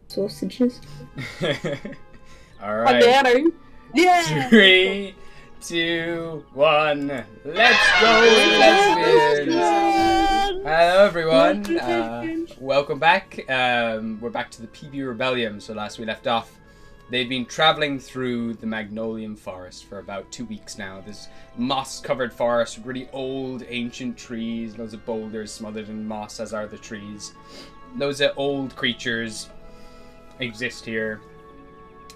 Sausages. All right. Banana. Yeah. 3, 2, 1. Let's go, lesbians! Hello, everyone. Welcome back. We're back to the PB Rebellium. So last we left off, they've been traveling through the Magnolium Forest for about 2 weeks now. This moss-covered forest with really old, ancient trees, loads of boulders smothered in moss, as are the trees. Loads of old creatures exist here,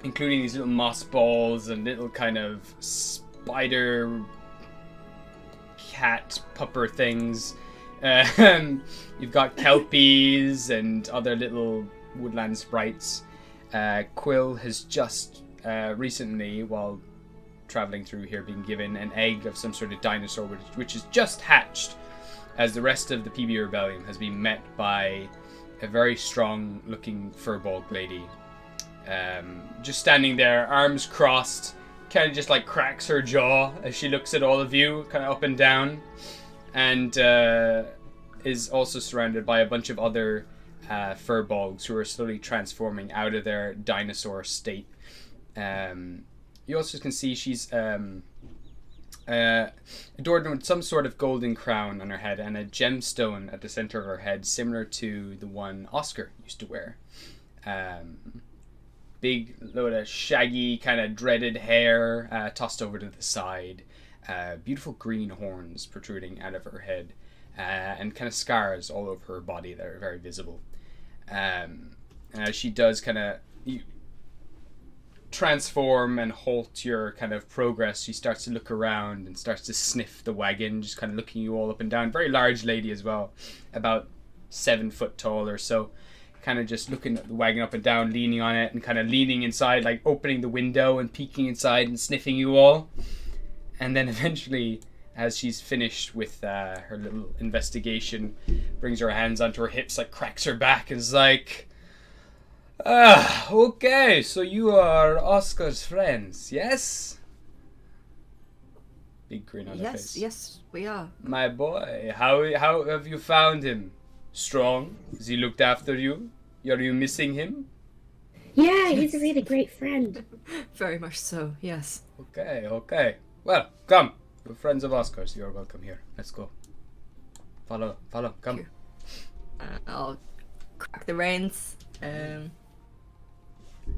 including these little moss balls and little kind of spider cat pupper things. You've got kelpies and other little woodland sprites. Quill has just recently, while traveling through here, been given an egg of some sort of dinosaur which is just hatched, as the rest of the PB Rebellion has been met by a very strong looking furball lady. Just standing there, arms crossed, kind of just like cracks her jaw as she looks at all of you, kind of up and down, and is also surrounded by a bunch of other furbolgs who are slowly transforming out of their dinosaur state. You also can see she's adorned with some sort of golden crown on her head and a gemstone at the center of her head, similar to the one Oscar used to wear. Big load of shaggy, kind of dreaded hair tossed over to the side. Beautiful green horns protruding out of her head, and kind of scars all over her body that are very visible. And as she does kind of transform and halt your kind of progress, she starts to look around and starts to sniff the wagon, just kind of looking you all up and down. Very large lady as well, about 7 foot tall or so, kind of just looking at the wagon up and down, leaning on it and kind of leaning inside, like opening the window and peeking inside and sniffing you all. And then eventually, as she's finished with her little investigation, brings her hands onto her hips, like cracks her back and is like, okay, so you are Oscar's friends, yes? Big grin on her face. Yes, we are. My boy, how have you found him? Strong? Has he looked after you? Are you missing him? Yeah, he's a really great friend. Very much so, yes. Okay. Well, come. We're friends of Oscar's. You're welcome here. Let's go. Follow, come. I'll crack the reins.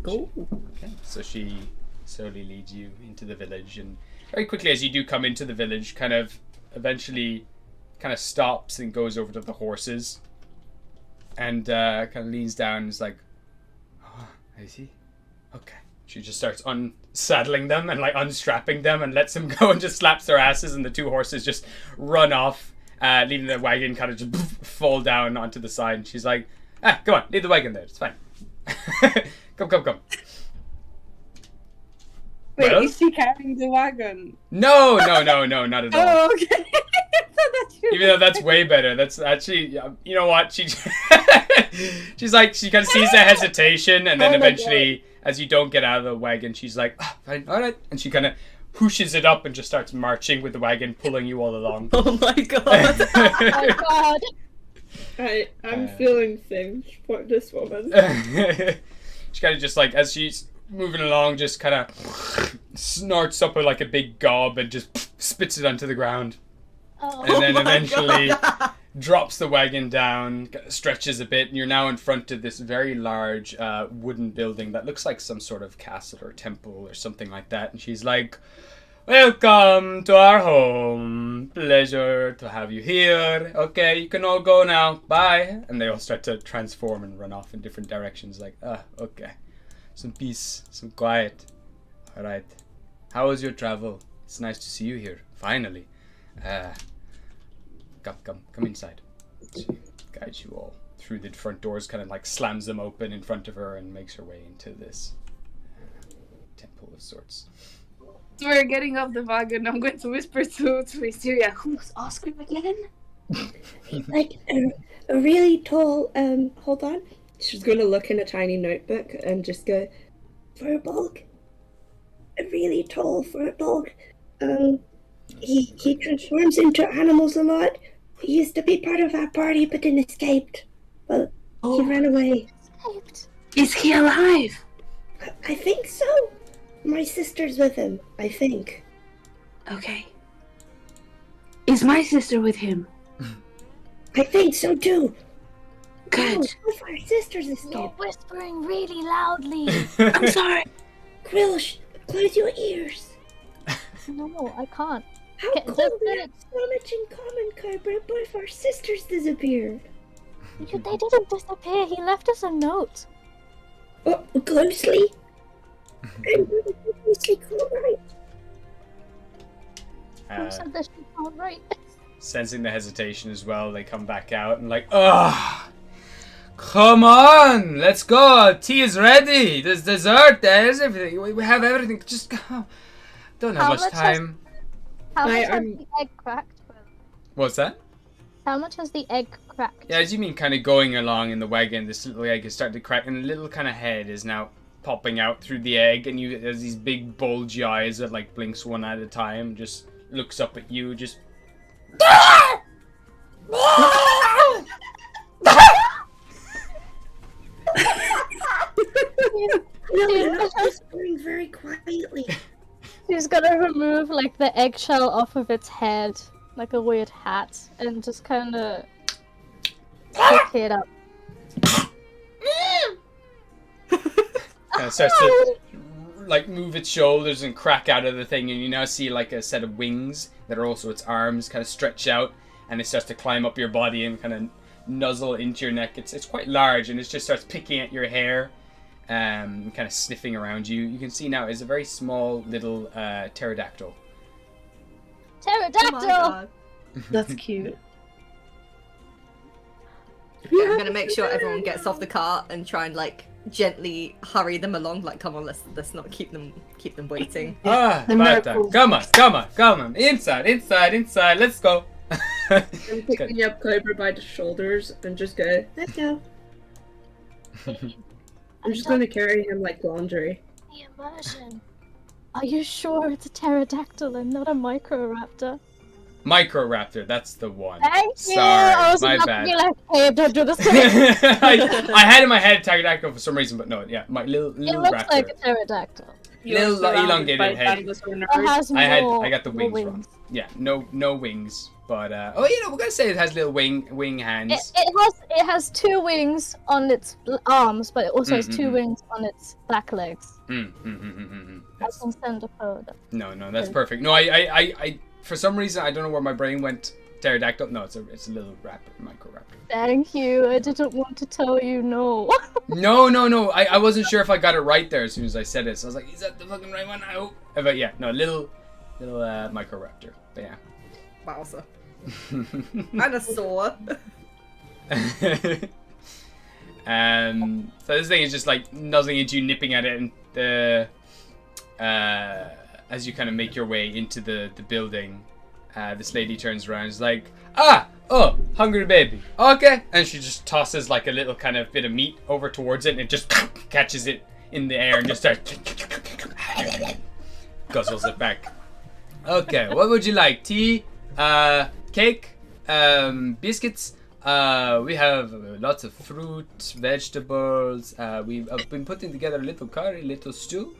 Go. Okay. So she slowly leads you into the village, and very quickly as you do come into the village, kind of eventually kind of stops and goes over to the horses and kind of leans down and is like, oh, I see. Okay. She just starts unsaddling them and like unstrapping them and lets them go and just slaps their asses, and the 2 horses just run off, leaving the wagon kind of just fall down onto the side. And she's like, come on, leave the wagon there. It's fine. Come. Wait, Well? is she carrying the wagon? No, not at all. Oh, okay. Even though that's way better. That's actually, you know what? She's like, she kind of sees the hesitation, and then eventually, as you don't get out of the wagon, she's like, fine, all right. And she kind of pushes it up and just starts marching with the wagon, pulling you all along. Oh my god. Oh god. I'm feeling things for this woman. She kind of just like, as she's moving along, just kind of snorts up like a big gob and just spits it onto the ground. Oh. And then eventually drops the wagon down, stretches a bit, and you're now in front of this very large wooden building that looks like some sort of castle or temple or something like that. And she's like, welcome to our home. Pleasure to have you here. Okay, you can all go now. Bye. And they all start to transform and run off in different directions. Like, okay. Some peace, some quiet. All right. How was your travel? It's nice to see you here. Finally. Come inside. She guides you all through the front doors, kind of like slams them open in front of her and makes her way into this temple of sorts. So we're getting off the wagon. I'm going to whisper to Wisteria, who was Oscar again? Like a really tall, hold on. She's going to look in a tiny notebook and just go, Furbolg. A really tall Furbolg. He transforms into animals a lot. He used to be part of our party, but then escaped. Well, he ran away. Escaped. Is he alive? I think so. My sister's with him, I think. Okay. Is my sister with him? I think so too. Good. Oh, both our sisters You're escaped. whispering really loudly. I'm sorry. Krill, close your ears. No, I can't. How Okay, cool, just we did have so much in common, Cobra. Both our sisters disappeared. They didn't disappear. He left us a note. Oh, Ghostly? I'm really Ghostly can't write. Who said that she can't write? Sensing the hesitation as well, they come back out and like, ugh! Come on! Let's go! Tea is ready! There's dessert, there's everything. We have everything. Just go. Don't have How much much time. How much has the egg cracked? What's that? How much has the egg cracked? Yeah, as you mean kind of going along in the wagon, this little egg is starting to crack and a little kind of head is now popping out through the egg and you there's these big bulgy eyes that like blinks one at a time, just looks up at you, just No, you're not whispering very quietly. She's gonna remove like the eggshell off of its head, like a weird hat, and just kind of pick it up. kind of starts to like move its shoulders and crack out of the thing, and you now see like a set of wings that are also its arms kind of stretch out, and it starts to climb up your body and kind of nuzzle into your neck. It's quite large, and it just starts picking at your hair, kind of sniffing around you. You can see now it's a very small little pterodactyl. Pterodactyl! Oh my God. That's cute. Yeah, I'm gonna make sure everyone gets off the cart and try and like gently hurry them along. Like, come on, let's not keep them waiting. Ah, The Marta, miracle. come on, inside, let's go. I'm picking up Cobra by the shoulders and just go, let's go. I'm just gonna carry him like laundry. The immersion. Are you sure it's a pterodactyl and not a microraptor? Microraptor, that's the one. Thank you! Sorry, I was my about bad. to be like, hey, don't do this to me. I had in my head pterodactyl for some reason, but no, yeah, my little It looks raptor. like a pterodactyl. Little surrounded elongated by head. dinosaur It nerds. has more, I got the more wings wrong. Yeah, no wings, but we're gonna say it has little wing hands. It has two wings on its arms, but it also has two wings on its back legs. I That's- can send a photo. No, that's perfect. No, I for some reason I don't know where my brain went. Pterodactyl. No, it's a little microraptor. Thank you. I didn't want to tell you no. No. I wasn't sure if I got it right there as soon as I said it. So I was like, is that the fucking right one? I hope. But yeah, no, little microraptor. But yeah. Wowza. And a saw. So this thing is just like nuzzling into you, nipping at it, and as you kind of make your way into the building, this lady turns around and is like, hungry baby, okay, and she just tosses like a little kind of bit of meat over towards it, and it just catches it in the air and just starts guzzles it back. Okay, what would you like? Tea, cake, biscuits. We have lots of fruit, vegetables. We've been putting together a little curry, little stew.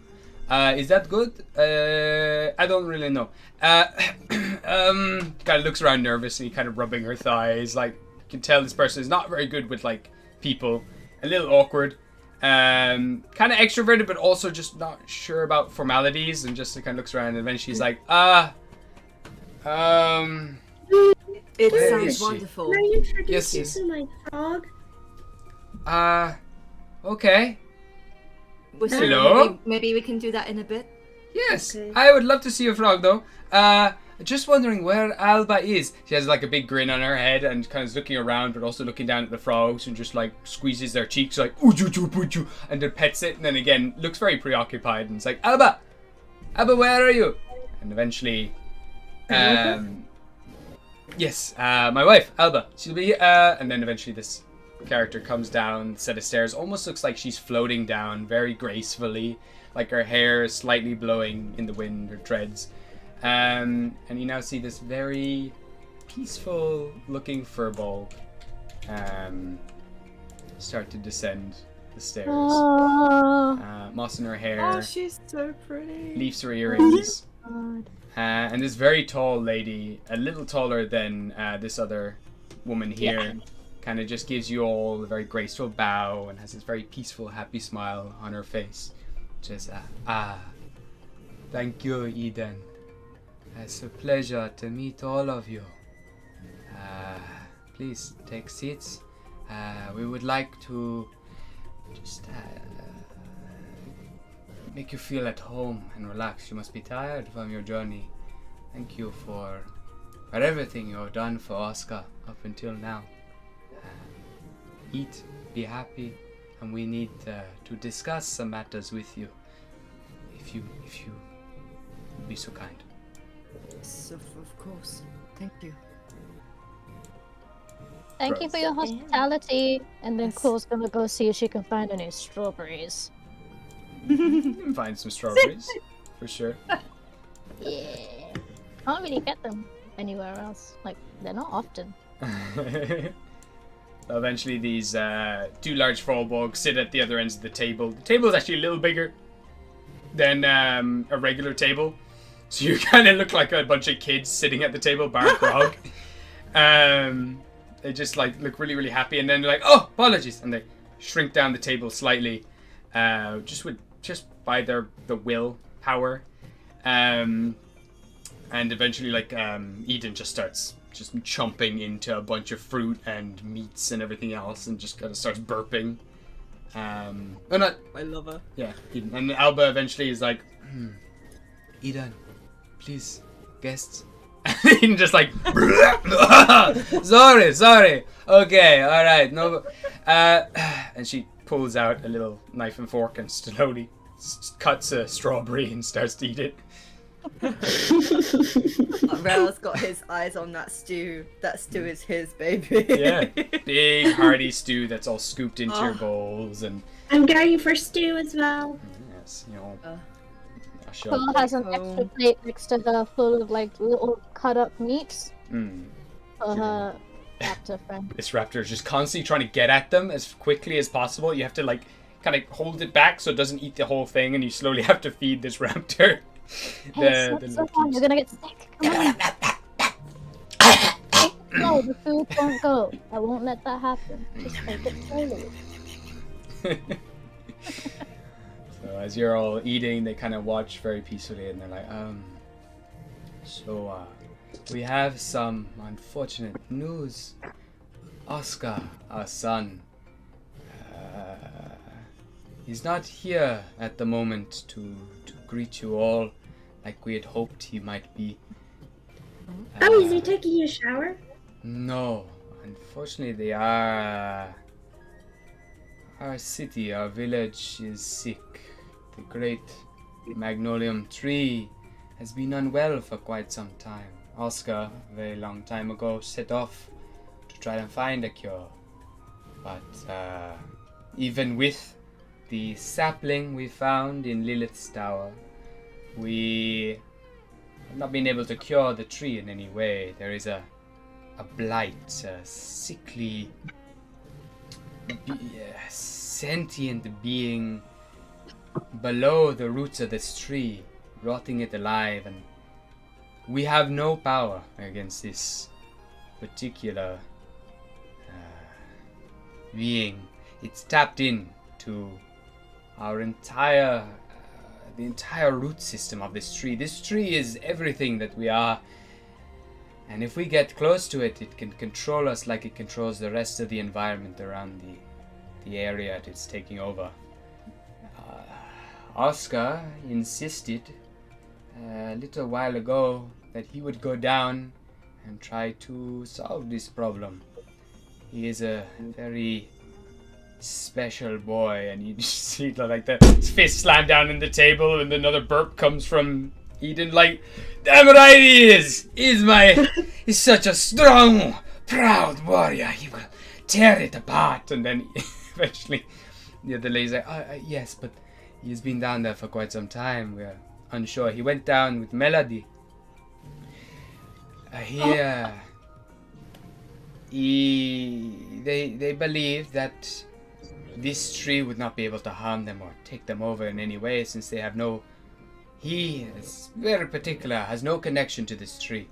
Is that good? I don't really know. Kind of looks around nervously, kind of rubbing her thighs. Like, you can tell this person is not very good with like people. A little awkward. Kind of extroverted, but also just not sure about formalities, and just kind of looks around, and then she's like, It Where sounds is she? wonderful. Can I introduce Yes. you to my frog? Okay. So Hello? Maybe we can do that in a bit. Yes, Okay. I would love to see a frog though. Just wondering where Alba is. She has like a big grin on her head and kind of looking around, but also looking down at the frogs and just like squeezes their cheeks like ooh, and then pets it, and then again looks very preoccupied and it's like, Alba, where are you? And eventually, yes, my wife Alba, she'll be and then eventually this character comes down the set of stairs. Almost looks like she's floating down very gracefully, like her hair is slightly blowing in the wind, her dreads. And you now see this very peaceful looking furball start to descend the stairs. Moss in her hair. Oh, she's so pretty. Leaves her earrings. God. And this very tall lady, a little taller than this other woman here, kind of just gives you all a very graceful bow and has this very peaceful, happy smile on her face. Just, thank you, Eden. It's a pleasure to meet all of you. Please take seats. We would like to just make you feel at home and relax. You must be tired from your journey. Thank you for everything you have done for Oscar up until now. Eat, be happy, and we need to discuss some matters with you. If you would be so kind. Yes, of course. Thank you. Thank you for your hospitality. And then Chloe's gonna go see if she can find any strawberries. You can find some strawberries, for sure. Yeah. Can't really get them anywhere else. Like, they're not often. Eventually, these two large frogbogs sit at the other ends of the table. The table is actually a little bigger than a regular table. So you kind of look like a bunch of kids sitting at the table, bar grog. They just like look really, really happy, and then they're like, "Oh, apologies," and they shrink down the table slightly, just by the will power, and eventually, like Eden just starts just chomping into a bunch of fruit and meats and everything else, and just kind of starts burping. Oh, not I love her. yeah, Eden, and Alba eventually is like, Eden, please, guests. Eden just like, sorry, okay, all right, no, and she pulls out a little knife and fork and slowly cuts a strawberry and starts to eat it. Rail's got his eyes on that stew. That stew is his, baby. Yeah, big hearty stew that's all scooped into your bowls, and I'm going for stew as well. yes, you know. Chloe has an extra plate next to her full of like little cut up meats for her raptor friend. This raptor is just constantly trying to get at them as quickly as possible. You have to like kind of hold it back so it doesn't eat the whole thing, and you slowly have to feed this raptor. Hey, slow down, you're gonna get sick. Come on. No, the food won't go. I won't let that happen. Just take it slowly. So as you're all eating, they kind of watch very peacefully, and they're like, we have some unfortunate news. Oscar, our son, he's not here at the moment to greet you all like we had hoped he might be. Oh, is he taking a shower? No, unfortunately, our city, our village is sick. The great magnolium tree has been unwell for quite some time. Oscar, a very long time ago, set off to try and find a cure. But even with the sapling we found in Lilith's tower, we have not been able to cure the tree in any way. There is a blight, a sickly, sentient being below the roots of this tree, rotting it alive, and we have no power against this particular being. It's tapped in to our entire the entire root system of this tree. This tree is everything that we are, and if we get close to it, it can control us like it controls the rest of the environment around the area it's taking over. Oscar insisted a little while ago that he would go down and try to solve this problem. He is a very special boy, and you just see like his fist slam down in the table, and another burp comes from Eden, like, damn right he is! He's such a strong, proud warrior. He will tear it apart. And then eventually the other lady's like, yes, but he's been down there for quite some time. We're unsure. He went down with Melody. they believe that this tree would not be able to harm them or take them over in any way, since they have no. He is very particular, has no connection to this tree.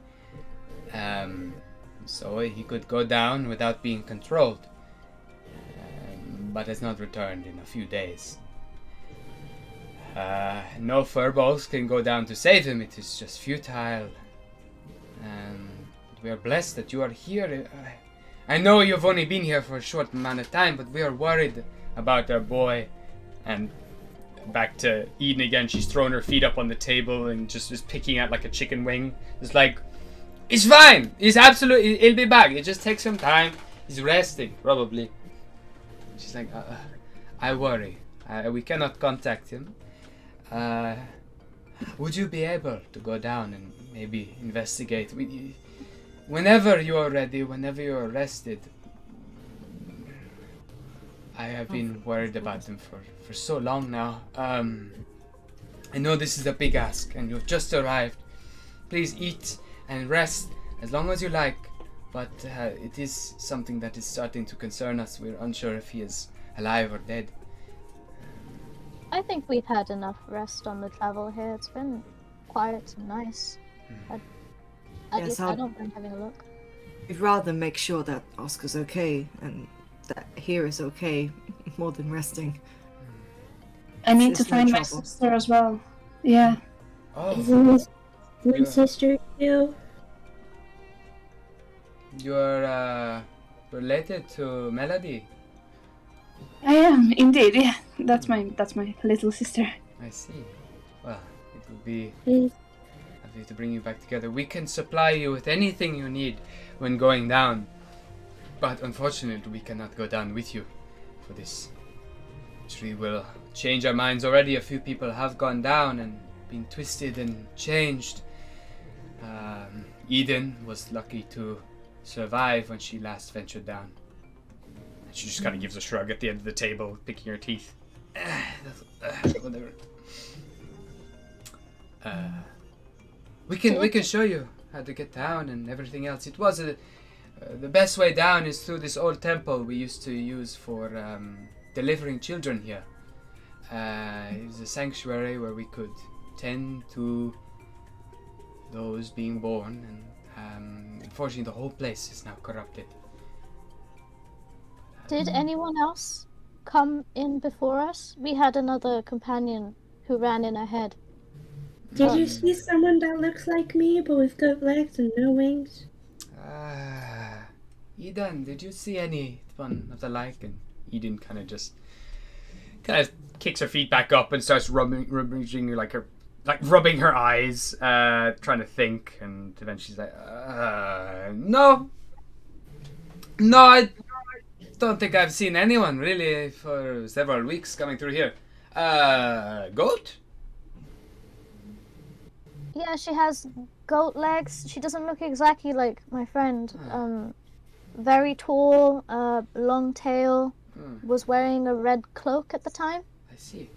So he could go down without being controlled, but has not returned in a few days. No furballs can go down to save him. It is just futile. We are blessed that you are here. I know you've only been here for a short amount of time, but we are worried about our boy. And back to Eden again. She's throwing her feet up on the table and just is picking at like a chicken wing. It's like, he's fine. He's absolutely. He'll be back. It just takes some time. He's resting, probably. She's like, I worry. We cannot contact him. Would you be able to go down and maybe investigate? Whenever you are ready, whenever you are rested. I have been worried about them for so long now. I know this is a big ask and you've just arrived. Please eat and rest as long as you like. But it is something that is starting to concern us. We're unsure if he is alive or dead. I think we've had enough rest on the travel here. It's been quiet and nice. At least I don't mind having a look. We'd rather make sure that Oscar's okay and that here is okay more than resting. I need to It's no find my trouble. sister as well. Yeah. Isn't my sister too? You're related to Melody. I am indeed. Yeah, that's my little sister. I see. Well, it would be Please. lovely to bring you back together. We can supply you with anything you need when going down. But unfortunately, we cannot go down with you for this. Tree will change our minds already. A few people have gone down and been twisted and changed. Eden was lucky to survive when she last ventured down. She just kind of gives a shrug at the end of the table, picking her teeth. Whatever. We can show you how to get down and everything else. It was the best way down is through this old temple we used to use for delivering children here. It was a sanctuary where we could tend to those being born, and unfortunately the whole place is now corrupted. Did anyone else come in before us? We had another companion who ran in ahead. Did you see someone that looks like me but with good legs and no wings? Eden, did you see anyone of the like? And Eden kind of kicks her feet back up and starts rubbing rubbing her eyes, trying to think, and then she's like, no, I don't think I've seen anyone really for several weeks coming through here. Goat? Yeah, she has goat legs. She doesn't look exactly like my friend. Very tall, long tail, was wearing a red cloak at the time. I see.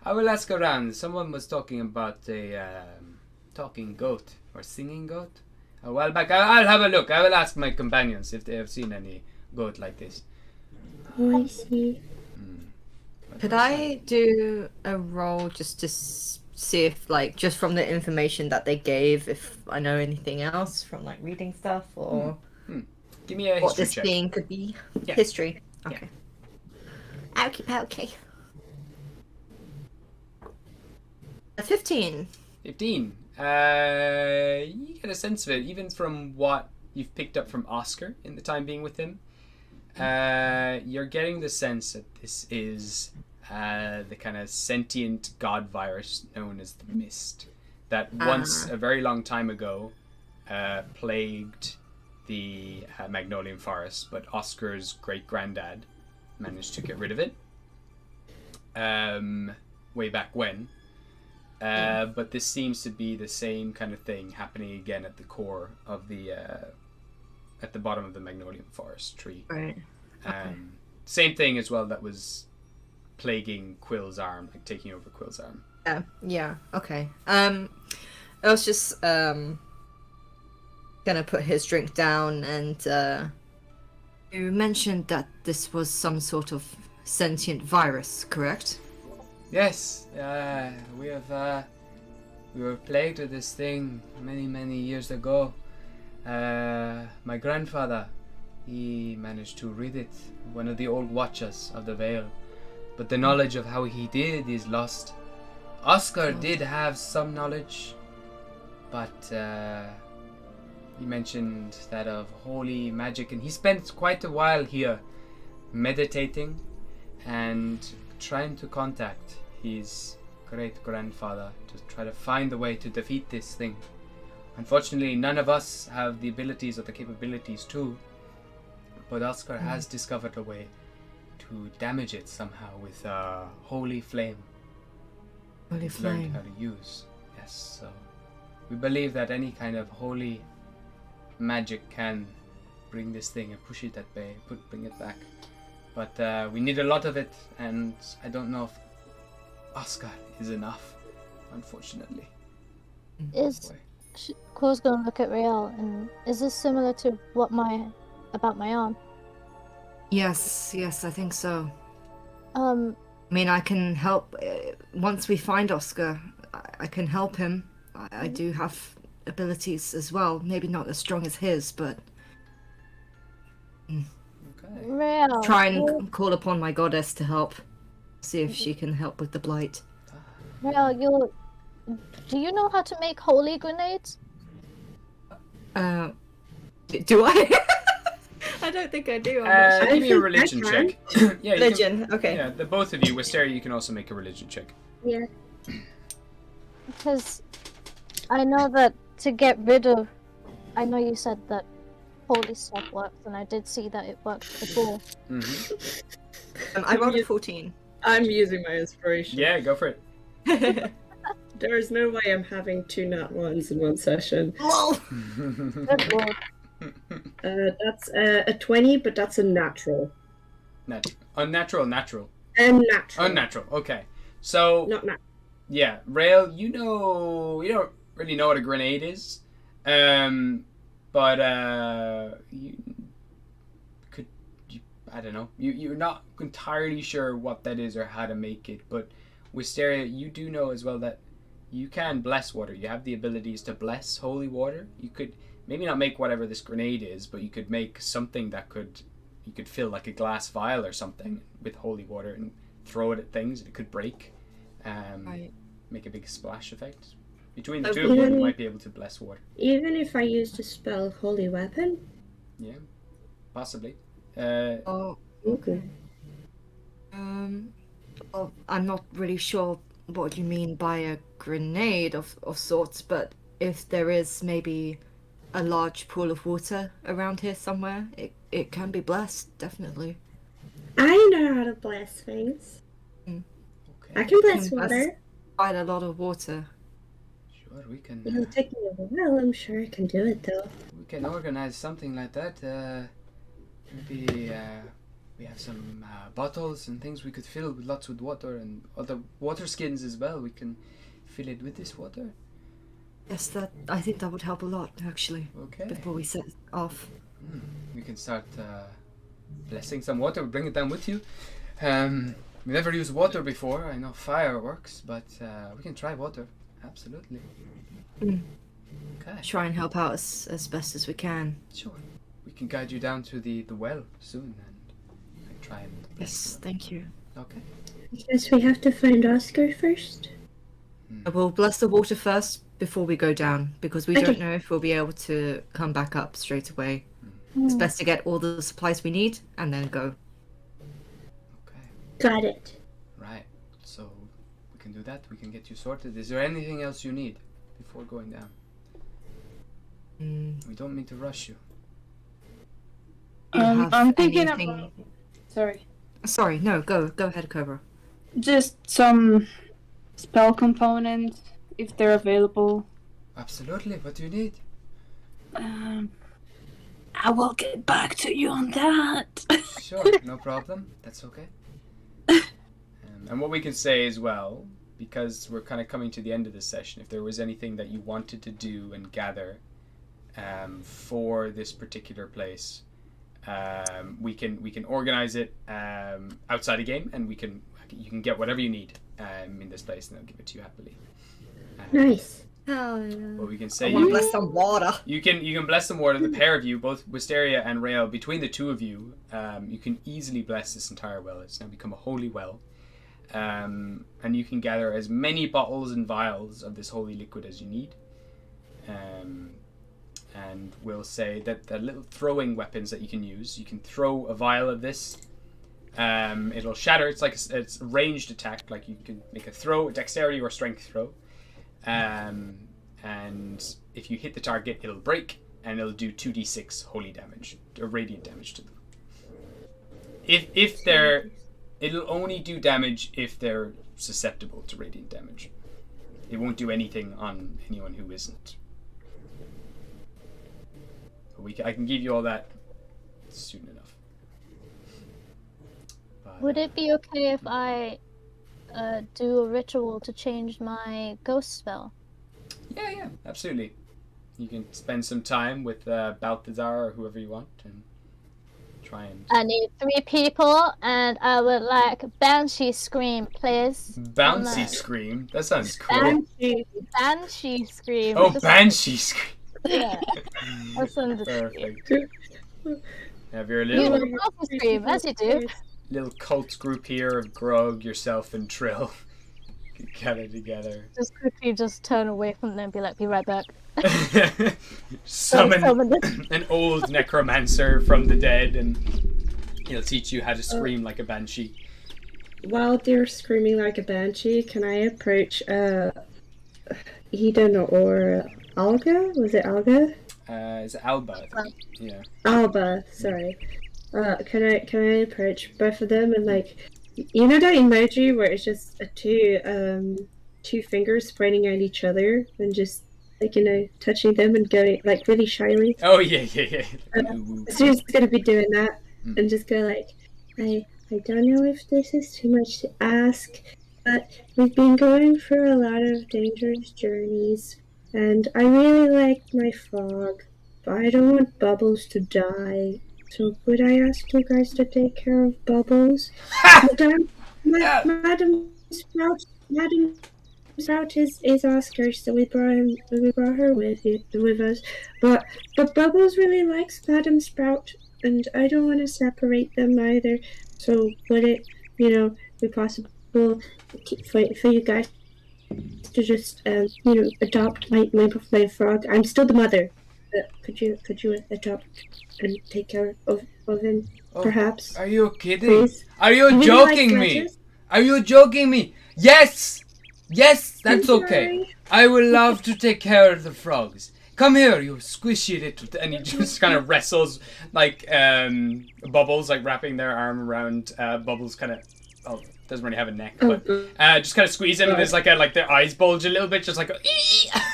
I will ask around. Someone was talking about a talking goat or singing goat a while back. I'll have a look. I will ask my companions if they have seen any goat like this. Oh, I see. Could I do a roll just to see if, like, just from the information that they gave, if I know anything else from, like, reading stuff or Give me a what history this check. being could be? Yeah. History. Okay. Okay. 15. 15. You get a sense of it, even from what you've picked up from Oscar in the time being with him. You're getting the sense that this is the kind of sentient god virus known as the Mist, that once, a very long time ago, plagued the Magnolian Forest, but Oscar's great-granddad managed to get rid of it way back when. But this seems to be the same kind of thing happening again at the core of the at the bottom of the Magnolian Forest tree. Right. Same thing as well that was plaguing Quill's arm, like taking over Quill's arm. Yeah. Okay. I was just gonna put his drink down and You mentioned that this was some sort of sentient virus, correct? Yes, we were plagued with this thing many years ago. My grandfather, he managed to rid it, one of the old watchers of the Vale. But the knowledge of how he did is lost. Oscar did have some knowledge, but he mentioned that of holy magic, and he spent quite a while here meditating and trying to contact his great-grandfather to try to find a way to defeat this thing. Unfortunately, none of us have the abilities or the capabilities to, but Oscar has discovered a way to damage it somehow with a holy flame. Holy He's learned flame. how to use. Yes, so we believe that any kind of holy magic can bring this thing and push it at bay, bring it back. But we need a lot of it, and I don't know if Oscar is enough, unfortunately. Is Boy. Cole's gonna look at Riel, and is this similar to about my arm? Yes, I think so. Um, I mean, I can help. Once we find Oscar, I can help him. I do have abilities as well. Maybe not as strong as his, but Okay. Riel. try and call upon my goddess to help. See if she can help with the blight. Riel, do you know how to make holy grenades? Do I? I don't think I do. I'm not sure. Give me a I religion can. check. Yeah, you can- Religion. Okay. Yeah, the both of you, Wisteria, you can also make a religion check. Yeah. Because I know that to get rid of, I know you said that holy stuff works, and I did see that it worked before. Mm-hmm. I rolled a 14. I'm using my inspiration. Yeah, go for it. There is no way I'm having 2 nat ones in one session. Lol. Good lord. That's a 20, but that's a natural. Unnatural, natural. Unnatural. Unnatural, okay. So, Not natural. yeah, Rail, you don't really know what a grenade is. But I don't know. You're not entirely sure what that is or how to make it, but Wisteria, you do know as well that you can bless water. You have the abilities to bless holy water. You could maybe not make whatever this grenade is, but you could make something that you could fill like a glass vial or something with holy water and throw it at things and it could break. Right. Make a big splash effect. Between the Okay. two of you, you might be able to bless water. Even if I used a spell Holy Weapon? Yeah, possibly. Oh, Okay. well, I'm not really sure what you mean by a grenade of sorts, but if there is maybe a large pool of water around here somewhere, it can be blessed, definitely. I know how to bless things. Okay. I can bless Can bless- water. Quite a lot of water. Sure, we can. It'll take me a while. I'm sure I can do it though. We can organize something like that. Maybe we have some bottles and things we could fill with lots of water and other water skins as well. We can fill it with this water. Yes, I think that would help a lot, actually, Okay. before we set off. We can start blessing some water. Bring it down with you. We never used water before. I know fire works, but we can try water. Absolutely. Mm. Okay. Try and help out as best as we can. Sure. We can guide you down to the well soon and try and. Yes, thank you. Okay. I guess we have to find Oscar first. We'll bless the water first before we go down, because we Okay. don't know if we'll be able to come back up straight away. It's best to get all the supplies we need and then go. Okay. Got it. Right. So we can do that. We can get you sorted. Is there anything else you need before going down? Mm, We don't mean to rush you. do you have I'm thinking anything- about. Sorry. Sorry, no, go ahead, Cobra. Just some spell components, if they're available. Absolutely. What do you need? I will get back to you on that. Sure. No problem. That's okay. And what we can say as well, because we're kind of coming to the end of this session, if there was anything that you wanted to do and gather for this particular place, we can organize it outside a game, and you can get whatever you need in this place, and they'll give it to you happily. Nice. Oh, yeah. What we can say, I want to bless some water. you can bless some water. The pair of you, both Wisteria and Rael, between the two of you, you can easily bless this entire well. It's now become a holy well. And you can gather as many bottles and vials of this holy liquid as you need. And we'll say that the little throwing weapons that you can use, you can throw a vial of this. It'll shatter. It's like it's a ranged attack. Like you can make a dexterity or strength throw. And if you hit the target, it'll break, and it'll do 2d6 holy damage, or radiant damage to them. It'll only do damage if they're susceptible to radiant damage. It won't do anything on anyone who isn't. I can give you all that soon enough. But, Would it be okay if I do a ritual to change my ghost spell? Yeah, absolutely. You can spend some time with Balthazar or whoever you want and try and... I need 3 people, and I would like Banshee Scream, please. Bouncy Scream? That sounds cool. Banshee Scream. Oh, Banshee Scream. Yeah. That sounds perfect. Have your You little know, Scream, as you do. little cult group here of Grog, yourself, and Trill. Gather together. Just quickly turn away from them and be like, be right back. Summon an old necromancer from the dead, and he'll teach you how to scream like a banshee. While they're screaming like a banshee, can I approach Eden or Alga? Was it Alga? It's Alba, I think. Yeah. Alba, sorry. Can I approach both of them and like, you know that emoji where it's just two fingers pointing at each other and just like, you know, touching them and going like really shyly? Oh yeah. So he's gonna be doing that and just go like, I don't know if this is too much to ask, but we've been going for a lot of dangerous journeys, and I really like my frog, but I don't want Bubbles to die. So would I ask you guys to take care of Bubbles? Madam Sprout is Oscar, so we brought her with us. But Bubbles really likes Madam Sprout, and I don't want to separate them either. So would it, be possible for you guys to just, adopt my frog? I'm still the mother. Could you adopt and take care of him, perhaps? Are you kidding? Please? Are you really joking like me? letters? Are you joking me? Yes, that's okay. I will love to take care of the frogs. Come here, you squishy little... And he just kind of wrestles, like, Bubbles, like, wrapping their arm around Bubbles, kind of... Oh, doesn't really have a neck, but... just kind of squeeze him, and there's, like, their eyes bulge a little bit, just like...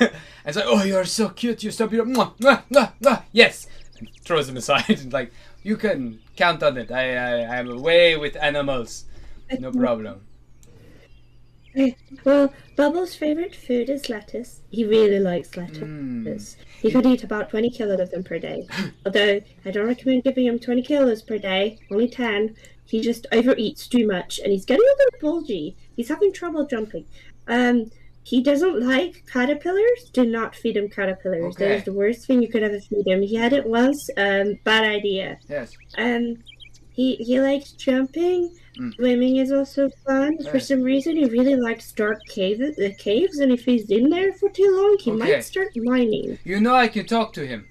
And it's like, oh, you're so cute, you're so beautiful. Mwah, mwah, mwah, mwah. Yes! And throws him aside, and, like, you can count on it. I am away with animals. No problem. Well, Bubbles' favorite food is lettuce. He really likes lettuce. He could eat about 20 kilos of them per day. Although, I don't recommend giving him 20 kilos per day, only 10. He just overeats too much, and he's getting a little bulgy. He's having trouble jumping. He doesn't like caterpillars. Do not feed him caterpillars. Okay. That is the worst thing you could ever feed him. He had it once. Bad idea. Yes. He likes jumping. Swimming is also fun. Right. For some reason, he really likes dark caves, and if he's in there for too long, he Okay. might start mining. You know I can talk to him.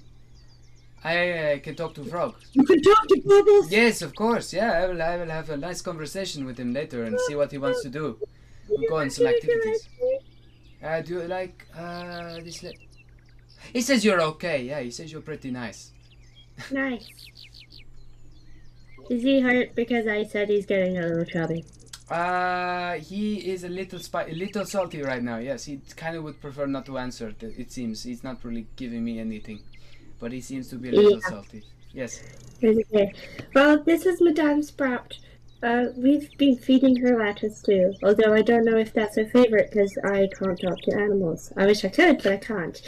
I can talk to Frog. You can talk to Bubbles. Yes, of course. Yeah, I will have a nice conversation with him later and see what he wants to do. We'll go on some activities. Do you like this? He says you're okay. Yeah, he says you're pretty nice. Nice. Is he hurt because I said he's getting a little chubby? He is a little salty right now. Yes, he kind of would prefer not to answer. It seems he's not really giving me anything, but he seems to be a little salty. Yes. Okay. Well, this is Madame Sprout. We've been feeding her lettuce too, although I don't know if that's her favorite because I can't talk to animals. I wish I could, but I can't.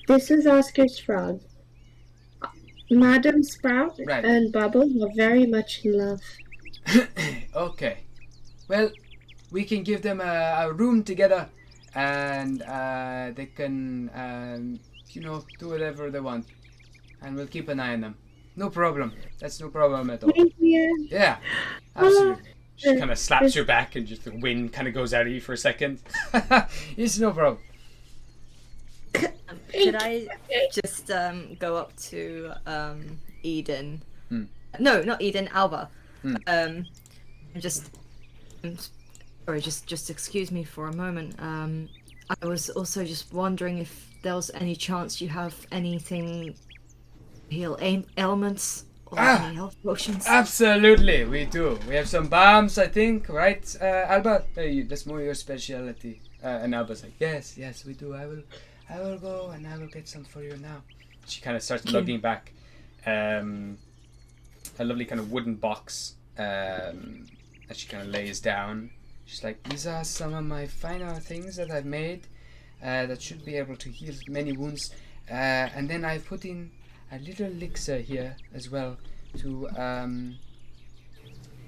This is Oscar's frog. Madam Sprout Right. and Bubbles are very much in love. Okay. Well, we can give them a room together, and they can, do whatever they want, and we'll keep an eye on them. No problem. That's no problem at all. Thank you. Yeah, absolutely. She kind of slaps your back, and just the wind kind of goes out of you for a second. It's no problem. Could I just go up to Eden? Hmm. No, not Eden, Alba. Hmm. And just excuse me for a moment. I was also just wondering if there was any chance you have anything heal ailments or any health potions. Absolutely, we do. We have some bombs, I think, right, Alba? That's more your specialty. And Alba's like, yes, we do. I will go and I will get some for you now. She kind of starts lugging back a lovely kind of wooden box that she kind of lays down. She's like, these are some of my final things that I've made that should be able to heal many wounds. And then I've put in a little elixir here as well to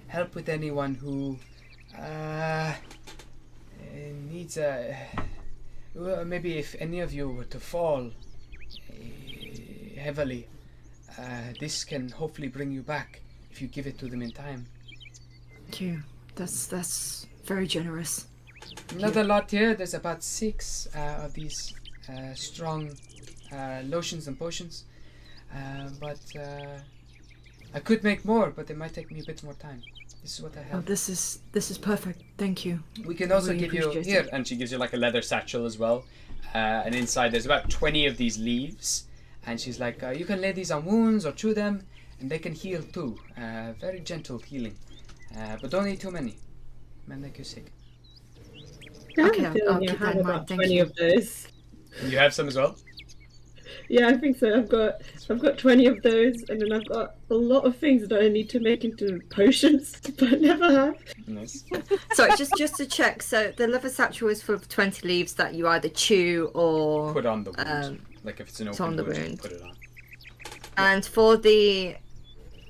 help with anyone who needs a... Well, maybe if any of you were to fall heavily, this can hopefully bring you back if you give it to them in time. Thank you. That's very generous. Not a lot here. There's about 6 of these strong lotions and potions, but I could make more, but it might take me a bit more time. This is what I have. Oh, this is perfect. Thank you. We can also Really give you appreciate here, it. and she gives you like a leather satchel as well. And inside there's about 20 of these leaves, and she's like, you can lay these on wounds or chew them, and they can heal too. Very gentle healing, but don't eat too many. Might make you sick. Okay, I feel I'll like I keep that have in about mind, thank 20 you. of those. You have some as well. Yeah, I think so. I've got 20 of those, and then I've got a lot of things that I need to make into potions, but I never have. Nice. Sorry, just to check. So the leather satchel is full of 20 leaves that you either chew or Put on the wound. Like if it's an it's open on the wound, you wound. put it on. And for the,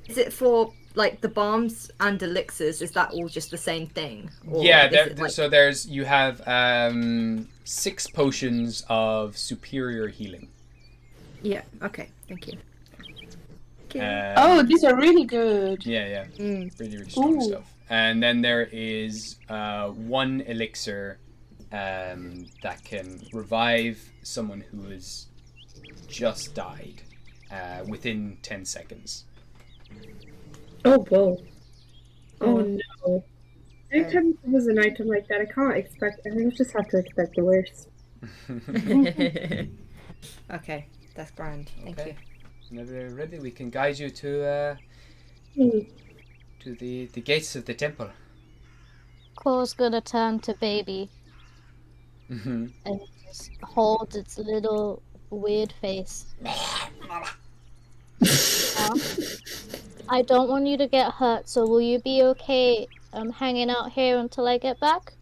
is it for like the bombs and elixirs? Is that all just the same thing? Or Yeah, is it, like... so you have 6 potions of superior healing. Yeah. Okay. Thank you. Okay. Oh, these are really good. Yeah. Mm. Really strong Ooh. stuff. And then there is 1 elixir that can revive someone who has just died within 10 seconds. Oh, whoa. Oh, no. Anytime there was an item like that, I just have to expect the worst. Okay, that's grand. Thank you. Whenever you're ready, we can guide you to the gates of the temple. Cole's gonna turn to baby Mm-hmm. and just hold its little weird face. I don't want you to get hurt, so will you be okay hanging out here until I get back?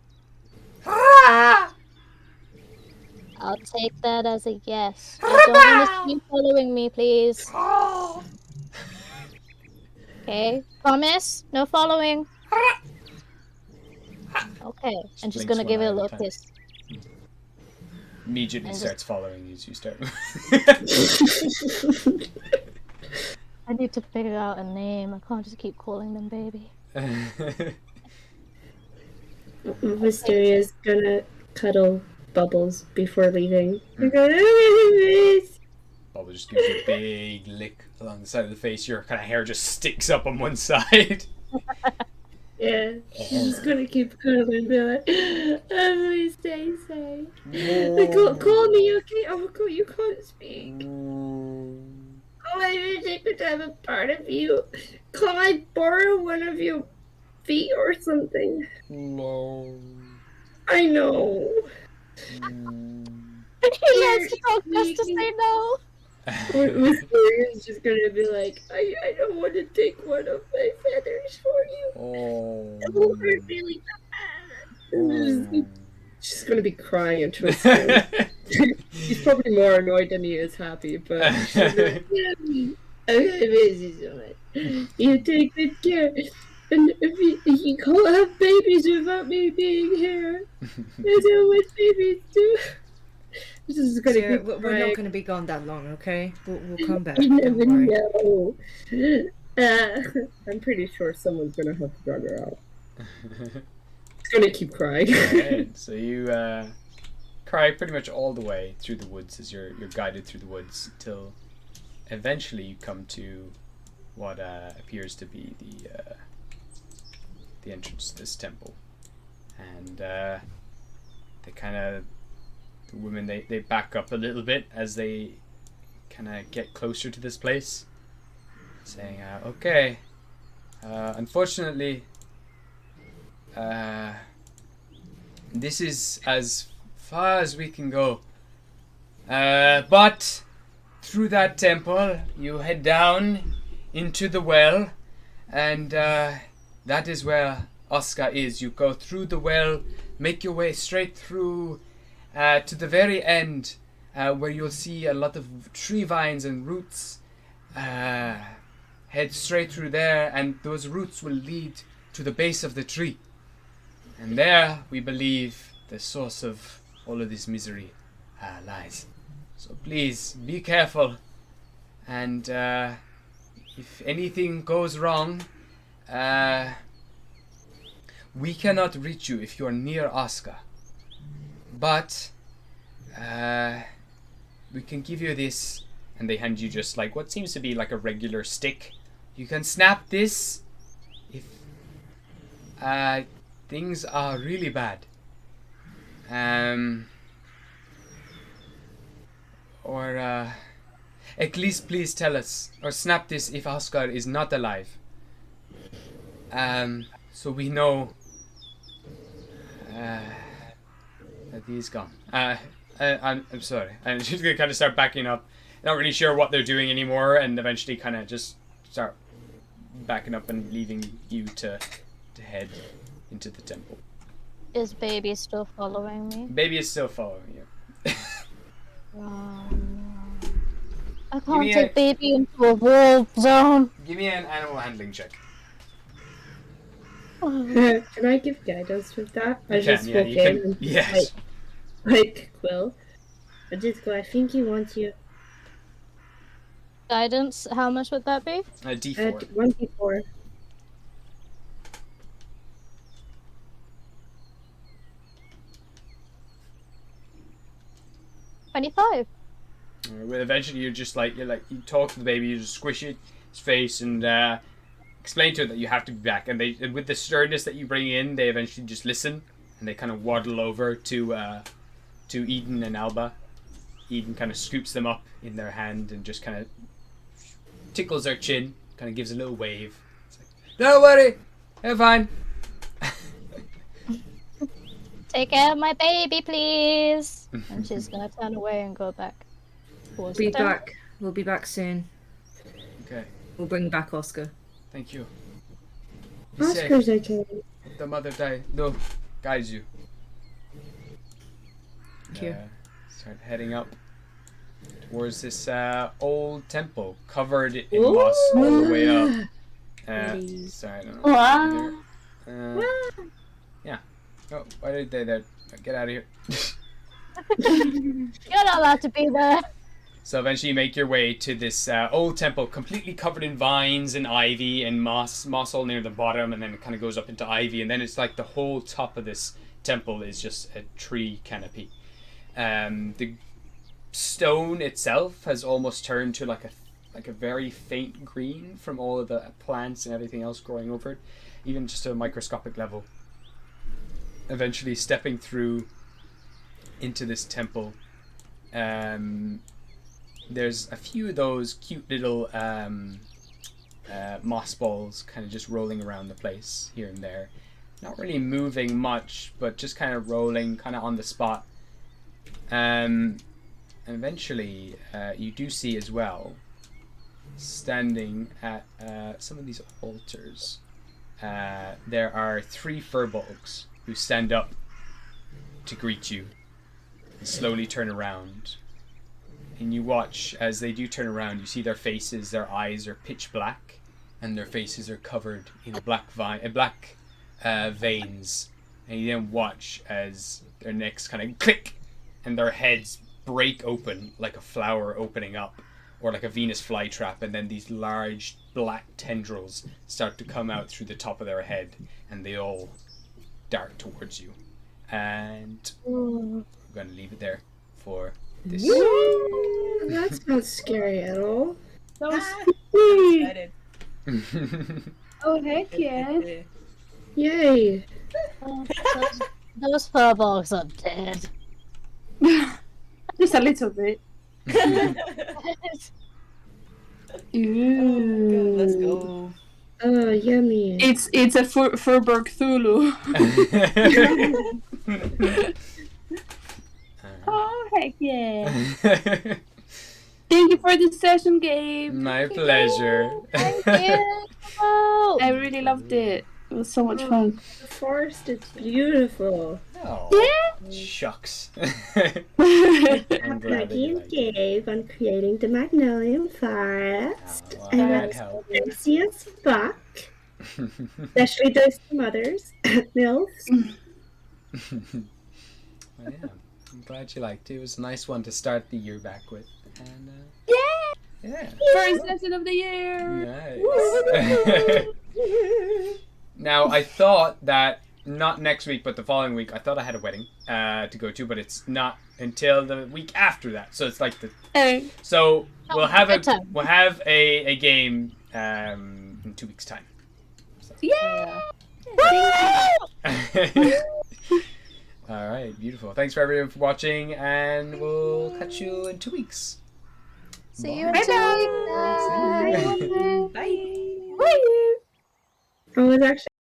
I'll take that as a yes. I don't want to see you following me, please. Okay, promise? No following? Okay, I'm just blinks gonna one give it eye a at a little time. kiss. Immediately And starts following you as you start. I need to figure out a name. I can't just keep calling them baby. Mysteria's gonna cuddle Bubbles before leaving. Bubble just gives you a big lick along the side of the face. Your kind of hair just sticks up on one side. Yeah, she's just gonna keep cuddling and be like, oh, please stay safe. Like, call me, okay? Oh, cool, you can't speak. Oh, I wish I could have a part of you. Can I borrow one of your feet or something? No. I know. He loves to talk just to say no. Mysteria's just gonna be like, I don't want to take one of my feathers for you. Oh. It will hurt really bad. She's gonna be crying into his phone. He's probably more annoyed than he is happy, but she's like, Okay, miss you so much. You take good care. And if you can't have babies without me being here. I don't want babies too. This is gonna Sarah, keep we're not crying. going to be gone that long, okay? We'll come back. You Don't never worry. know. I'm pretty sure someone's gonna have to drag her out. It's gonna keep crying. Alright, so you cry pretty much all the way through the woods as you're guided through the woods until eventually you come to what appears to be the entrance to this temple. And the women they back up a little bit as they kind of get closer to this place, saying, okay, unfortunately, this is as far as we can go. But through that temple, you head down into the well, and that is where Oscar is. You go through the well, make your way straight through to the very end, where you'll see a lot of tree vines and roots. Head straight through there, and those roots will lead to the base of the tree. And there, we believe, the source of all of this misery lies. So please, be careful. And if anything goes wrong, we cannot reach you if you are near Oscar. But we can give you this. And they hand you just like what seems to be like a regular stick. You can snap this if things are really bad. Or at least please tell us, or snap this if Oscar is not alive. So we know that he's gone. I'm sorry. And she's gonna kind of start backing up. Not really sure what they're doing anymore, and eventually kind of just start backing up and leaving you to head into the temple. Is baby still following me? Baby is still following you. I can't take baby into a war zone. Give me an animal handling check. Can I give guidance with that? I just spoke in and yes. like Quill. I just go, I think he wants you. Guidance, how much would that be? A D4. 1d4. $25. Well, eventually you talk to the baby, you just squish his face and explain to it that you have to be back. And they, with the sternness that you bring in, they eventually just listen and they kind of waddle over to Eden and Alba. Eden kind of scoops them up in their hand and just kind of tickles their chin, kind of gives a little wave. It's like, don't worry, you're fine. Take care of my baby, please. And she's gonna turn away and go back. We'll be back. We'll be back soon. Okay. We'll bring back Oscar. Thank you. Oscar's okay. The mother guides you. Thank you. Start heading up towards this old temple covered in moss all the way up. Sorry, I don't know. Yeah. Oh, why did they there? Get out of here. You're not allowed to be there. So eventually you make your way to this old temple completely covered in vines and ivy and moss all near the bottom, and then it kind of goes up into ivy, and then it's like the whole top of this temple is just a tree canopy. The stone itself has almost turned to like a very faint green from all of the plants and everything else growing over it, even just at a microscopic level. Eventually stepping through into this temple, there's a few of those cute little moss balls kind of just rolling around the place here and there, not really moving much, but just kind of rolling kind of on the spot. And eventually you do see as well, standing at some of these altars, there are 3 furbolgs who stand up to greet you and slowly turn around and you watch as they do turn around. You see their faces, their eyes are pitch black, and their faces are covered in black veins. And you then watch as their necks kind of click, and their heads break open like a flower opening up, or like a Venus flytrap, and then these large black tendrils start to come out through the top of their head, and they all dart towards you. And I'm going to leave it there for this. That's not scary at all. That was Excited. Oh, heck yeah. Yay! Those furballs are dead. Just a little bit. Ooh. Let's go. Oh, yummy. It's a Furberg Thulu. Oh, heck yeah. Thank you for this session, Gabe. My pleasure. Thank you. Oh. I really loved it. It was so much fun. The forest is beautiful. Oh, Yeah. shucks. I'm I'm glad that Maggie you and liked it. Gabe on creating the Magnolium Forest. Oh, And that that's helped. fancy as fuck. Especially those mothers. MILFs. Well, yeah, I'm glad you liked it. It was a nice one to start the year back with. And, yeah. First session of the year. Nice. Now, I thought that not next week, but the following week, I thought I had a wedding to go to, but it's not until the week after that. So it's like the. So we'll have a game in 2 weeks' time. So. Yeah. All right, beautiful. Thanks for everyone for watching, and we'll catch you in 2 weeks. See you in 2 weeks. Bye. Bye. I was actually